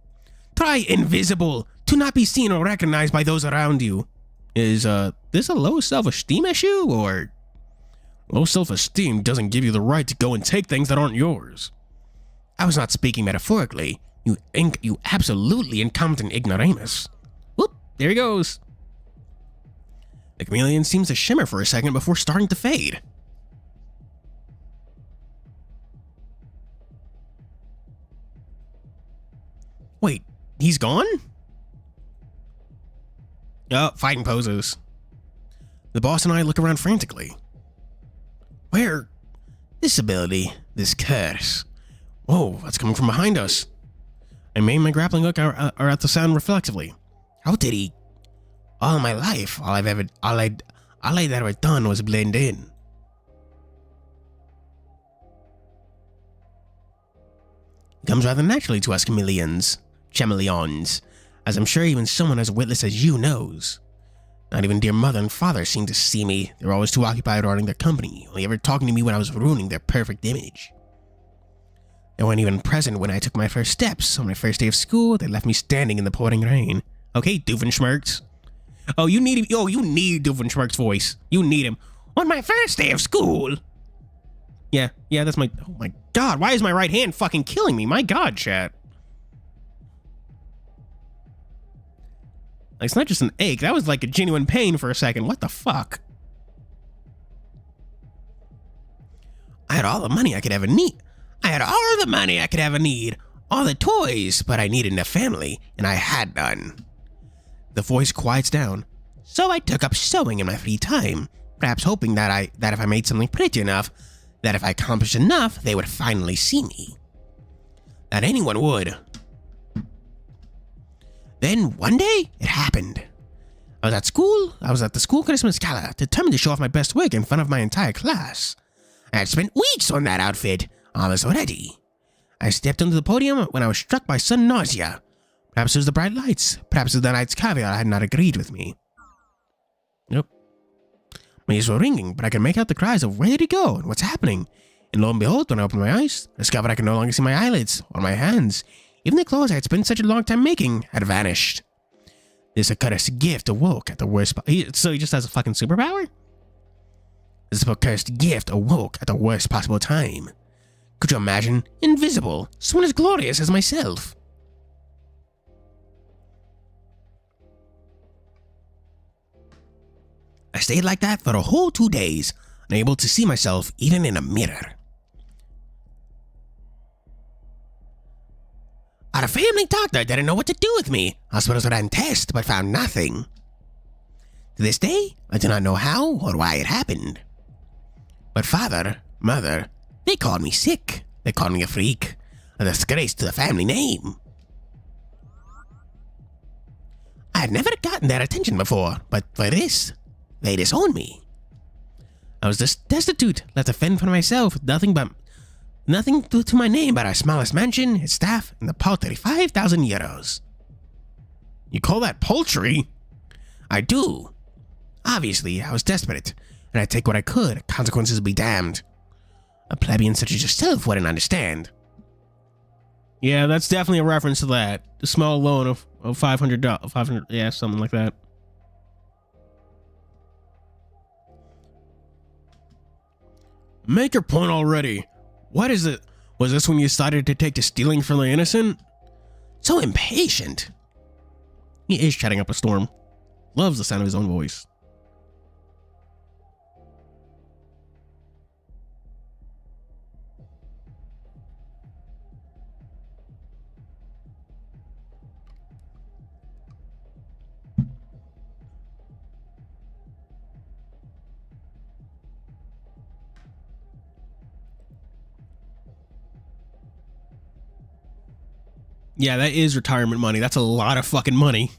Try invisible, to not be seen or recognized by those around you. Is this a low self-esteem issue, or... Low self-esteem doesn't give you the right to go and take things that aren't yours. I was not speaking metaphorically. You absolutely incompetent ignoramus. Whoop, there he goes. The chameleon seems to shimmer for a second before starting to fade. Wait, he's gone? Oh, fighting poses. The boss and I look around frantically. Where? This ability, this curse. Whoa, that's coming from behind us. I made my grappling hook or at the sound reflexively. How did he? All my life, all I'd ever done was blend in. It comes rather naturally to us chameleons, as I'm sure even someone as witless as you knows. Not even dear mother and father seem to see me. They were always too occupied running their company, only ever talking to me when I was ruining their perfect image. They weren't even present when I took my first steps. On my first day of school, they left me standing in the pouring rain. Okay, Doofenshmirtz. Oh, you need Doofenshmirtz's voice. You need him. On my first day of school. Yeah, that's my... Oh my god, why is my right hand fucking killing me? My god, chat. Like, it's not just an ache. That was like a genuine pain for a second. What the fuck? I had all the money I could ever need. All the toys, but I needed a family, and I had none. The voice quiets down. So I took up sewing in my free time, perhaps hoping that if I made something pretty enough, that if I accomplished enough, they would finally see me. That anyone would. Then one day, it happened. I was at the school Christmas gala, determined to show off my best work in front of my entire class. I had spent weeks on that outfit. I was ready. I stepped onto the podium when I was struck by sudden nausea. Perhaps it was the bright lights. Perhaps it was the night's caviar had not agreed with me. Nope. My ears were ringing, but I could make out the cries of where did he go and what's happening. And lo and behold, when I opened my eyes, I discovered I could no longer see my eyelids or my hands. Even the clothes I had spent such a long time making had vanished. This accursed gift awoke at the worst. So he just has a fucking superpower? This accursed gift awoke at the worst possible time. Could you imagine? Invisible, someone as glorious as myself. I stayed like that for a whole 2 days, unable to see myself even in a mirror. Our family doctor didn't know what to do with me. Hospitals ran tests but found nothing. To this day, I do not know how or why it happened. But father, mother, they called me sick. They called me a freak, a disgrace to the family name. I had never gotten their attention before, but for this, they disowned me. I was just destitute, left to fend for myself with nothing to my name but our smallest mansion, its staff, and the paltry 5,000 euros. You call that paltry? I do. Obviously, I was desperate, and I'd take what I could, consequences be damned. A plebeian such as yourself wouldn't understand. Yeah, that's definitely a reference to that. A small loan of $500, 500, yeah, something like that. Make your point already. What is it? Was this when you decided to take to stealing from the innocent? So impatient. He is chatting up a storm. Loves the sound of his own voice. Yeah, that is retirement money. That's a lot of fucking money.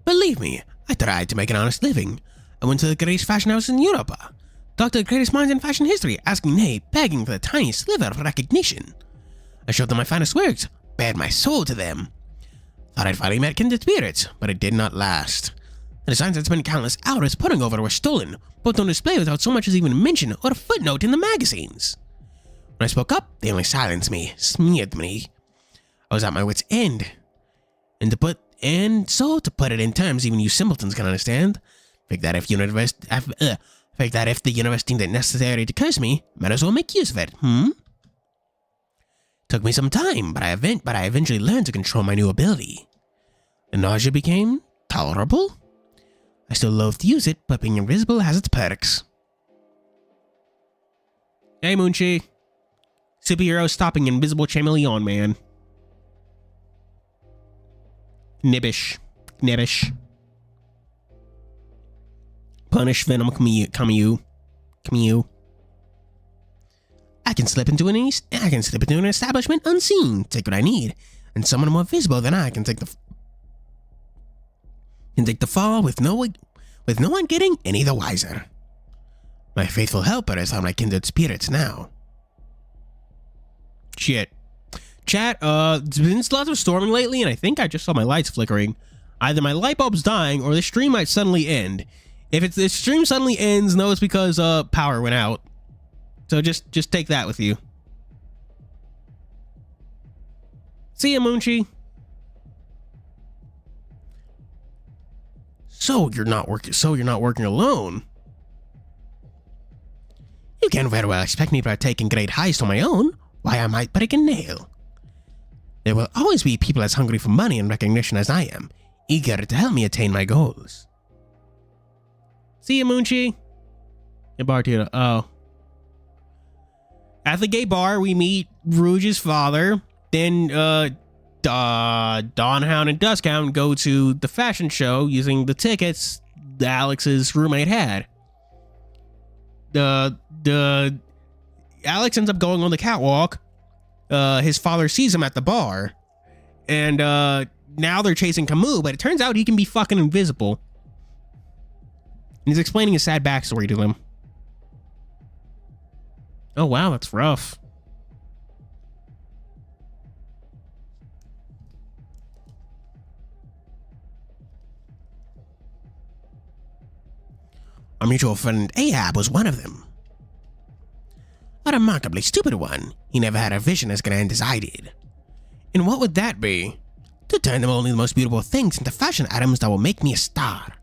Believe me, I tried to make an honest living. I went to the greatest fashion house in Europe. Talked to the greatest minds in fashion history, asking, nay, begging for the tiniest sliver of recognition. I showed them my finest works, bared my soul to them. Thought I'd finally met kindred spirits, but it did not last. The designs I'd spent countless hours putting over were stolen, put on display without so much as even a mention or a footnote in the magazines. When I spoke up, they only silenced me, smeared me. I was at my wit's end. So to put it in terms even you simpletons can understand, fake that if the universe deemed it necessary to curse me, might as well make use of it, Took me some time, but I eventually learned to control my new ability. The nausea became tolerable. I still loathe to use it, but being invisible has its perks. Hey, Moonchi. Superhero stopping invisible Chameleon, man. Nibbish. Punish Venom, come you. I can slip into an establishment unseen, take what I need, and someone more visible than I can take the fall with no one getting any the wiser. My faithful helper is on my kindred spirits now. Shit. Chat, it's been lots of storming lately, and I think I just saw my lights flickering. Either my light bulb's dying, or the stream might suddenly end. If the stream suddenly ends, know it's because power went out. So just take that with you. See ya, Moonchi. So you're not working alone. You can't very well expect me to partake in great heist on my own. Why, I might break a nail. There will always be people as hungry for money and recognition as I am, eager to help me attain my goals. See ya, Moonchi. Hey, Bartita. Oh. At the gay bar, we meet Rouge's father. Then, Dawnhound and Duskhound go to the fashion show using the tickets Alex's roommate had. Alex ends up going on the catwalk. His father sees him at the bar. And, now they're chasing Camus, but it turns out he can be fucking invisible. And he's explaining his sad backstory to them. Oh, wow, that's rough. Our mutual friend Ahab was one of them. A remarkably stupid one. He never had a vision as grand as I did. And what would that be? to turn them only the most beautiful things into fashion items that will make me a star.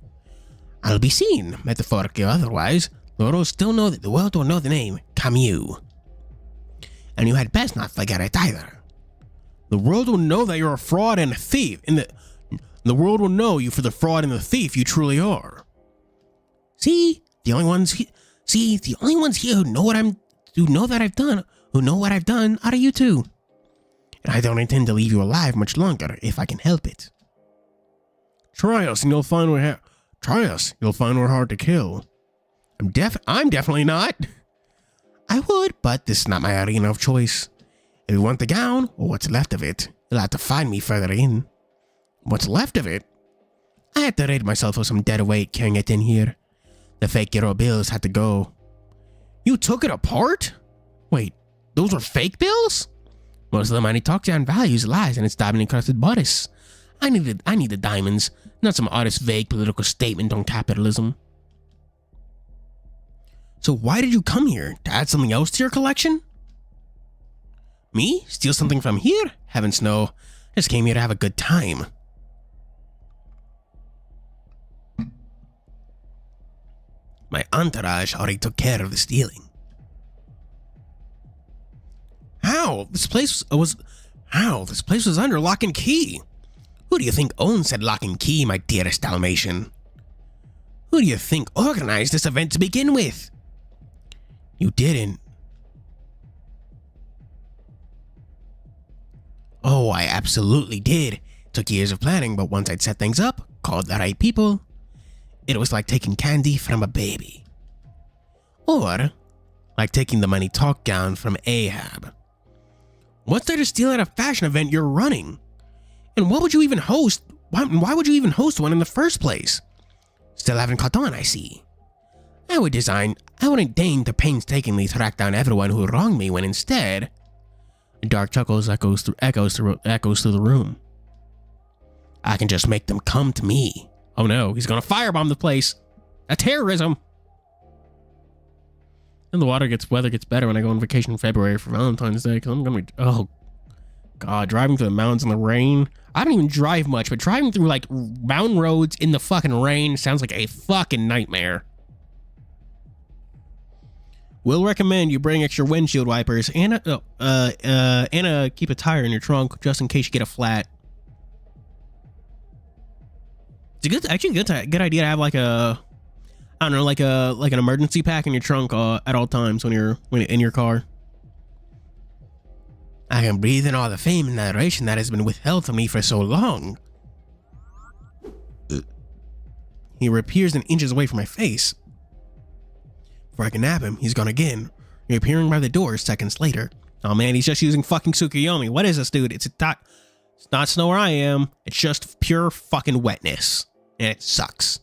I'll be seen, metaphorically or otherwise. The world will still know that the world will know the name Camus. And you had best not forget it either. The world will know that you're a fraud and a thief, and the world will know you for the fraud and the thief you truly are. See, the only ones here who know what I've done are you two. And I don't intend to leave you alive much longer if I can help it. Try us and you'll find we're hard to kill. I'm definitely not. I would, but this is not my arena of choice. If you want the gown, or what's left of it, you'll have to find me further in. What's left of it? I had to rid myself of some dead weight carrying it in here. The fake euro bills had to go. You took it apart? Wait, those were fake bills? Most of the money talked down values lies in its diamond-encrusted bodice. I need the diamonds, not some artist's vague political statement on capitalism. So why did you come here? To add something else to your collection? Me? Steal something from here? Heavens no. Just came here to have a good time. My entourage already took care of the stealing. How? This place was under lock and key. Who do you think owns said lock and key, my dearest Dalmatian? Who do you think organized this event to begin with? You didn't. Oh, I absolutely did. Took years of planning, but once I'd set things up, called the right people, it was like taking candy from a baby. Or like taking the money talk gown from Ahab. What's there to steal at a fashion event you're running? And what would you even host? Why would you even host one in the first place? Still haven't caught on, I see. I wouldn't deign to painstakingly track down everyone who wronged me when instead... Dark chuckles echoes through the room. I can just make them come to me. Oh no, he's gonna firebomb the place. A terrorism. And the weather gets better when I go on vacation in February for Valentine's Day, because I'm gonna be, oh god, driving through the mountains in the rain. I don't even drive much, but driving through like mountain roads in the fucking rain sounds like a fucking nightmare. We'll recommend you bring extra windshield wipers and keep a tire in your trunk just in case you get a flat. It's a good idea to have like a, I don't know, like an emergency pack in your trunk at all times when you're in your car. I can breathe in all the fame and adoration that has been withheld from me for so long. He reappears and inches away from my face. Before I can nab him, he's gone again, reappearing by the door seconds later. Oh man, he's just using fucking Tsukuyomi. What is this, dude? It's not snow where I am. It's just pure fucking wetness. And it sucks.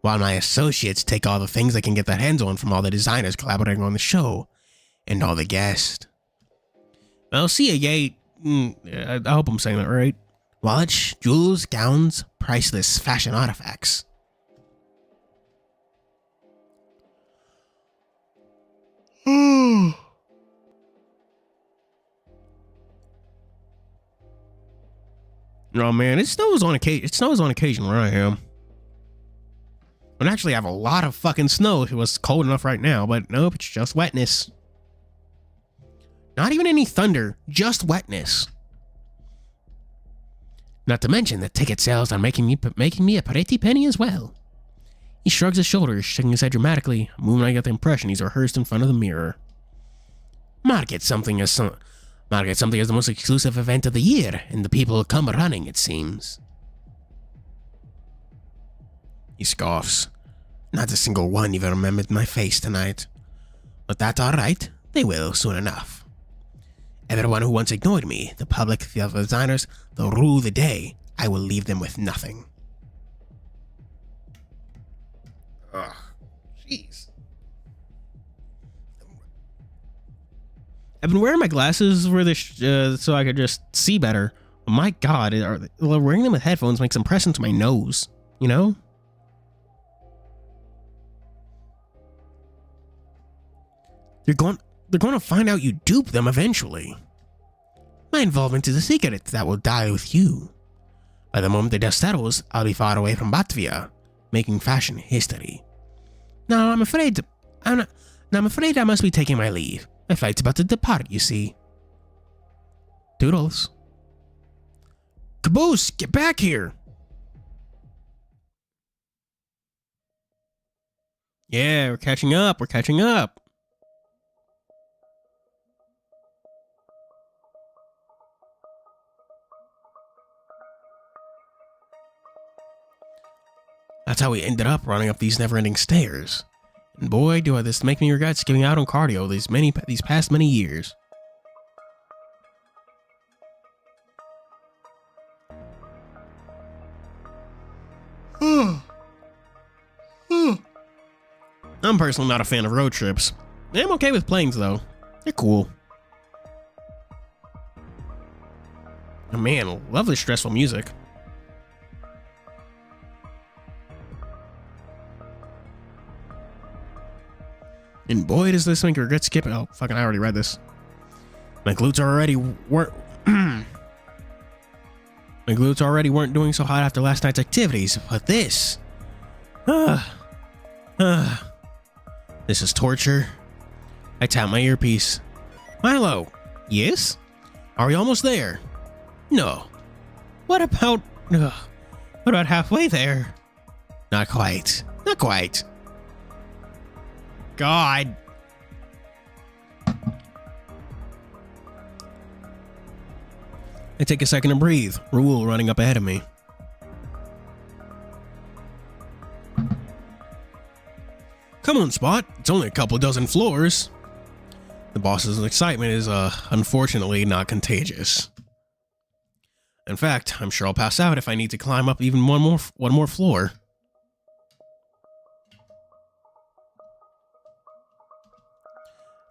While my associates take all the things they can get their hands on from all the designers collaborating on the show, and all the guests. Well, see ya, Yate. I hope I'm saying that right. Wallets, jewels, gowns, priceless fashion artifacts. Oh man, it snows on occasion where I am. I'd actually have a lot of fucking snow if it was cold enough right now, but nope, it's just wetness. Not even any thunder, just wetness. Not to mention that ticket sales are making me a pretty penny as well. He shrugs his shoulders, shaking his head dramatically, a movement I get the impression he's rehearsed in front of the mirror. Market something as the most exclusive event of the year, and the people come running, it seems. He scoffs. Not a single one even remembered my face tonight. But that's alright, they will soon enough. Everyone who once ignored me, the public, the other designers, they'll rule the day. I will leave them with nothing. Ugh, jeez. I've been wearing my glasses for this so I could just see better. Oh my god, wearing them with headphones makes them press into my nose, you know? They're going to find out you duped them eventually. My involvement is a secret that will die with you. By the moment the dust settles, I'll be far away from Latvia, making fashion history. Now I'm afraid I must be taking my leave. My flight's about to depart, you see. Toodles. Caboose, get back here! Yeah, we're catching up, we're catching up. That's how we ended up running up these never-ending stairs. And boy, do this make me regret skipping out on cardio these past many years. I'm personally not a fan of road trips. I'm okay with planes though. They're cool. Oh man, lovely stressful music. And boy, does this make me regret skipping. Oh, fucking, I already read this. My glutes already weren't doing so hot after last night's activities, but this. This is torture. I tap my earpiece. Milo. Yes? Are we almost there? No. What about halfway there? Not quite. Not quite. God. I take a second to breathe. Rule running up ahead of me. Come on, Spot. It's only a couple dozen floors. The boss's excitement is, unfortunately not contagious. In fact, I'm sure I'll pass out if I need to climb up even one more floor.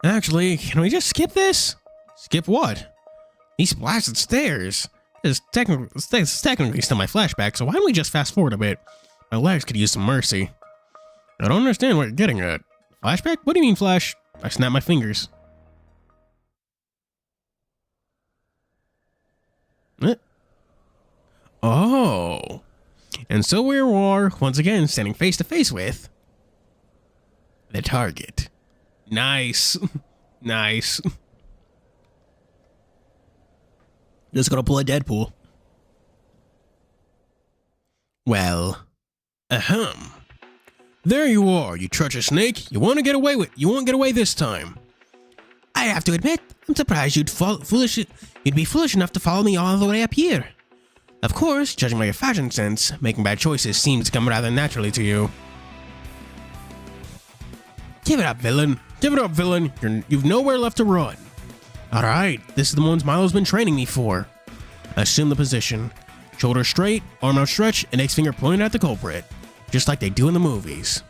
Actually, can we just skip this? Skip what? These blasted stairs. It's technically still my flashback, so why don't we just fast forward a bit? My legs could use some mercy. I don't understand what you're getting at. Flashback? What do you mean, Flash? I snap my fingers. Oh. And so we are, once again, standing face to face with the target. Nice. Nice. Just gonna pull a Deadpool. Well, ahem. There you are, you treacherous snake. You won't get away this time. I have to admit, I'm surprised you'd be foolish enough to follow me all the way up here. Of course, judging by your fashion sense, making bad choices seems to come rather naturally to you. Give it up, villain. Give it up, villain. You've nowhere left to run. Alright, this is the ones Milo's been training me for. Assume the position. Shoulder straight, arm outstretched, index finger pointed at the culprit. Just like they do in the movies.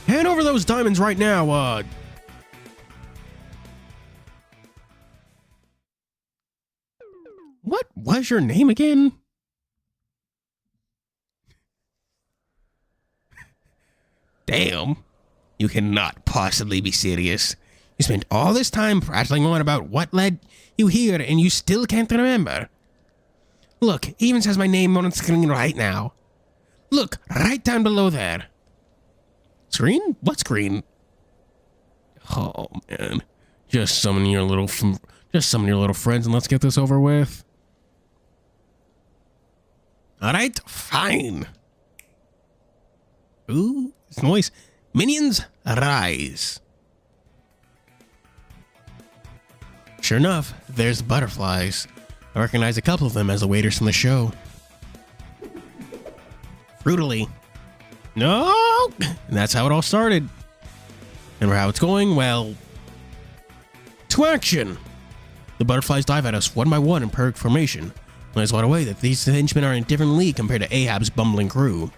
Hand over those diamonds right now, What was your name again? Damn. You cannot possibly be serious. You spent all this time prattling on about what led you here and you still can't remember. Look, it even says my name on the screen right now. Look, right down below there. Screen? What screen? Oh, man. Just summon your little friends and let's get this over with. Alright, fine. Ooh, it's noise. Minions, arise. Sure enough, there's the butterflies. I recognize a couple of them as the waiters from the show. Frutily. No! And that's how it all started. And how it's going, well... to action! The butterflies dive at us one by one in perfect formation. There's what a way that these henchmen are in a different league compared to Ahab's bumbling crew.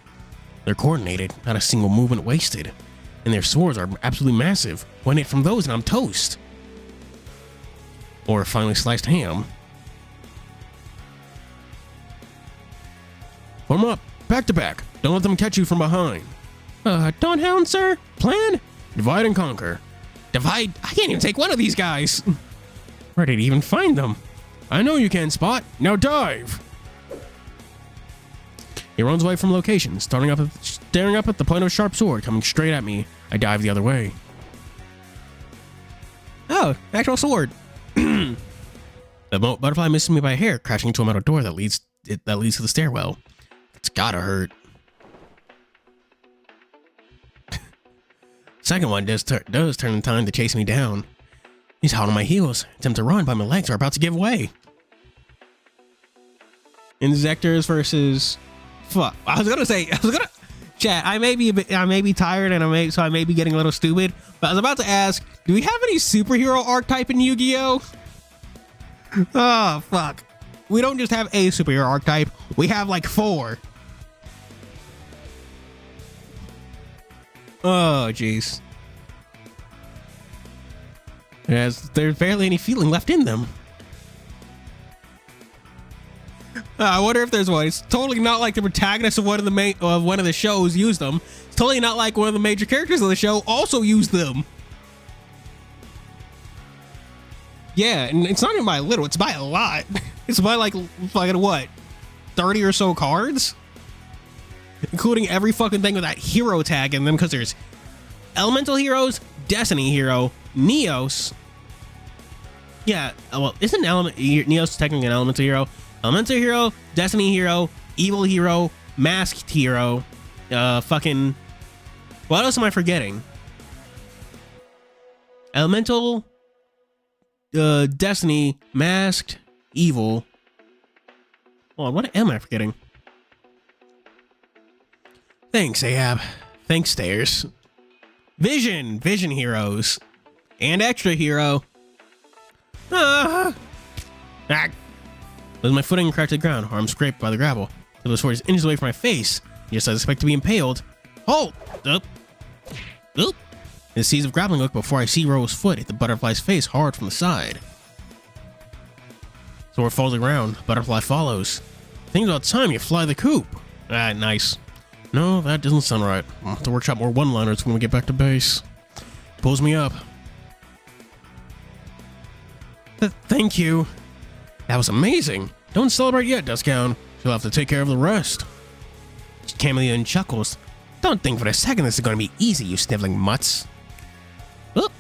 They're coordinated, not a single movement wasted. And their swords are absolutely massive. One hit from those and I'm toast. Or a finely sliced ham. Form up, back to back. Don't let them catch you from behind. Don't Hound, sir? Plan? Divide and conquer. Divide? I can't even take one of these guys. Where did he even find them? I know you can, Spot. Now dive. He runs away from location, staring up at the point of a sharp sword coming straight at me. I dive the other way. Oh, actual sword. The butterfly misses me by a hair, crashing into a metal door that leads to the stairwell. It's gotta hurt. Second one does turn the time to chase me down. He's hot on my heels, attempt to run, but my legs are about to give way. Inzectors versus... Fuck. Chat, I may be tired and I may be getting a little stupid, but I was about to ask, do we have any superhero archetype in Yu-Gi-Oh? Oh, fuck. We don't just have a superhero archetype, we have like 4. Oh, jeez. There's barely any feeling left in them. I wonder if there's one. It's totally not like the protagonist of one of the shows used them. It's totally not like one of the major characters of the show also used them. Yeah, and it's not even by a little, it's by a lot. It's by like fucking what? 30 or so cards? Including every fucking thing with that hero tag in them, because there's elemental heroes, destiny hero, Neos. Yeah, well, isn't Neos technically an elemental hero? Elemental hero, destiny hero, evil hero, masked hero, fucking... What else am I forgetting? Elemental, destiny, masked, evil. Oh, what am I forgetting? Thanks, Ahab. Thanks, Stairs. Vision heroes. And extra hero. With my footing cracked to the ground, arms scraped by the gravel. The sword is inches away from my face, just as I expect to be impaled. Halt! Oop! In the seas of grappling hook before I see Ro's foot hit the butterfly's face hard from the side. Sword falls to the ground, butterfly follows. Think about time you fly the coop. Ah, nice. No, that doesn't sound right. I'll have to workshop more one-liners when we get back to base. Pulls me up. Thank you. That was amazing. Don't celebrate yet, Duskhound. You'll have to take care of the rest. Chameleon chuckles. Don't think for a second this is going to be easy, you sniveling mutts. Oop.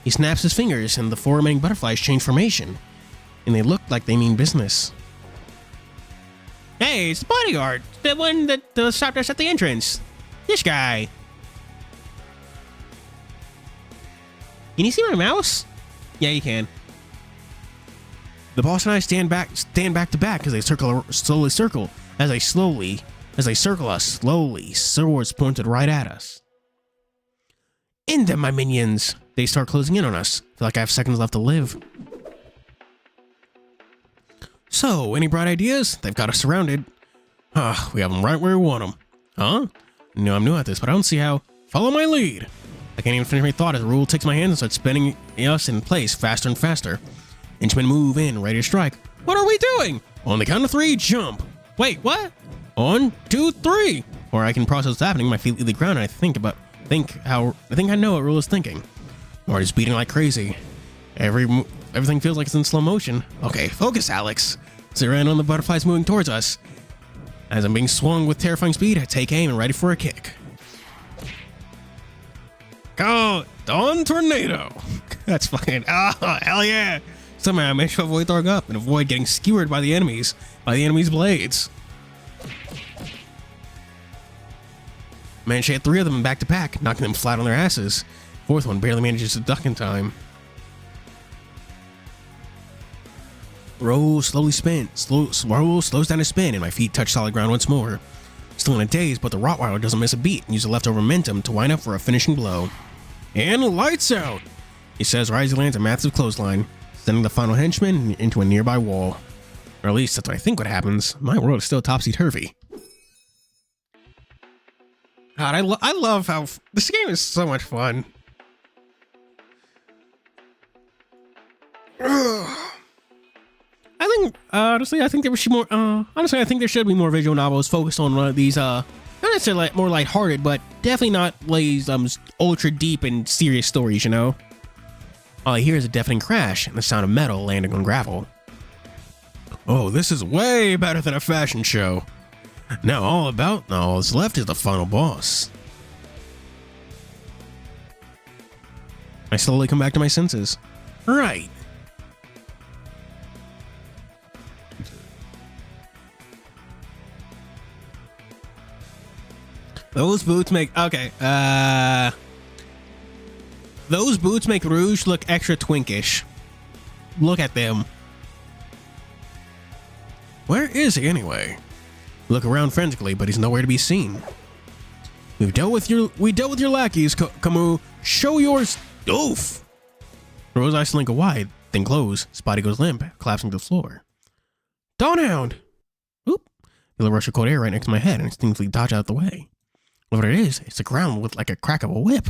He snaps his fingers and the 4 remaining butterflies change formation. And they look like they mean business. Hey, it's the bodyguard. The one that stopped us at the entrance. This guy. Can you see my mouse? Yeah, you can. The boss and I stand back to back as they slowly circle us slowly, swords pointed right at us. In them, my minions. They start closing in on us. Feel like I have seconds left to live. So, any bright ideas? They've got us surrounded. We have them right where we want them. Huh? No, I'm new at this, but I don't see how. Follow my lead. I can't even finish my thought as the rule takes my hand and starts spinning us in place faster and faster. Henchmen move in, ready to strike. What are we doing? On the count of 3, jump. Wait, what? 1, 2, 3. Or I can process what's happening. My feet leave the ground and I think I know what Rule is thinking. Heart is beating like crazy. Everything feels like it's in slow motion. Okay, focus, Alex. Zero in on the butterflies moving towards us. As I'm being swung with terrifying speed, I take aim and ready for a kick. Go, Dawn Tornado. That's fucking, oh, hell yeah. Somehow I managed to avoid throwing up and avoid getting skewered by the enemy's blades. Managed to hit 3 of them back to back, knocking them flat on their asses. 4th one barely manages to duck in time. Roll slowly slows down his spin and my feet touch solid ground once more. Still in a daze, but the Rottweiler doesn't miss a beat and uses the leftover momentum to wind up for a finishing blow. And lights out, he says, as he lands a massive clothesline, sending the final henchman into a nearby wall. Or at least that's what I think what happens. My world is still topsy-turvy. God, I love how this game is so much fun. I think there should more. Honestly, I think there should be more visual novels focused on one of these. Not necessarily more lighthearted, but definitely not these ultra deep and serious stories. You know. All I hear is a deafening crash and the sound of metal landing on gravel. Oh, this is way better than a fashion show. Now all that's left is the final boss. I slowly come back to my senses. Right. Those boots make... Okay, those boots make Rouge look extra twinkish. Look at them. Where is he anyway? Look around frantically, but he's nowhere to be seen. We dealt with your lackeys, Camus. Show yours. Oof. Rose eyes slink wide, then close. Spotty goes limp, collapsing to the floor. Dawnhound! Oop. Feel a rush of cold air right next to my head and instinctively dodge out the way. Whatever it is, it's the ground with like a crack of a whip.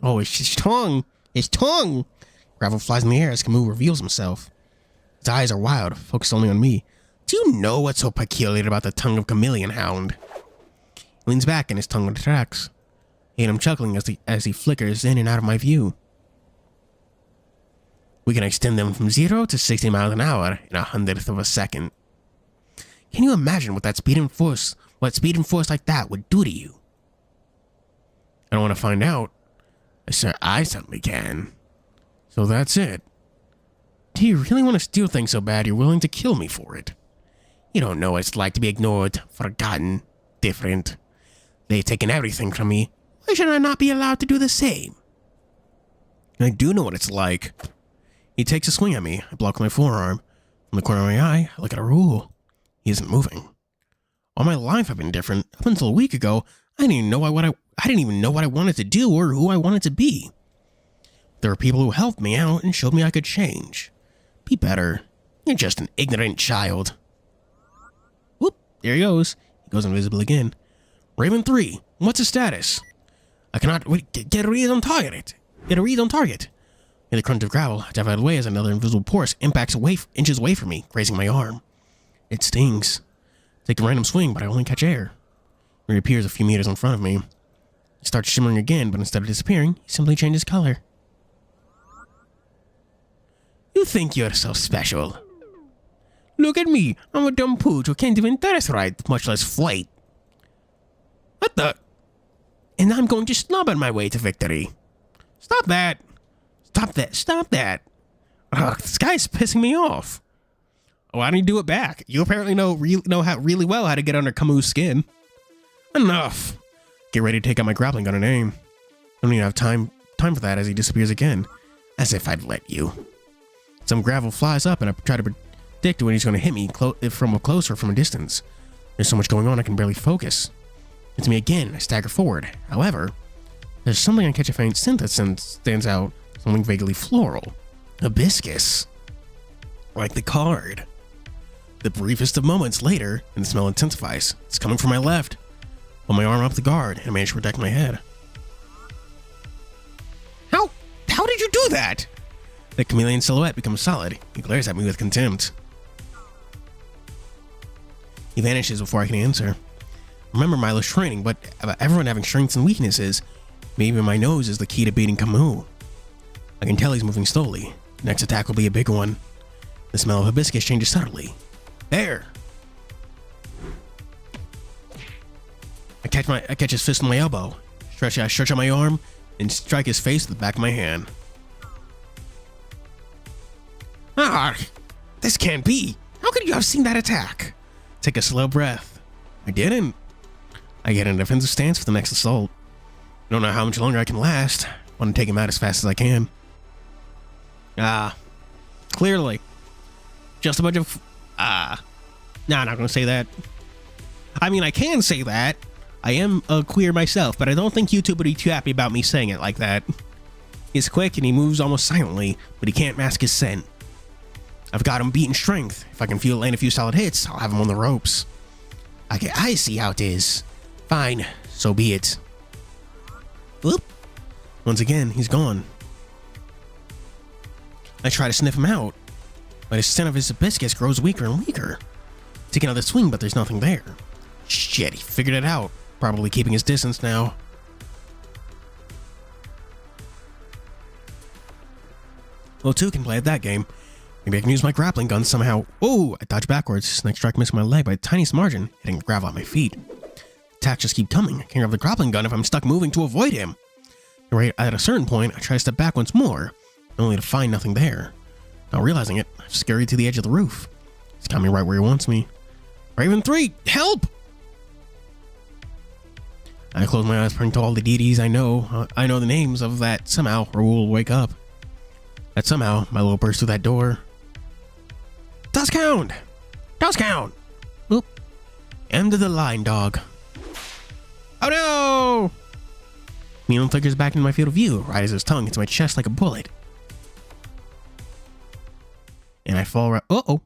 Oh, it's his tongue. His tongue! Gravel flies in the air as Camus reveals himself. His eyes are wild, focused only on me. Do you know what's so peculiar about the tongue of Chameleon, Hound? He leans back and his tongue retracts. I hear him chuckling as he flickers in and out of my view. We can extend them from 0 to 60 miles an hour in 1/100th of a second. Can you imagine what speed and force like that would do to you? I don't want to find out. Sir, I certainly can. So that's it. Do you really want to steal things so bad you're willing to kill me for it? You don't know what it's like to be ignored, forgotten, different. They've taken everything from me. Why should I not be allowed to do the same? I do know what it's like. He takes a swing at me. I block my forearm. From the corner of my eye, I look at a rule. He isn't moving. All my life I've been different. Up until a week ago, I didn't even know what I wanted to do or who I wanted to be. There were people who helped me out and showed me I could change. Be better. You're just an ignorant child. Whoop, there he goes. He goes invisible again. Raven 3, what's his status? I cannot get a read on target. Get a read on target. In the crunch of gravel, I dive out of the way as another invisible force impacts inches away from me, grazing my arm. It stings. Take a random swing, but I only catch air. He reappears a few meters in front of me. He starts shimmering again, but instead of disappearing, he simply changes color. You think you're so special. Look at me. I'm a dumb pooch who can't even dance right, much less fight. What the? And I'm going to snub on my way to victory. Stop that. Stop that. Stop that. Ugh, this guy's pissing me off. Oh, why don't you do it back? You apparently know really well how to get under Camus' skin. Enough. Get ready to take out my grappling gun and aim. I don't even have time for that as he disappears again. As if I'd let you. Some gravel flies up and I try to predict when he's going to hit me from a close or from a distance. There's so much going on I can barely focus. It's me again. I stagger forward. However, there's something I catch a faint scent that stands out. Something vaguely floral. Hibiscus. Like the card. The briefest of moments later, and the smell intensifies. It's coming from my left. Pull my arm up the guard and I manage to protect my head. How did you do that? The chameleon silhouette becomes solid. He glares at me with contempt. He vanishes before I can answer. Remember Milo's training, but everyone having strengths and weaknesses. Maybe my nose is the key to beating Camus. I can tell he's moving slowly. Next attack will be a big one. The smell of hibiscus changes subtly. There! I catch his fist on my elbow. I stretch out my arm and strike his face with the back of my hand. Ah! This can't be! How could you have seen that attack? Take a slow breath. I didn't. I get in a defensive stance for the next assault. I don't know how much longer I can last. I want to take him out as fast as I can. Clearly. Just a bunch of... No, I'm not going to say that. I mean, I can say that. I am a queer myself, but I don't think YouTube would be too happy about me saying it like that. He's quick and he moves almost silently, but he can't mask his scent. I've got him beat in strength. If I can land a few solid hits, I'll have him on the ropes. I see how it is. Fine, so be it. Whoop. Once again, he's gone. I try to sniff him out, but the scent of his hibiscus grows weaker and weaker. Take another swing, but there's nothing there. Shit, he figured it out. Probably keeping his distance now. Well, two can play at that game. Maybe I can use my grappling gun somehow. Oh, I dodge backwards. Next strike missing my leg by the tiniest margin, hitting the gravel at my feet. Attacks just keep coming. I can't grab the grappling gun if I'm stuck moving to avoid him. Right at a certain point, I try to step back once more, only to find nothing there. Not realizing it, I've scurried to the edge of the roof. He's got me right where he wants me. Raven 3, help! I close my eyes, praying to all the deities I know. I know the names of that somehow, or we'll wake up. That somehow, my little burst through that door. Duskhound! Duskhound! Oop. End of the line, dog. Oh no! Chameleon flickers back into my field of view, right as his tongue hits my chest like a bullet. And I fall right. Uh-oh.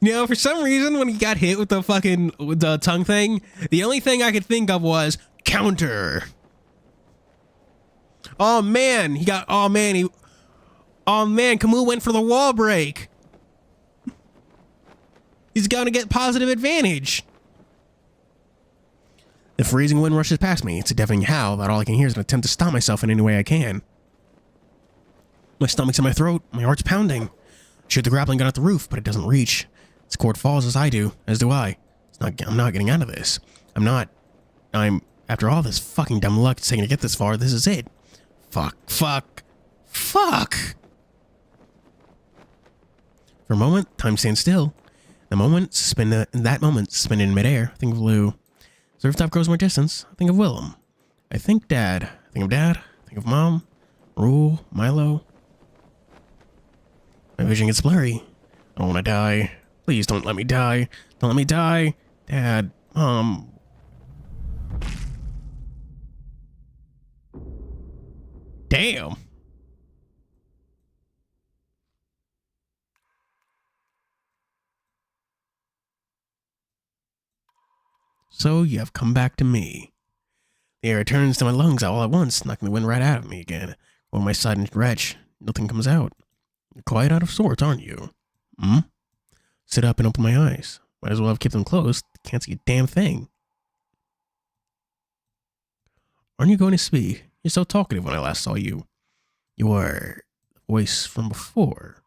You for some reason, when he got hit with the tongue thing, the only thing I could think of was counter. Oh man, Camus went for the wall break. He's gonna get positive advantage. The freezing wind rushes past me. It's a deafening howl that all I can hear is an attempt to stop myself in any way I can. My stomach's in my throat, my heart's pounding. I shoot the grappling gun at the roof, but it doesn't reach. Its cord falls as do I. I'm not getting out of this. After all this fucking dumb luck it's taking to get this far, this is it. Fuck. For a moment, time stands still. In that moment, spin in midair. I think of Lou. As the rooftop grows more distance, I think of Willem. I think Dad. I think of Dad. I think of Mom. Rule. Milo. My vision gets blurry. I don't want to die. Please don't let me die. Don't let me die. Dad. Mom. Damn. So you have come back to me. The air returns to my lungs all at once, knocking the wind right out of me again. On my side and retch, nothing comes out. You're quite out of sorts, aren't you? Sit up and open my eyes. Might as well have kept them closed. Can't see a damn thing. Aren't you going to speak? You're so talkative when I last saw you. You were the voice from before.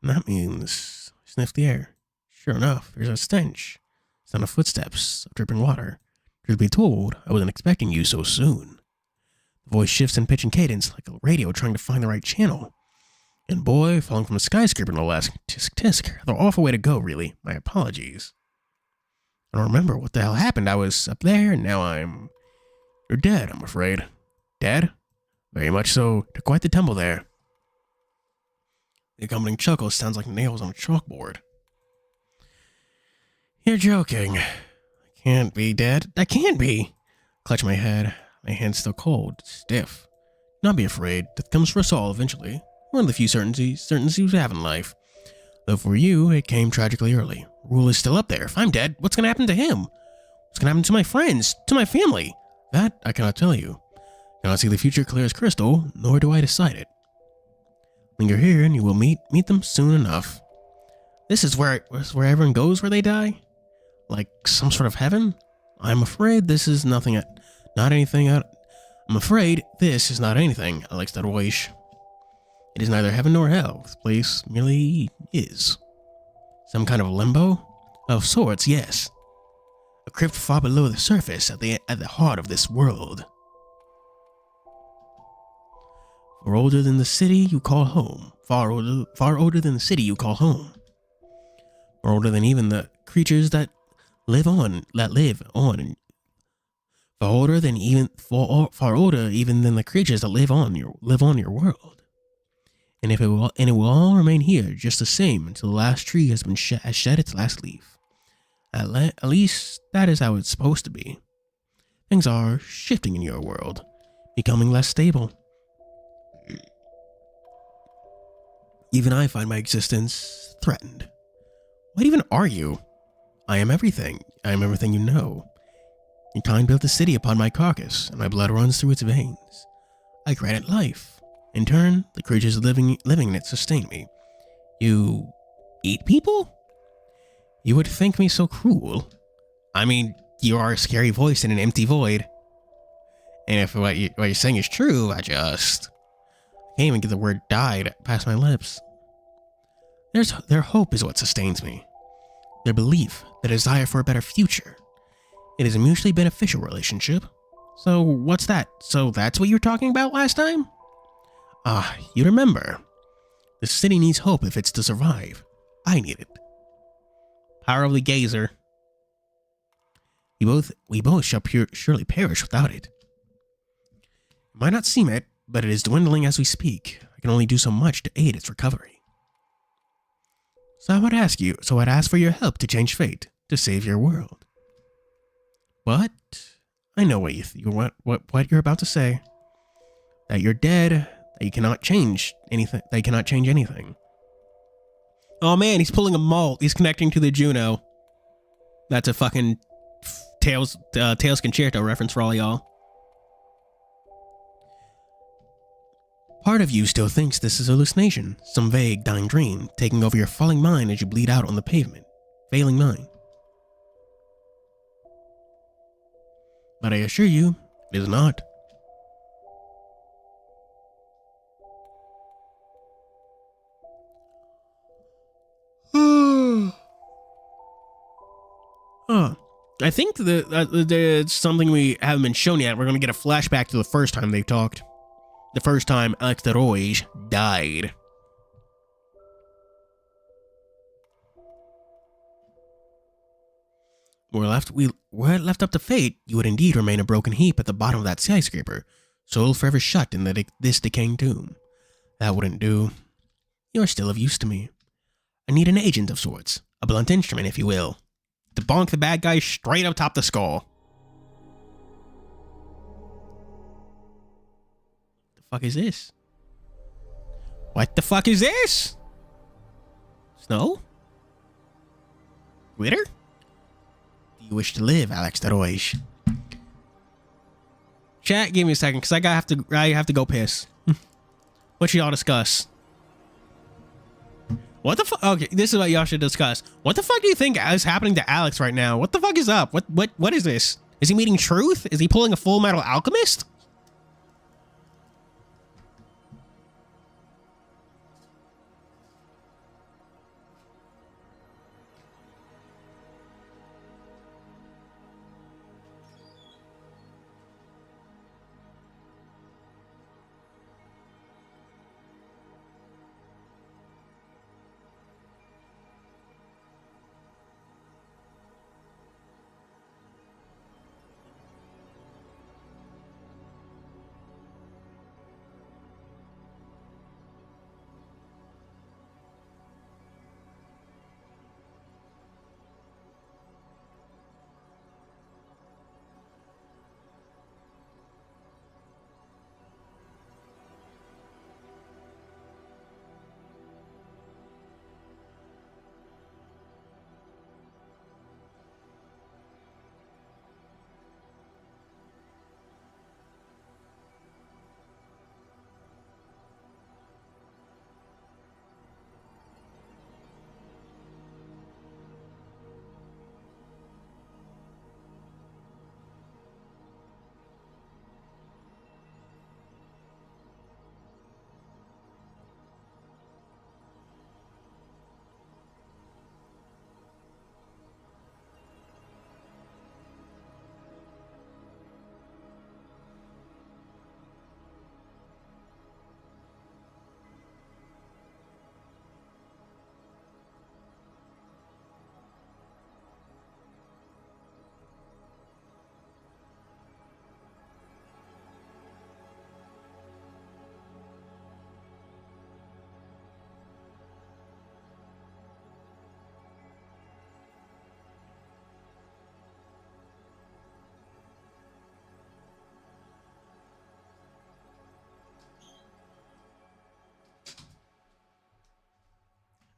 And that means sniff the air. Sure enough, there's a stench. Sound of footsteps, of dripping water. Truth be told, I wasn't expecting you so soon. The voice shifts in pitch and cadence like a radio trying to find the right channel. And boy, falling from a skyscraper no less. Tisk tisk. The awful way to go, really. My apologies. I don't remember what the hell happened. I was up there, and now You're dead, I'm afraid. Dead? Very much so. Took quite the tumble there. The accompanying chuckle sounds like nails on a chalkboard. You're joking. I can't be dead. I can't be. Clutch my head. My hand's still cold, stiff. Not be afraid. Death comes for us all eventually. One of the few certainties we have in life. Though for you, it came tragically early. Rule is still up there. If I'm dead, what's going to happen to him? What's going to happen to my friends? To my family? That I cannot tell you. I cannot see the future clear as crystal, nor do I decide it. Linger here and you will meet them soon enough. This is where everyone goes where they die? Like some sort of heaven? I'm afraid this is not anything Alex Darwish. It is neither heaven nor hell. This place merely is. Some kind of limbo? Of sorts, yes. A crypt far below the surface at the heart of this world. Far older than the city you call home. Far older than the city you call home. Far older than even the creatures that live on. Far older even than the creatures that live on your world. And it will all remain here just the same until the last tree has shed its last leaf. At least that is how it's supposed to be. Things are shifting in your world, becoming less stable. Even I find my existence threatened. What even are you? I am everything. I am everything you know. Your kind built a city upon my carcass, and my blood runs through its veins. I grant it life. In turn, the creatures living in it sustain me. You eat people? You would think me so cruel. I mean, You are a scary voice in an empty void. And if what you're saying is true, I can't even get the word died past my lips. Their hope is what sustains me. Their belief, their desire for a better future. It is a mutually beneficial relationship. So what's that? So that's what you were talking about last time? Ah, you remember. The city needs hope if it's to survive. I need it. Power of the gazer. We both shall surely perish without it. It might not seem it, but it is dwindling as we speak. I can only do so much to aid its recovery. So I'd ask for your help to change fate, to save your world. What? I know what what you're about to say. That you're dead, that you cannot change anything, Oh man, he's pulling a malt. He's connecting to the Juno. That's a fucking Tails Concerto reference for all y'all. Part of you still thinks this is a hallucination, some vague, dying dream, taking over your falling mind as you bleed out on the pavement. Failing mine. But I assure you, it is not. I think there's something we haven't been shown yet. We're going to get a flashback to the first time they talked. The first time Alex de Roige died. Were it left up to fate, you would indeed remain a broken heap at the bottom of that skyscraper, soul forever shut in this decaying tomb. That wouldn't do. You're still of use to me. I need an agent of sorts, a blunt instrument, if you will, to bonk the bad guy straight up top the skull. The fuck is this? What the fuck is this? Snow? Glitter? Do you wish to live, Alex de Roige? Chat, give me a second, because I have to go piss. What should y'all discuss? What the fuck? Okay, this is what y'all should discuss. What the fuck do you think is happening to Alex right now? What the fuck is up? What is this? Is he meeting truth? Is he pulling a Full Metal Alchemist?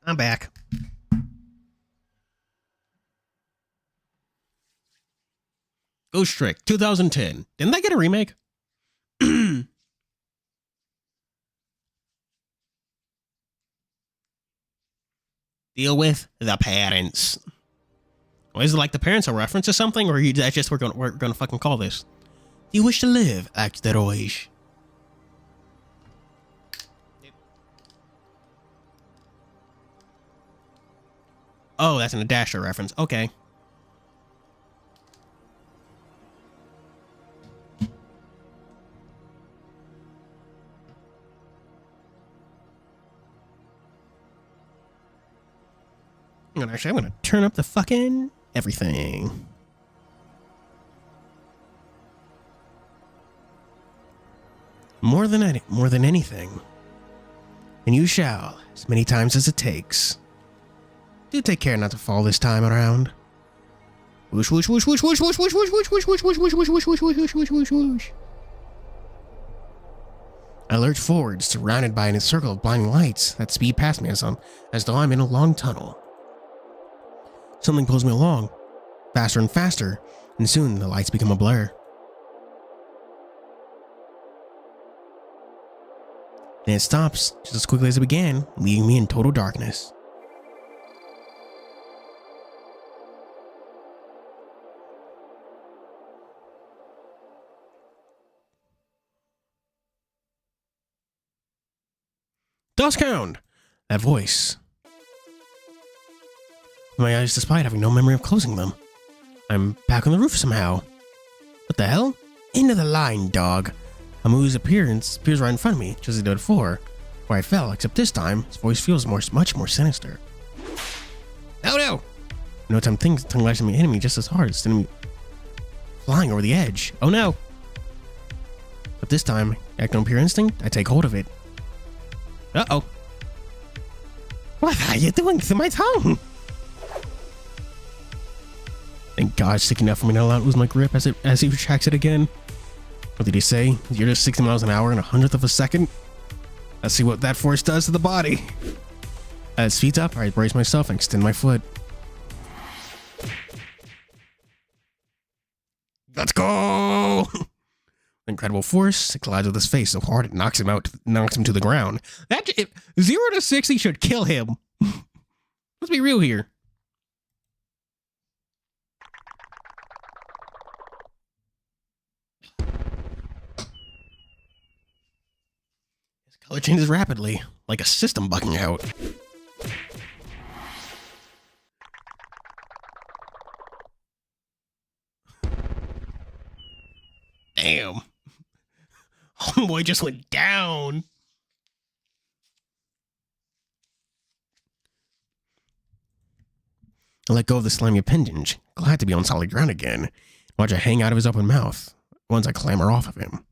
I'm back. Ghost Trick 2010. Didn't that get a remake? Deal with the parents. Is it like the parents a reference or something, or are you that's just we're gonna fucking call this? Do you wish to live, act heróis? Oh, that's an Adasher reference. Okay. I'm gonna turn up the fucking everything. More than anything. And you shall, as many times as it takes. Do take care not to fall this time around. Whoosh whoosh whoosh whoosh whoosh whoosh whoosh whoosh whoosh whoosh whoosh whoosh whoosh whoosh whoosh whoosh whoosh whoosh whoosh. I lurch forward, surrounded by a circle of blinding lights that speed past me as though I'm in a long tunnel. Something pulls me along, faster and faster, and soon the lights become a blur. Then it stops just as quickly as it began, leaving me in total darkness. Duskhound! That voice. My eyes, despite having no memory of closing them. I'm back on the roof somehow. What the hell? Into the line, dog. A Mu's appears right in front of me, just as it did before, where I fell, except this time, his voice feels much more sinister. Oh no! No time things tongue lashing me hitting me just as hard, sending me flying over the edge. Oh no! But this time, acting on pure instinct, I take hold of it. Uh-oh. What are you doing to my tongue? Thank God it's sticking out for me not allowed to lose my grip as he retracts it again. What did he say? You're just 60 miles an hour in 1/100th of a second? Let's see what that force does to the body. As his feet's up, I brace myself and extend my foot. Let's go! Incredible force, it collides with his face so hard it knocks him to the ground. 0 to 60 should kill him. Let's be real here. His color changes rapidly, like a system bugging out. Damn. Homeboy just went down. I let go of the slimy appendage, glad to be on solid ground again. Watch it hang out of his open mouth once I clamber off of him.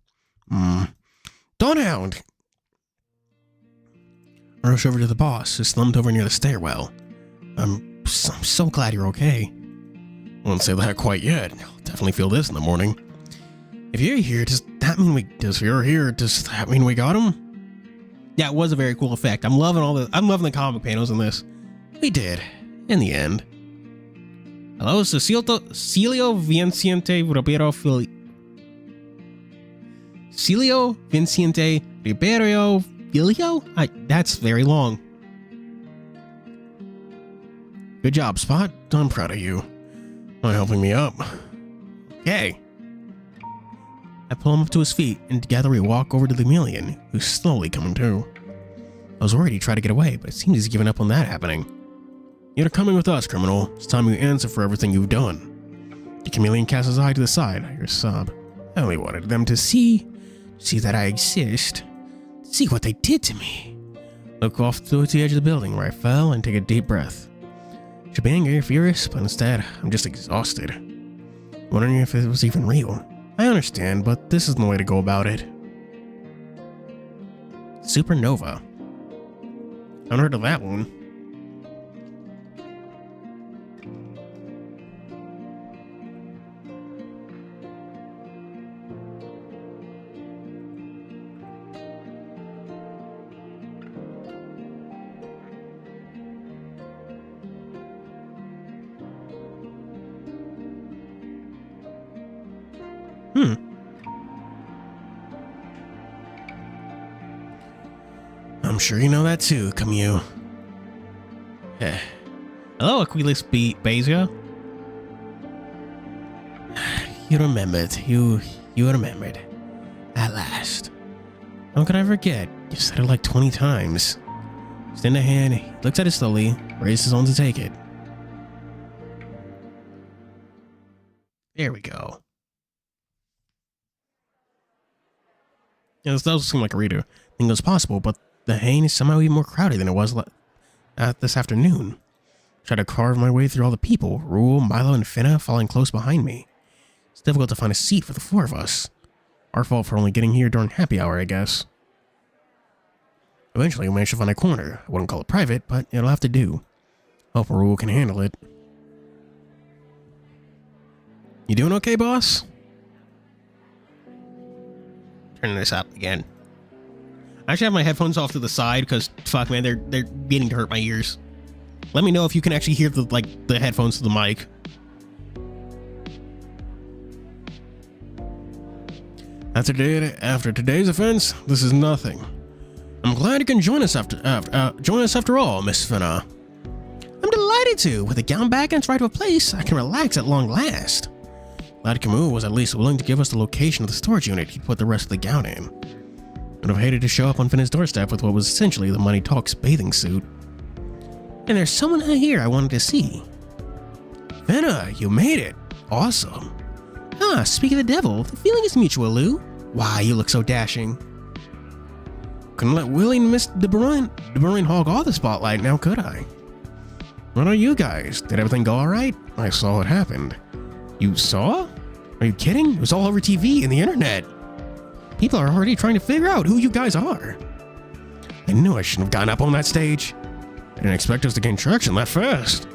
Hounds! I rush over to the boss, who slumped over near the stairwell. I'm so glad you're okay. I won't say that quite yet. I'll definitely feel this in the morning. If you're here, does that mean we got him? Yeah, it was a very cool effect. I'm loving the comic panels in this. We did, in the end. Hello, Celio Vincente Ribeiro Celio Vincente Ribeiro Filio? That's very long. Good job, Spot. I'm proud of you. By helping me up. Okay. I pull him up to his feet, and together we walk over to the Chameleon, who's slowly coming to. I was worried he'd try to get away, but it seems he's given up on that happening. You're coming with us, criminal. It's time you answer for everything you've done. The Chameleon casts his eye to the side. I hear a sob. I only wanted them to see that I exist. See what they did to me. Look off towards the edge of the building where I fell and take a deep breath. Should be angry or furious, but instead, I'm just exhausted. Wondering if it was even real. I understand, but this isn't the way to go about it. Supernova. I haven't heard of that one. I'm sure you know that too, Camus. Hello, Aquiles Bezia. you remembered. You remembered. At last. How could I forget? You said it like 20 times. Extend a hand, he looks at it slowly, raises his own to take it. There we go. Yeah, this does seem like a reader. I think it was possible, but the Hain is somehow even more crowded than it was this afternoon. Tried to carve my way through all the people, Rule, Milo, and Finna falling close behind me. It's difficult to find a seat for the four of us. Our fault for only getting here during happy hour, I guess. Eventually, we managed to find a corner. I wouldn't call it private, but it'll have to do. Hope Rule can handle it. You doing okay, boss? Turning this up again. I actually have my headphones off to the side because, fuck, man, they're beginning to hurt my ears. Let me know if you can actually hear the headphones to the mic. After today's offense, this is nothing. I'm glad you can join us after all, Miss Finna. I'm delighted to. With the gown back in its rightful place, I can relax at long last. Glad Camus was at least willing to give us the location of the storage unit he put the rest of the gown in. Would have hated to show up on Finna's doorstep with what was essentially the Money Talks bathing suit. And there's someone here I wanted to see. Finna, you made it. Awesome. Ah, speak of the devil, the feeling is mutual, Lou. Why, you look so dashing. Couldn't let Willie and Miss De Bruyne hog all the spotlight, now could I? What are you guys? Did everything go alright? I saw what happened. You saw? Are you kidding? It was all over TV and the internet. People are already trying to figure out who you guys are. I knew I shouldn't have gotten up on that stage. I didn't expect us to gain traction that fast.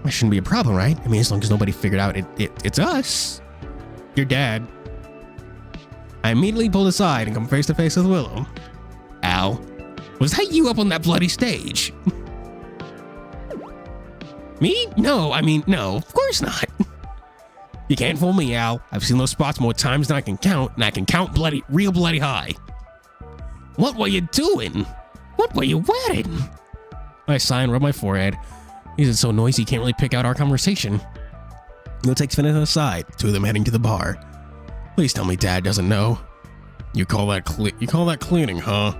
That shouldn't be a problem, right? I mean, as long as nobody figured out it's us. Your dad. I immediately pulled aside and come face to face with Willow. Al, was that you up on that bloody stage? Me? No, I mean, no, of course not. You can't fool me, Al. I've seen those spots more times than I can count, and I can count real bloody high. What were you doing? What were you wearing? I sigh and rub my forehead. He's so noisy, he can't really pick out our conversation. He'll take Finna aside, two of them heading to the bar. Please tell me Dad doesn't know. You call that cleaning, huh?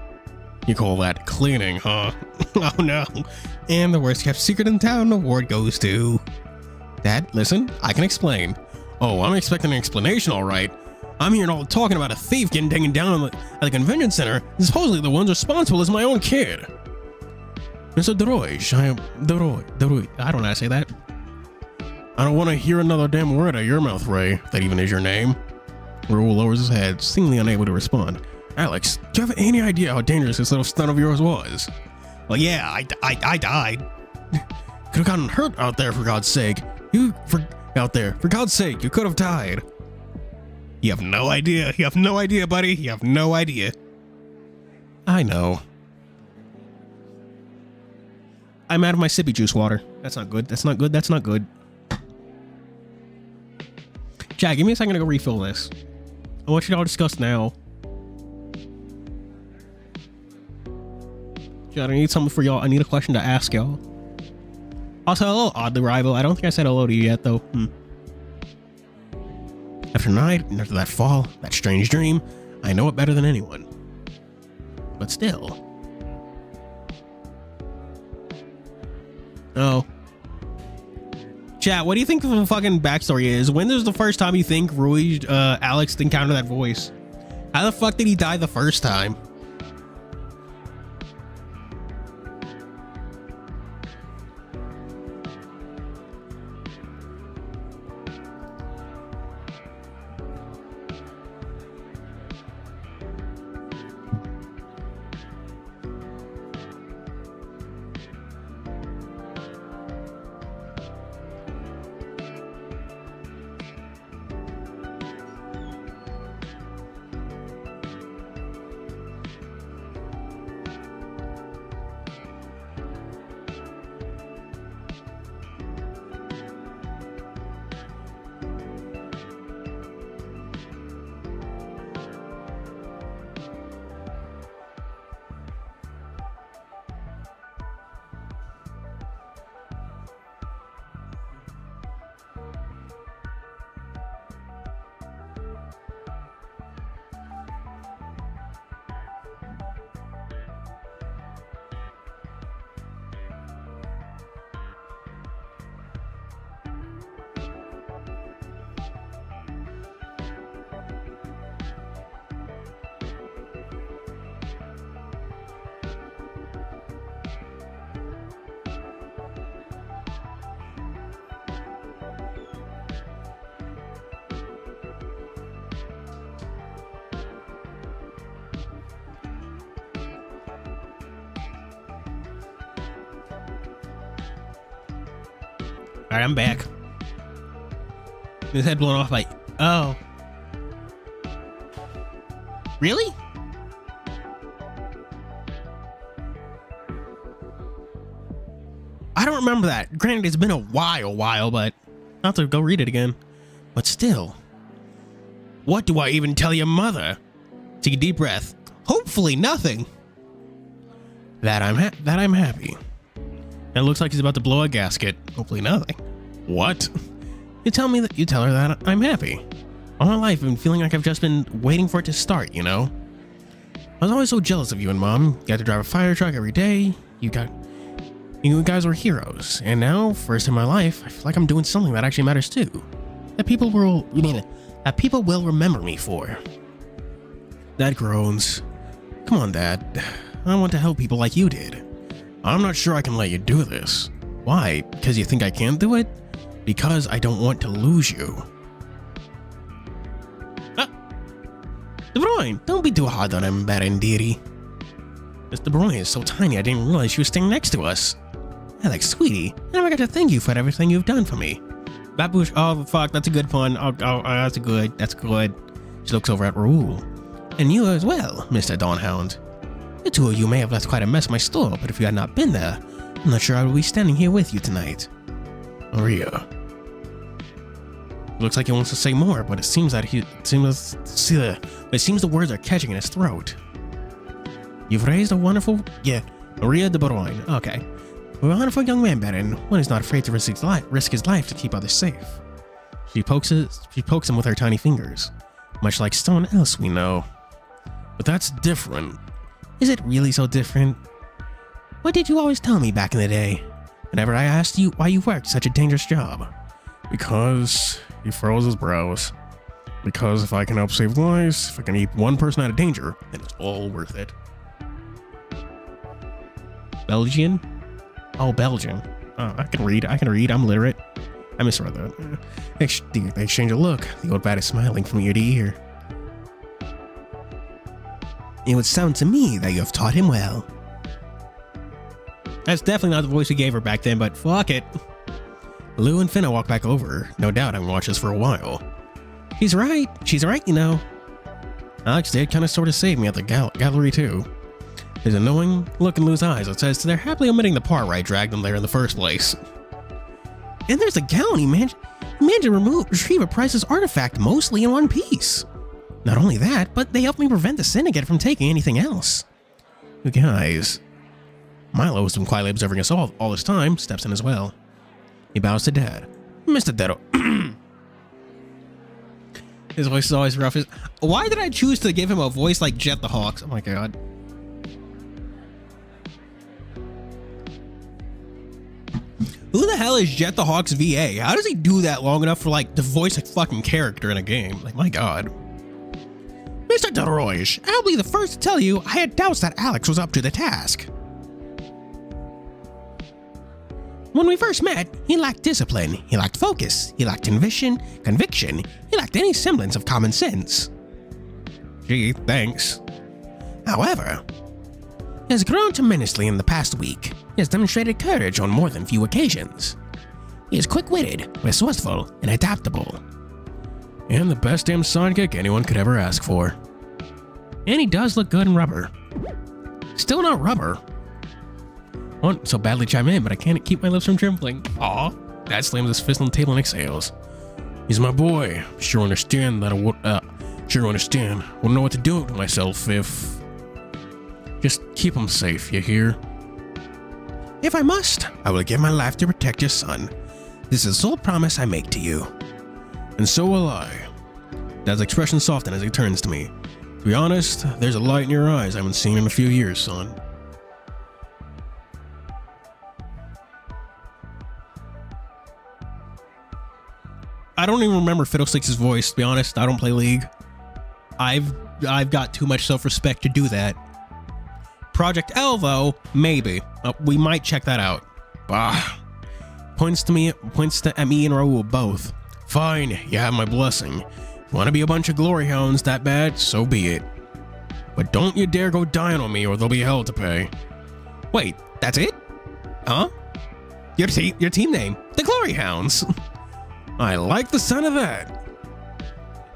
You call that cleaning, huh? Oh no. And the worst kept secret in town award goes to... Dad, listen, I can explain. Oh, I'm expecting an explanation, all right. I'm hearing all talking about a thief getting taken down at the convention center, and supposedly the ones responsible is my own kid. Mr. Deroy, I am Deroy. I don't know how to say that. I don't want to hear another damn word out of your mouth, Ray, if that even is your name. Raoul lowers his head, seemingly unable to respond. Alex, do you have any idea how dangerous this little stunt of yours was? Well, yeah, I died. Could have gotten hurt out there, for God's sake. For God's sake, you could have died. You have no idea. You have no idea, buddy. You have no idea. I know. I'm out of my sippy juice water. That's not good. That's not good. That's not good. Jack, give me a second to go refill this. I want you to all discuss now. Jack, I need something for y'all. I need a question to ask y'all. Also, hello, oddly rival. I don't think I said hello to you yet, though. After night, and after that fall, that strange dream, I know it better than anyone. But still. Oh. Chat, what do you think the fucking backstory is? When was the first time you think Alex encountered that voice? How the fuck did he die the first time? right, I'm back. His head blown off by... Oh. Really? I don't remember that. Granted, it's been a while, but I'll have to go read it again. But still, what do I even tell your mother? Take a deep breath. Hopefully nothing. That I'm happy. It looks like he's about to blow a gasket. Hopefully nothing. What? You tell her that I'm happy. All my life I've been feeling like I've just been waiting for it to start, you know? I was always so jealous of you and Mom. You got to drive a fire truck every day. You guys were heroes. And now, first in my life, I feel like I'm doing something that actually matters too. That people will remember me for. Dad groans. Come on, Dad. I want to help people like you did. I'm not sure I can let you do this. Why? Because you think I can't do it? Because I don't want to lose you. De Bruyne, don't be too hard on him, Baron dearie. Miss De Bruyne is so tiny I didn't realize she was staying next to us. Alex, sweetie, I never got to thank you for everything you've done for me. Babush, oh fuck, that's a good pun. Oh, that's good. She looks over at Raoul. And you as well, Mr. Dawnhound. The two of you may have left quite a mess in my store, but if you had not been there, I'm not sure I would be standing here with you tonight. Maria. Looks like he wants to say more, but it seems the words are catching in his throat. You've raised a wonderful... Yeah, Maria de Bruyne. Okay. A wonderful young man, Baron. One is not afraid to risk his life to keep others safe. She pokes him with her tiny fingers, much like someone else we know. But that's different. Is it really so different? What did you always tell me back in the day, whenever I asked you why you worked such a dangerous job? Because... He furrows his brows. Because if I can help save lives, if I can keep one person out of danger, then it's all worth it. Belgian? Oh, Belgian. Oh, I can read. I'm literate. I misread that. They exchange a look. The old bat is smiling from ear to ear. It would sound to me that you have taught him well. That's definitely not the voice we gave her back then, but fuck it. Lou and Finna walk back over. No doubt I'm watching this for a while. She's right, you know. Alex did kind of sort of save me at the gallery too. There's a knowing look in Lou's eyes that says they're happily omitting the part where I dragged them there in the first place. And there's a gown he managed to retrieve a priceless artifact mostly in one piece. Not only that, but they helped me prevent the syndicate from taking anything else. You guys. Milo, who's been quietly observing us all this time, steps in as well. He bows to Dad. Mr. Dedo. His voice is always rough. Why did I choose to give him a voice like Jet the Hawks? Oh my god. Who the hell is Jet the Hawks VA? How does he do that long enough for like to voice a fucking character in a game? Like, my god. Mr. DeRoche, I'll be the first to tell you I had doubts that Alex was up to the task. When we first met, he lacked discipline, he lacked focus, he lacked conviction, he lacked any semblance of common sense. Gee, thanks. However, he has grown tremendously in the past week. He has demonstrated courage on more than few occasions. He is quick-witted, resourceful, and adaptable. And the best damn sidekick anyone could ever ask for. And he does look good in rubber. Still not rubber. I want so badly chime in, but I can't keep my lips from trembling. Aw. Dad slams his fist on the table and exhales. He's my boy. Sure understand that I would, Wouldn't know what to do with myself if... Just keep him safe, you hear? If I must, I will give my life to protect your son. This is the sole promise I make to you. And so will I. Dad's expression softens as he turns to me. To be honest, there's a light in your eyes I haven't seen in a few years, son. I don't even remember Fiddlestick's voice, to be honest. I don't play League. I've got too much self-respect to do that. Project L, though, maybe. We might check that out. Bah. Points at me and Raoul both. Fine, you have my blessing. Want to be a bunch of glory hounds that bad? So be it. But don't you dare go dying on me or there'll be hell to pay. Wait, that's it? Huh? Your team name. The Glory Hounds. I like the sound of that.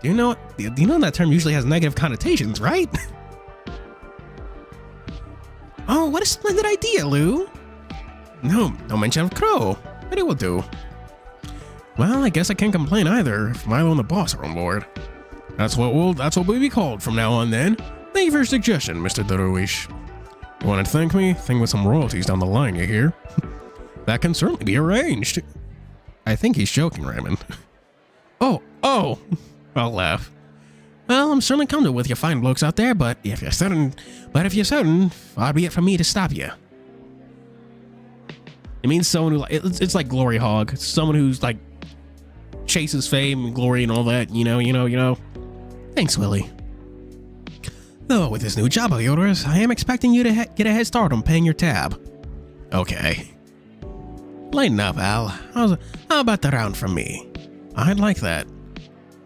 Do you know that term usually has negative connotations, right? Oh, what a splendid idea, Lou. No mention of Crow, but it will do. Well, I guess I can't complain either if Milo and the boss are on board. That's what we'll be called from now on then. Thank you for your suggestion, Mr. Daruish. You want to thank me? Think with some royalties down the line, you hear? That can certainly be arranged. I think he's joking, Raymond. Oh, I'll laugh. Well, I'm certainly comfortable with you fine blokes out there, but if you're certain, far be it from me to stop you. It means someone who, it's like glory hog. It's someone who's like chases fame and glory and all that, you know. Thanks, Willie. Though with this new job of yours, I am expecting you to get a head start on paying your tab. Okay. Lighten up, Al. How about the round from me? I'd like that.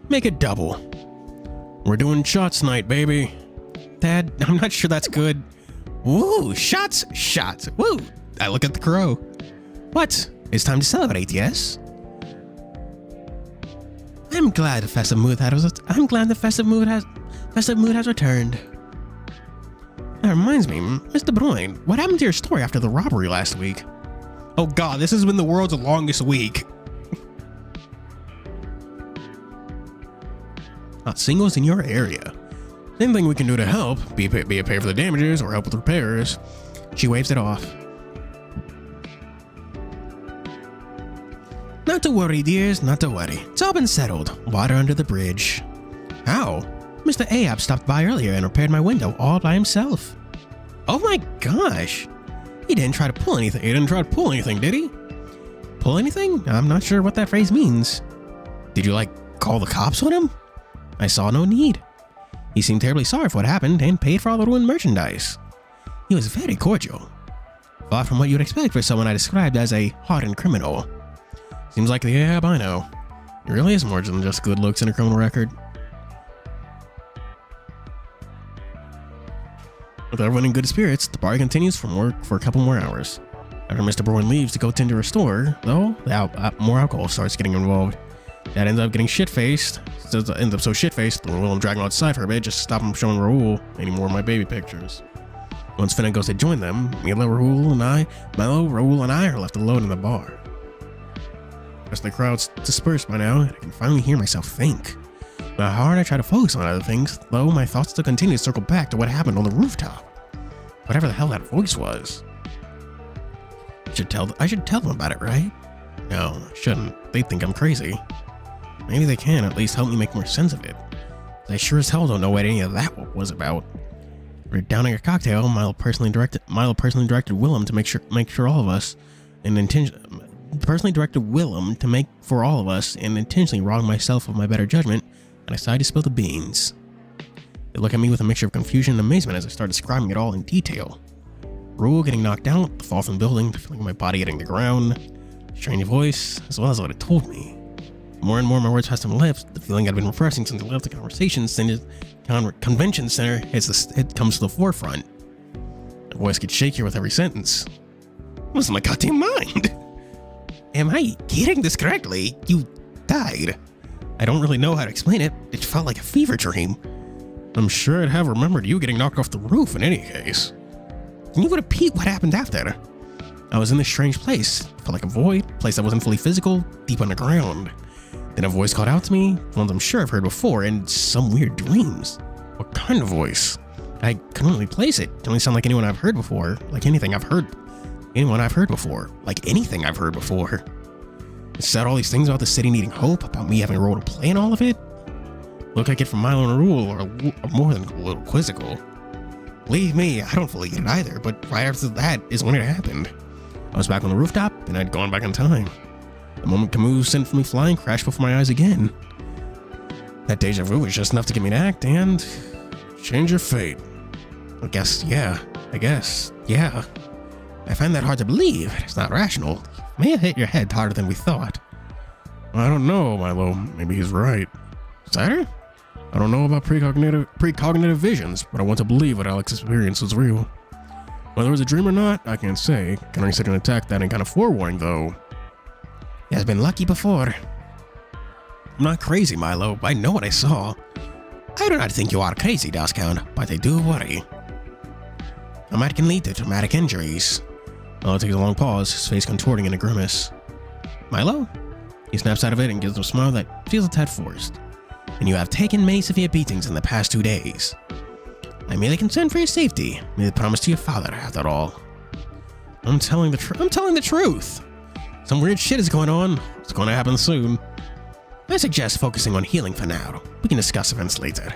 Make it double. We're doing shots night, baby. Dad, I'm not sure that's good. Woo, shots. Woo. I look at the crow. What? It's time to celebrate, yes? I'm glad the festive mood has returned. That reminds me, Mr. Bruin, what happened to your story after the robbery last week? Oh god, this has been the world's longest week. Not singles in your area. Anything we can do to help, be it pay for the damages or help with repairs. She waves it off. Not to worry, dears, not to worry. It's all been settled. Water under the bridge. How? Mr. Ahab stopped by earlier and repaired my window all by himself. Oh my gosh. He didn't try to pull anything. Did he? Pull anything? I'm not sure what that phrase means. Did you, call the cops on him? I saw no need. He seemed terribly sorry for what happened and paid for all the ruined merchandise. He was very cordial. Far from what you'd expect for someone I described as a hardened criminal. Seems like the Ahab I know. It really is more than just good looks and a criminal record. With everyone in good spirits, the party continues from work for a couple more hours. After Mr. Bruin leaves to go tend to her store, though, more alcohol starts getting involved. Dad ends up getting shit-faced. Ends up so shit-faced, the Willem drag him outside for a bit just to stop him showing Raoul any more of my baby pictures. Once Finna goes to join them, Milo, Raoul, and I are left alone in the bar. As the crowd's dispersed by now, and I can finally hear myself think. How hard I try to focus on other things, though my thoughts still continue to circle back to what happened on the rooftop. Whatever the hell that voice was. I should tell them about it, right? No, I shouldn't. They'd think I'm crazy. Maybe they can at least help me make more sense of it. I sure as hell don't know what any of that was about. We're downing a cocktail. Milo personally directed Willem to make for all of us, and intentionally wrong myself of my better judgment, and I decided to spill the beans. They look at me with a mixture of confusion and amazement as I start describing it all in detail. Rule getting knocked out, the fall from the building, the feeling of my body hitting the ground, strange voice, as well as what it told me. More and more my words passed from my lips, the feeling I'd been repressing since I left the conversation convention center it comes to the forefront. My voice gets shakier with every sentence. I lost my goddamn mind. Am I getting this correctly? You died. I don't really know how to explain it. It felt like a fever dream. I'm sure I'd have remembered you getting knocked off the roof in any case. Can you repeat what happened after? I was in this strange place. It felt like a void, a place that wasn't fully physical, deep underground. Then a voice called out to me, ones I'm sure I've heard before, and some weird dreams. What kind of voice? I couldn't really place it. It only sounded like anyone I've heard before, like anything I've heard before. It said all these things about the city needing hope, about me having a role to play in all of it. Looked like it from Milo and Rule, or more than a little quizzical. Believe me, I don't fully get it either, but right after that is when it happened. I was back on the rooftop, and I'd gone back in time. The moment Camus sent for me flying crashed before my eyes again. That deja vu was just enough to get me to act and change your fate. I guess, yeah. I find that hard to believe. It's not rational. You may have hit your head harder than we thought. I don't know, Milo. Maybe he's right. Cider? I don't know about precognitive visions, but I want to believe what Alex's experience was real. Whether it was a dream or not, I can't say. Can I consider an attack that any kind of forewarning, though? He has been lucky before. I'm not crazy, Milo. I know what I saw. I do not think you are crazy, Dusthound, but I do worry. A might can lead to traumatic injuries. Milo takes a long pause, his face contorting in a grimace. Milo? He snaps out of it and gives him a smile that feels a tad forced. And you have taken many severe beatings in the past 2 days. I merely concerned for your safety. Made the promise to your father, after all. I'm telling the truth. Some weird shit is going on. It's going to happen soon. I suggest focusing on healing for now. We can discuss events later.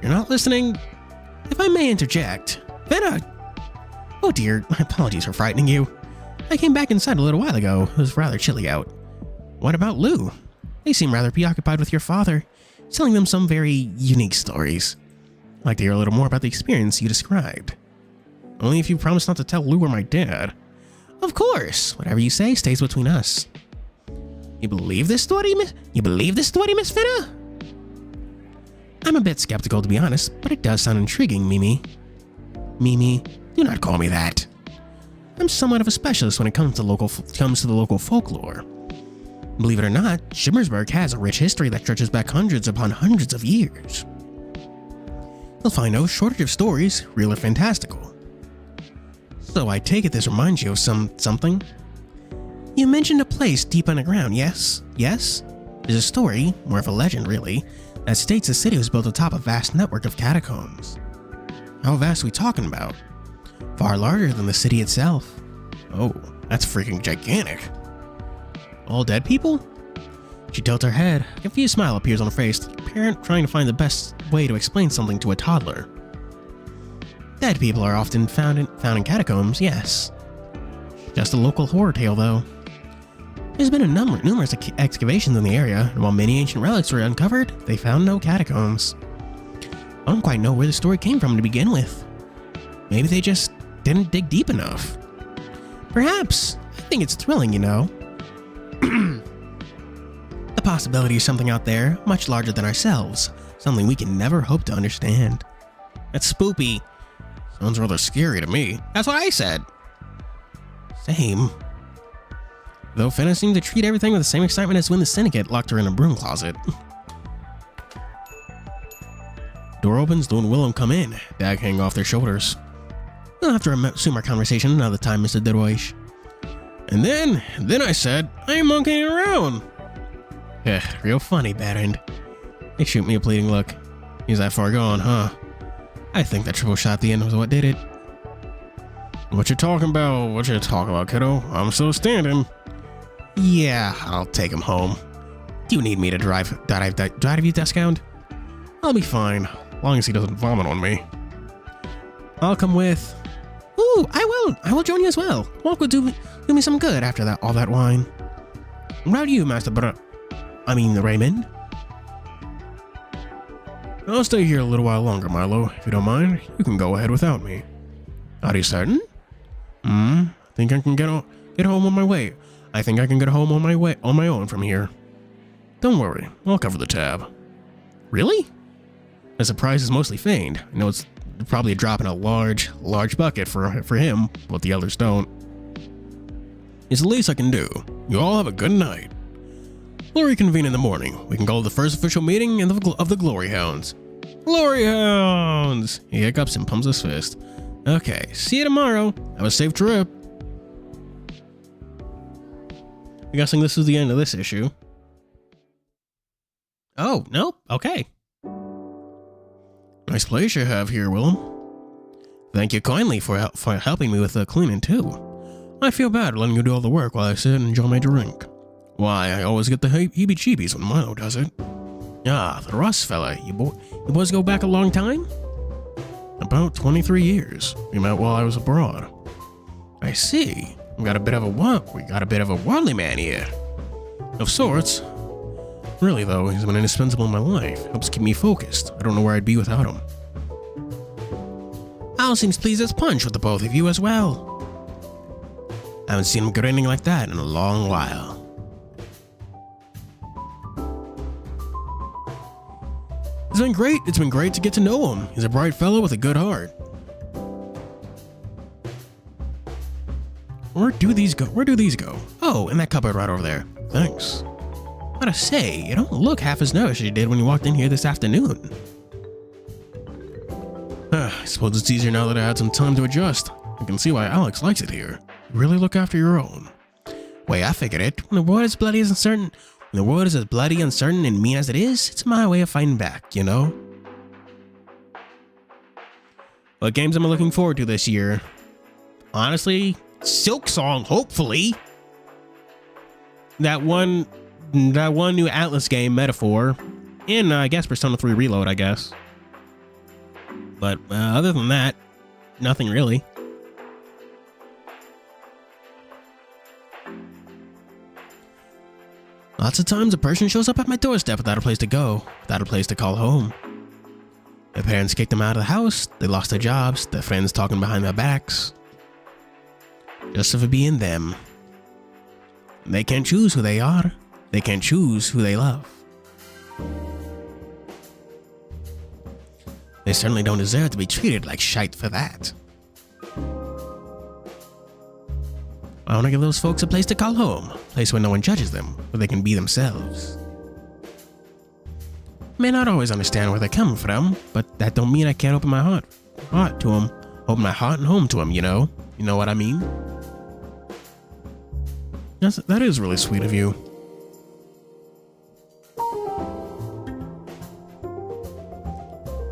You're not listening? If I may interject, Vena. Oh dear, my apologies for frightening you. I came back inside a little while ago. It was rather chilly out. What about Lou? They seem rather preoccupied with your father, telling them some very unique stories. I'd like to hear a little more about the experience you described. Only if you promise not to tell Lou or my dad. Of course, whatever you say stays between us. You believe this story, Miss Vena? I'm a bit skeptical, to be honest, but it does sound intriguing, Mimi. Mimi, do not call me that. I'm somewhat of a specialist when it comes to the local folklore. Believe it or not, Shimmersburg has a rich history that stretches back hundreds upon hundreds of years. You'll find no shortage of stories, real or fantastical. So I take it this reminds you of something? You mentioned a place deep underground, yes? Yes? There's a story, more of a legend really, that states the city was built atop a vast network of catacombs. How vast are we talking about? Far larger than the city itself. Oh, that's freaking gigantic. All dead people? She tilts her head. A confused smile appears on her face, the parent trying to find the best way to explain something to a toddler. Dead people are often found in catacombs, yes. Just a local horror tale, though. There's been numerous excavations in the area, and while many ancient relics were uncovered, they found no catacombs. I don't quite know where the story came from to begin with. Maybe they just didn't dig deep enough. Perhaps. I think it's thrilling, you know. The possibility of something out there, much larger than ourselves, something we can never hope to understand. That's spoopy. Sounds rather scary to me. That's what I said. Same. Though Fenna seemed to treat everything with the same excitement as when the syndicate locked her in a broom closet. Door opens, Lou and Willem come in, Dag hanging off their shoulders. We'll have to resume our conversation another time, Mr. Didwish. And then I said, I ain't monkeying around. Yeah, real funny, Bad-End. They shoot me a pleading look. He's that far gone, huh? I think that triple shot at the end was what did it. What you talking about? What you talking about, kiddo? I'm still standing. Yeah, I'll take him home. Do you need me to drive you, Dusthound? I'll be fine, as long as he doesn't vomit on me. I'll come with. Ooh, I will join you as well. Walk will do me some good after that all that wine. What about you, Master Raymond? I'll stay here a little while longer, Milo. If you don't mind, you can go ahead without me. Are you certain? Think I can get home on my way. I think I can get home on my own from here. Don't worry, I'll cover the tab. Really? The surprise is mostly feigned. I know it's probably a drop in a large bucket for him, but the others don't. It's the least I can do. You all have a good night. We'll reconvene in the morning. We can call it the first official meeting of the Glory Hounds. Glory Hounds! He hiccups and pumps his fist. Okay, see you tomorrow. Have a safe trip. I'm guessing this is the end of this issue. Oh, nope. Okay. Nice place you have here, Willem. Thank you kindly for helping me with the cleaning, too. I feel bad letting you do all the work while I sit and enjoy my drink. Why, I always get the heebie-jeebies when Milo does it. Ah, the Russ fella. You boys go back a long time? About 23 years. We met while I was abroad. I see. We got a bit of a worldly man here. Of sorts. Really though, he's been indispensable in my life. Helps keep me focused. I don't know where I'd be without him. Al seems pleased as punch with the both of you as well. I haven't seen him grinning like that in a long while. It's been great to get to know him. He's a bright fellow with a good heart. Where do these go? Oh, Oh, in that cupboard right over there. Thanks. Gotta say, you don't look half as nervous as you did when you walked in here this afternoon. I suppose it's easier now that I had some time to adjust. I can see why Alex likes it here. You really look after your own. Way I figured it, when the world is bloody as uncertain, and mean as it is, it's my way of fighting back, you know? What games am I looking forward to this year? Honestly, Silksong, hopefully. That one new Atlas game, Metaphor, and I guess Persona 3 Reload, I guess. But other than that, nothing really. Lots of times a person shows up at my doorstep without a place to go, without a place to call home. Their parents kicked them out of the house, they lost their jobs, their friends talking behind their backs. Just for being them. They can't choose who they are. They can't choose who they love. They certainly don't deserve to be treated like shite for that. I want to give those folks a place to call home, a place where no one judges them, where they can be themselves. May not always understand where they're coming from, but that don't mean I can't open my heart to them. Open my heart and home to them, you know? You know what I mean? That is really sweet of you.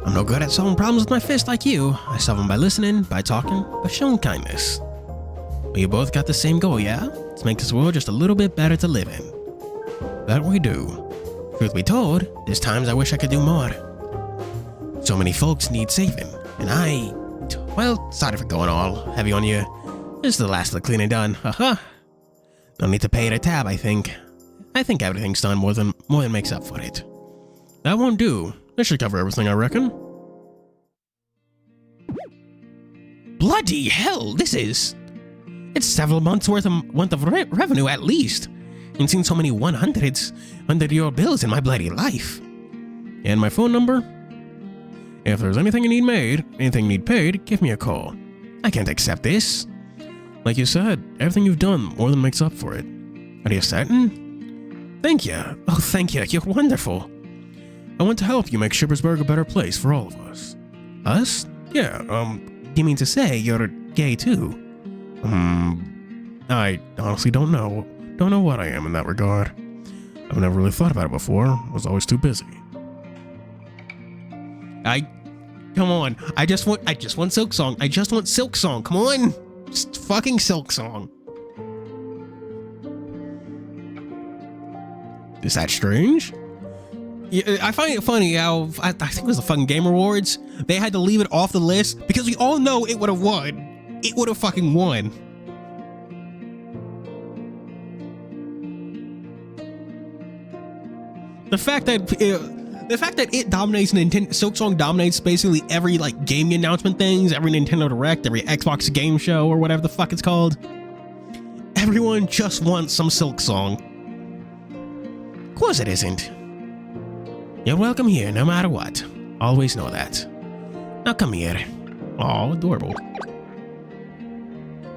I'm no good at solving problems with my fist like you. I solve them by listening, by talking, by showing kindness. We both got the same goal, yeah? To make this world just a little bit better to live in. That we do. Truth be told, there's times I wish I could do more. So many folks need saving, and well, sorry for going all heavy on you. This is the last of the cleaning done, haha. No need to pay it a tab, I think. I think everything's done more than makes up for it. That won't do. This should cover everything, I reckon. Bloody hell, it's several months worth of revenue at least. And seen so many 100s under your bills in my bloody life. And my phone number? If there's anything you need paid, give me a call. I can't accept this. Like you said, everything you've done more than makes up for it. Are you certain? Thank you. Oh, thank you. You're wonderful. I want to help you make Shippersburg a better place for all of us. Us? Yeah, do you mean to say you're gay too? I honestly don't know. Don't know what I am in that regard. I've never really thought about it before. I was always too busy. Come on. I just want Silksong. I just want Silksong. Come on. Just fucking Silksong. Is that strange? Yeah, I find it funny how I think it was the fucking Game Awards. They had to leave it off the list because we all know it would have won. It would have fucking won. The fact that it dominates Nintendo, Silksong dominates basically every like gaming announcement things, every Nintendo Direct, every Xbox game show or whatever the fuck it's called. Everyone just wants some Silksong. Of course it isn't. You're welcome here no matter what. Always know that. Now come here. Oh, adorable.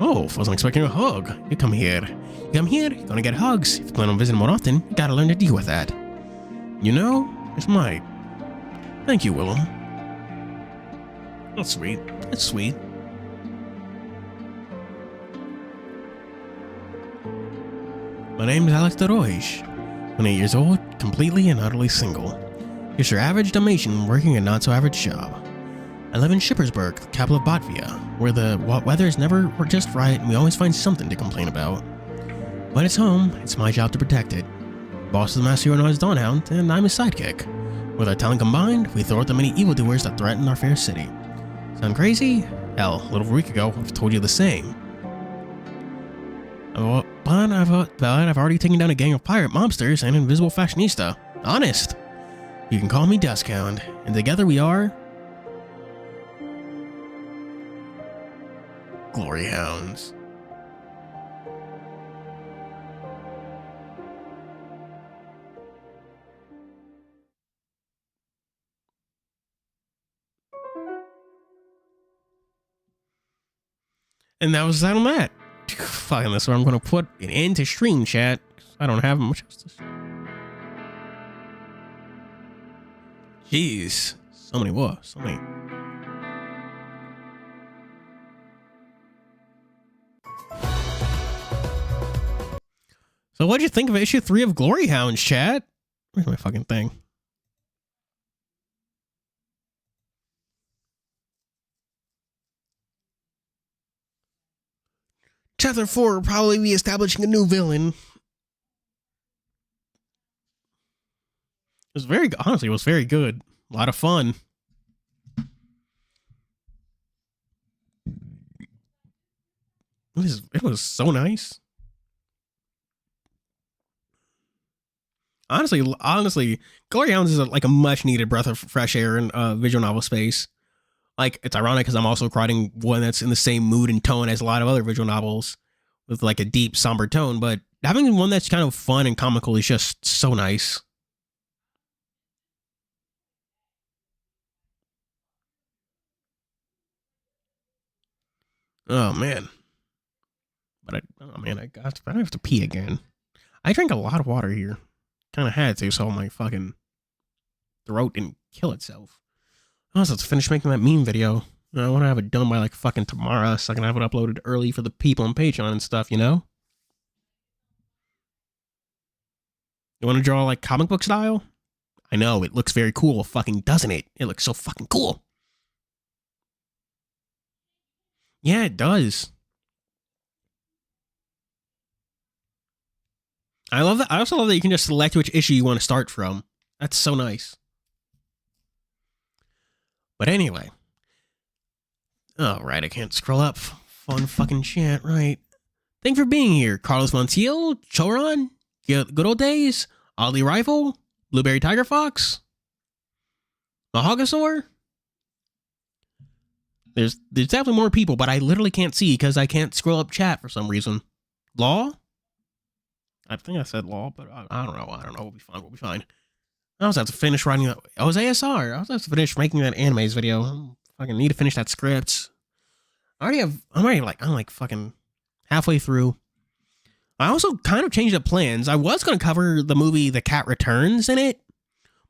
Oh, wasn't expecting a hug. You come here. You come here, you're gonna get hugs. If you plan on visiting more often, you gotta learn to deal with that. You know, it's might. Thank you, Willem. That's sweet. That's sweet. My name is Alex DeRoige. 28 years old, completely and utterly single. Just your average Dalmatian working a not-so-average job. I live in Shippersburg, the capital of Latvia, where the weather is never just right and we always find something to complain about. When it's home, it's my job to protect it. Boss is the master hero known as Hounds, and I'm his sidekick. With our talent combined, we thwart the many evildoers that threaten our fair city. Sound crazy? Hell, a little week ago, I've told you the same. But I've already taken down a gang of pirate mobsters and invisible fashionista. Honest. You can call me Duskhound, and together we are... Glory Hounds. And that was that on that. Fucking this, where I'm gonna put it into stream chat. I don't have much else to say. Jeez, so many. So what'd you think of issue 3 of Glory Hounds, chat? Where's my fucking thing? Chapter 4 will probably be establishing a new villain. It was very, honestly, it was very good. A lot of fun. It was so nice. Honestly, Glory Hounds is like a much needed breath of fresh air in visual novel space. Like, it's ironic because I'm also writing one that's in the same mood and tone as a lot of other visual novels with like a deep, somber tone, but having one that's kind of fun and comical is just so nice. Oh man. But I have to pee again. I drank a lot of water here. Kind of had to, so my fucking throat didn't kill itself. I also have to finish making that meme video. I want to have it done by like fucking tomorrow so I can have it uploaded early for the people on Patreon and stuff, you know? You want to draw like comic book style? I know, it looks very cool, fucking doesn't it? It looks so fucking cool. Yeah, it does. I love that. I also love that you can just select which issue you want to start from. That's so nice. But anyway. Oh, right, I can't scroll up. Fun fucking chat, right. Thanks for being here, Carlos Montiel, Choron, Good Old Days, Oddly Rifle, Blueberry Tiger Fox, Mahagasaur. There's definitely more people, but I literally can't see because I can't scroll up chat for some reason. Law? I think I said Law, but I don't know. We'll be fine. I also have to finish writing that. Oh, it was ASR. I also have to finish making that animes video. I fucking need to finish that script. I'm like fucking halfway through. I also kind of changed up plans. I was going to cover the movie The Cat Returns in it,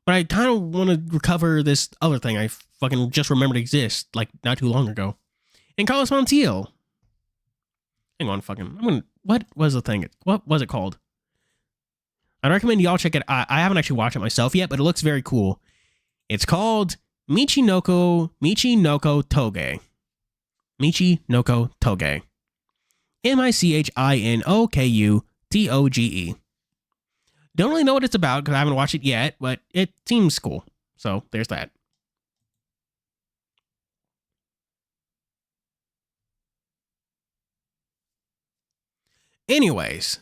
but I kind of want to recover this other thing I fucking just remembered exists, like, not too long ago. And Carlos Montiel. Hang on, what was the thing? What was it called? I'd recommend y'all check it. I haven't actually watched it myself yet, but it looks very cool. It's called Michinoko Toge. Michinoko Toge. Michinokutoge. Don't really know what it's about because I haven't watched it yet, but it seems cool. So there's that. Anyways,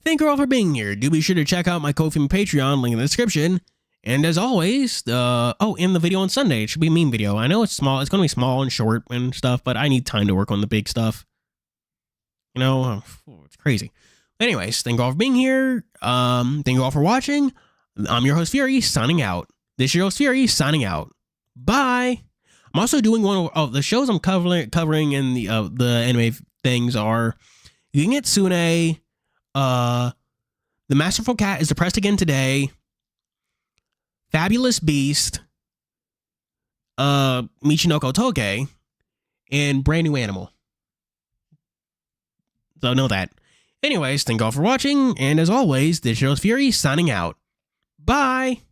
thank you all for being here. Do be sure to check out my Ko-fi and Patreon, link in the description. And as always, in the video on Sunday, it should be a meme video. I know it's small. It's going to be small and short and stuff, but I need time to work on the big stuff. You know, it's crazy. Anyways, thank you all for being here. Thank you all for watching. I'm your host, Fuuri, signing out. This is your host, Fuuri, signing out. Bye. I'm also doing one of the shows I'm covering in the anime things are Gingetsune, The Masterful Cat is Depressed Again Today, Fabulous Beast, Michinoko Toge, and Brand New Animal. So know that. Anyways, thank you all for watching, and as always, this is your host, Fuuri, signing out. Bye!